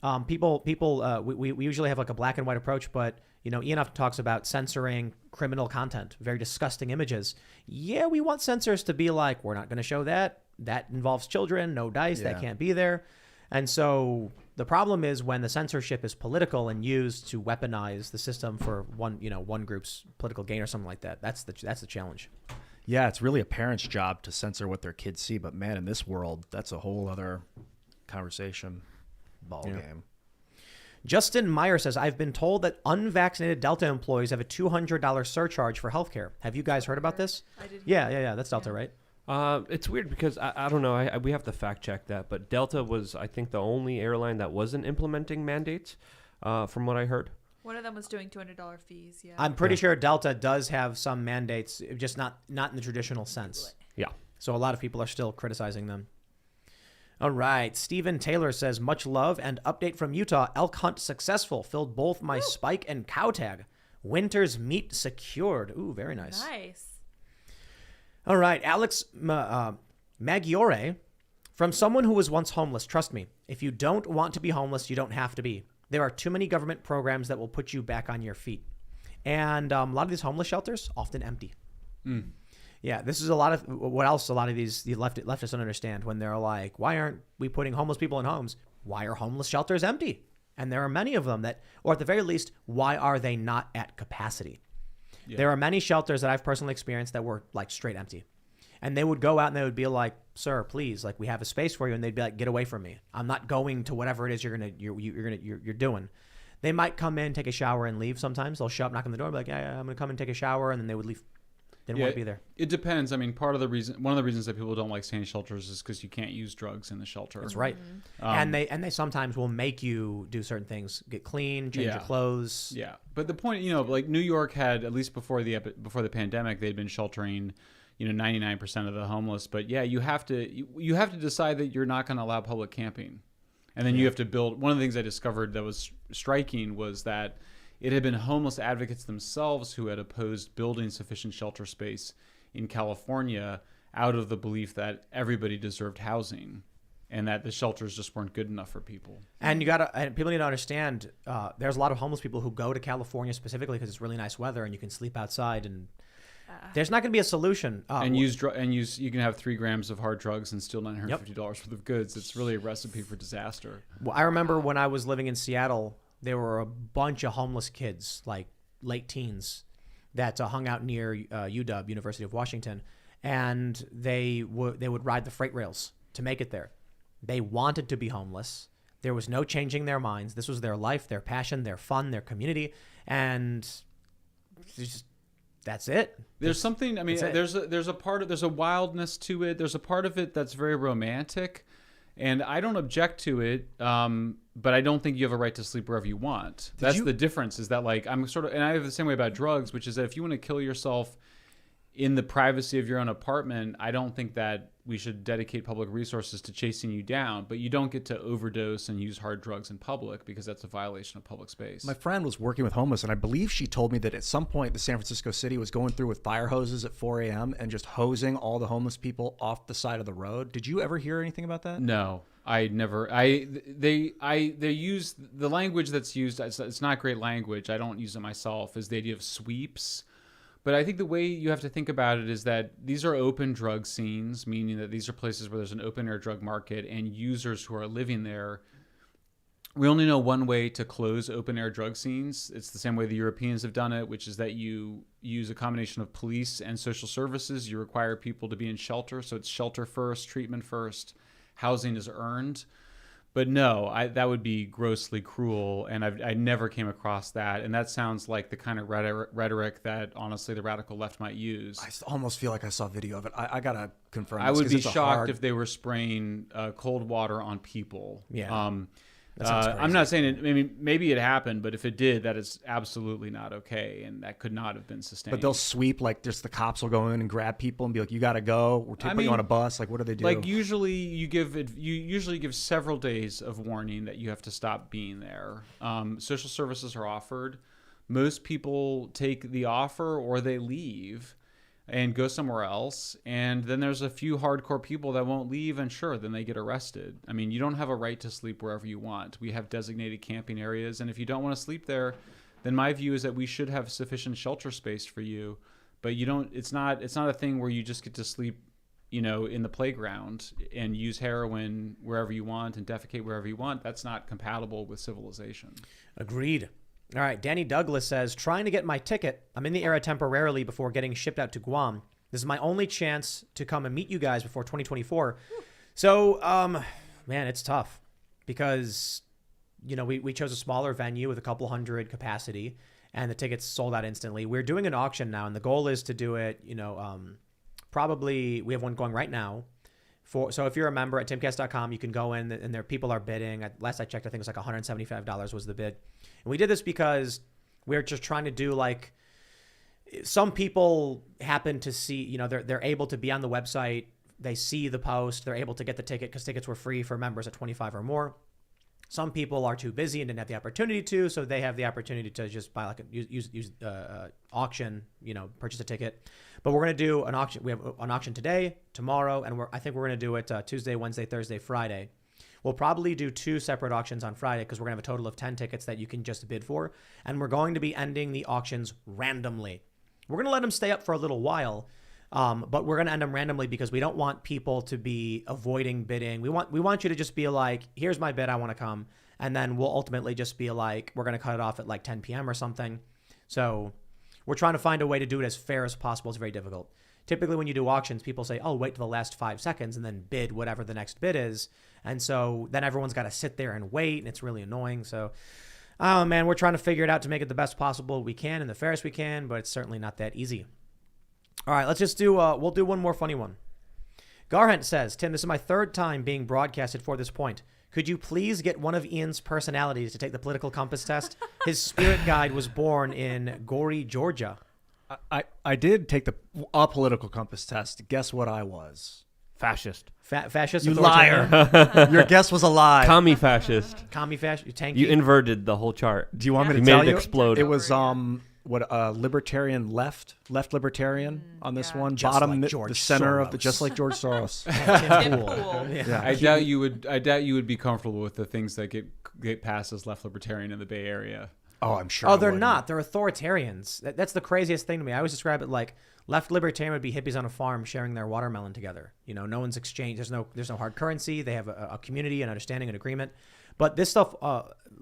We usually have like a black and white approach, but you know, Ian often talks about censoring criminal content, very disgusting images. Yeah, we want censors to be like, we're not going to show that. That involves children, no dice, that can't be there. And so the problem is when the censorship is political and used to weaponize the system for one group's political gain or something like that. That's the challenge. Yeah, it's really a parent's job to censor what their kids see, but man, in this world, that's a whole other conversation ball game. Justin Meyer says, I've been told that unvaccinated Delta employees have a $200 surcharge for healthcare. Have you guys heard about this? I did. Yeah. That's Delta, right? It's weird because I don't know. We have to fact check that, but Delta was, I think, the only airline that wasn't implementing mandates, from what I heard. One of them was doing $200 fees. Yeah. I'm pretty sure Delta does have some mandates, just not in the traditional sense. Yeah. So a lot of people are still criticizing them. All right. Stephen Taylor says, much love and update from Utah. Elk hunt successful. Filled both my spike and cow tag. Winter's meat secured. Ooh, very nice. Nice. All right. Alex Maggiore, from someone who was once homeless, trust me, if you don't want to be homeless, you don't have to be. There are too many government programs that will put you back on your feet. And a lot of these homeless shelters, often empty. Yeah, this is a lot of what else a lot of the leftists don't understand when they're like, why aren't we putting homeless people in homes? Why are homeless shelters empty? And there are many of them that, or at the very least, why are they not at capacity? Yeah. There are many shelters that I've personally experienced that were like straight empty. And they would go out and they would be like, sir, please, like we have a space for you. And they'd be like, get away from me. I'm not going to whatever it is you're doing. They might come in, take a shower and leave sometimes. They'll show up, knock on the door and be like, yeah, I'm going to come and take a shower. And then they would leave. Didn't want to be there. It depends. I mean, one of the reasons that people don't like staying in shelters is because you can't use drugs in the shelter. That's right. And they sometimes will make you do certain things, get clean, change your clothes. Yeah. But the point, like New York had, at least before the pandemic, they'd been sheltering, 99% of the homeless. But yeah, you have to decide that you're not going to allow public camping. And then you have to build. One of the things I discovered that was striking was that it had been homeless advocates themselves who had opposed building sufficient shelter space in California out of the belief that everybody deserved housing and that the shelters just weren't good enough for people. And people need to understand, there's a lot of homeless people who go to California specifically because it's really nice weather and you can sleep outside and there's not going to be a solution. You can have 3 grams of hard drugs and steal $950 worth of goods. It's really a recipe for disaster. Well, I remember when I was living in Seattle, there were a bunch of homeless kids, like late teens, that hung out near UW, University of Washington, and they would ride the freight rails to make it there. They wanted to be homeless. There was no changing their minds. This was their life, their passion, their fun, their community, and that's it. There's something. I mean, there's a wildness to it. There's a part of it that's very romantic. And I don't object to it, but I don't think you have a right to sleep wherever you want. That's the difference, is that like and I have the same way about drugs, which is that if you want to kill yourself in the privacy of your own apartment, I don't think that we should dedicate public resources to chasing you down, but you don't get to overdose and use hard drugs in public because that's a violation of public space. My friend was working with homeless, and I believe she told me that at some point the San Francisco city was going through with fire hoses at 4 a.m. and just hosing all the homeless people off the side of the road. Did you ever hear anything about that? No, I never. They use the language that's used. It's not great language. I don't use it myself. Is the idea of sweeps. But I think the way you have to think about it is that these are open drug scenes, meaning that these are places where there's an open air drug market and users who are living there. We only know one way to close open air drug scenes. It's the same way the Europeans have done it, which is that you use a combination of police and social services. You require people to be in shelter. So it's shelter first, treatment first, housing is earned. But no, that would be grossly cruel, and I never came across that. And that sounds like the kind of rhetoric that, honestly, the radical left might use. I almost feel like I saw video of it. I gotta confirm. I this would 'cause be it's a shocked hard- if they were spraying cold water on people. Yeah. That sounds I'm crazy. not saying it. I mean, maybe it happened, but if it did, that is absolutely not okay, and that could not have been sustained. But they'll sweep, like, just the cops will go in and grab people and be like, "You gotta go. We're putting you on a bus." Like, what do they do? Like usually, you usually give several days of warning that you have to stop being there. Social services are offered. Most people take the offer or they leave and go somewhere else. And then there's a few hardcore people that won't leave, and sure, then they get arrested. I mean, you don't have a right to sleep wherever you want. We have designated camping areas, and if you don't want to sleep there, then my view is that we should have sufficient shelter space for you. But you don't. It's not a thing where you just get to sleep, in the playground and use heroin wherever you want and defecate wherever you want. That's not compatible with civilization. Agreed. All right, Danny Douglas says, trying to get my ticket. I'm in the area temporarily before getting shipped out to Guam. This is my only chance to come and meet you guys before 2024. So, man, it's tough because, we chose a smaller venue with a couple hundred capacity and the tickets sold out instantly. We're doing an auction now, and the goal is to do it, probably we have one going right now. So if you're a member at timcast.com, you can go in and there people are bidding. Last I checked, I think it was like $175 was the bid. And we did this because we're just trying to do like some people happen to see, they're able to be on the website. They see the post. They're able to get the ticket because tickets were free for members at 25 or more. Some people are too busy and didn't have the opportunity to, so they have the opportunity to just buy like use auction, purchase a ticket. But we're going to do an auction. We have an auction today, tomorrow, and I think we're going to do it Tuesday, Wednesday, Thursday, Friday. We'll probably do 2 separate auctions on Friday because we're going to have a total of 10 tickets that you can just bid for. And we're going to be ending the auctions randomly. We're going to let them stay up for a little while, but we're going to end them randomly because we don't want people to be avoiding bidding. We want you to just be like, here's my bid, I want to come. And then we'll ultimately just be like, we're going to cut it off at like 10 p.m. or something. So we're trying to find a way to do it as fair as possible. It's very difficult. Typically when you do auctions, people say, oh, wait till the last 5 seconds and then bid whatever the next bid is. And so then everyone's got to sit there and wait, and it's really annoying. So, oh man, we're trying to figure it out to make it the best possible we can and the fairest we can, but it's certainly not that easy. All right, let's just do, we'll do one more funny one. Garhent says, Tim, this is my 3rd time being broadcasted for this point. Could you please get one of Ian's personalities to take the political compass test? His spirit guide was born in Gorey, Georgia. I did take a political compass test. Guess what I was? Fascist. Fascist. You liar. Your guess was a lie. Commie fascist. Commie fascist. Tanky. You inverted the whole chart. Do you want me to You tell made it you? explode. It was libertarian left libertarian on this one. Just Bottom, like George the center of Soros. the, just like George Soros. Tim Pool. Yeah. I doubt you would be comfortable with the things that get passed as left libertarian in the Bay Area. Oh, I'm sure. Oh, I they're wouldn't. not. They're authoritarians. That's the craziest thing to me. I always describe it like left libertarian would be hippies on a farm sharing their watermelon together. No one's exchange. There's no hard currency. They have a community, an understanding, an agreement. But this stuff,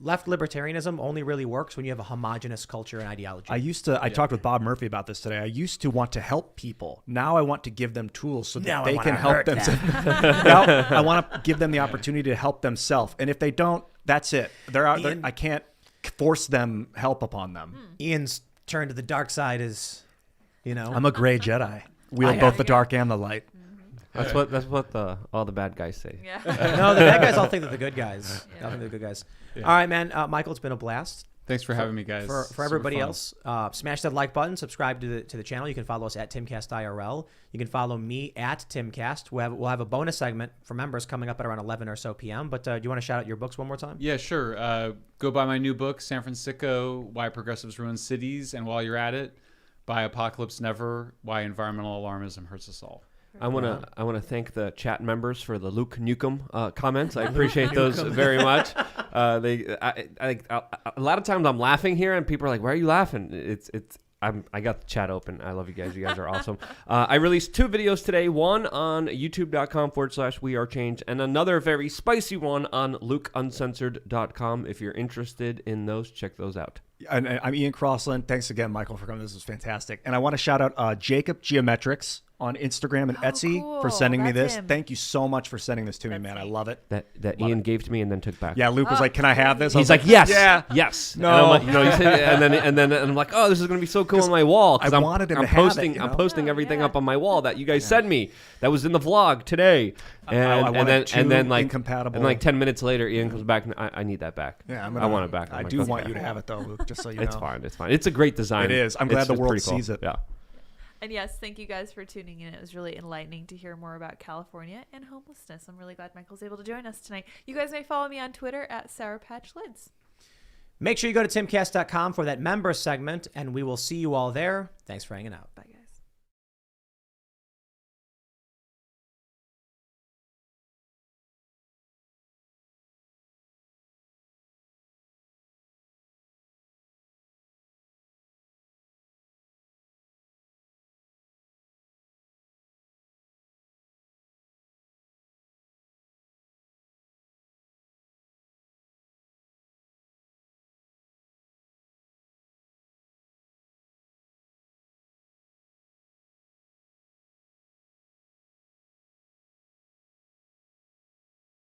left libertarianism only really works when you have a homogenous culture and ideology. I talked with Bob Murphy about this today. I used to want to help people. Now I want to give them tools so that they can help themselves. Now I want to give them the opportunity to help themselves. And if they don't, that's it. They're out. I can't force them help upon them. Ian's turn to the dark side is, I'm a gray Jedi. Wield both the dark and the light. That's what all the bad guys say. Yeah. No, the bad guys all think they're the good guys. All think they're the good guys. Yeah. All right, man. Michael, it's been a blast. Thanks for having me, guys. For Super everybody fun. else, smash that like button, subscribe to the channel. You can follow us at Timcast IRL. You can follow me at Timcast. We'll have a bonus segment for members coming up at around 11 or so p.m. But do you want to shout out your books one more time? Yeah, sure. Go buy my new book, San Francisco: Why Progressives Ruin Cities, and while you're at it, buy Apocalypse Never: Why Environmental Alarmism Hurts Us All. I wanna thank the chat members for the Luke Nukem comments. I appreciate those very much. A lot of times I'm laughing here, and people are like, "Why are you laughing?" I got the chat open. I love you guys. You guys are awesome. I released 2 videos today. One on youtube.com/wearechange, and another very spicy one on lukeuncensored.com. If you're interested in those, check those out. And I'm Ian Crossland. Thanks again, Michael, for coming. This was fantastic. And I want to shout out Jacob Geometrics on Instagram and Etsy for cool. sending me That's this. him. Thank you so much for sending this to me, man. I love it. That Ian gave to me and then took back. Yeah, Luke was like, "Can I have this?" I He's was like, yes, yeah, yes. No. And I'm like, he said, and then I'm like, oh, this is gonna be so cool on my wall because I I'm wanted him I'm to have it, posting you I'm know? posting everything yeah. up on my wall that you guys sent me. That was in the vlog today. I wanted two And then like incompatible. and like 10 minutes later, Ian comes back and I need that back. Yeah, I want it back. I I'm like, do okay. want you to have it though, Luke. Just so you know, It's fine. It's fine. It's a great design. It is. I'm glad It's the world pretty cool. sees it. Yeah. And yes, thank you guys for tuning in. It was really enlightening to hear more about California and homelessness. I'm really glad Michael's able to join us tonight. You guys may follow me on Twitter at Sour Patch Lids. Make sure you go to timcast.com for that member segment, and we will see you all there. Thanks for hanging out. Bye, guys.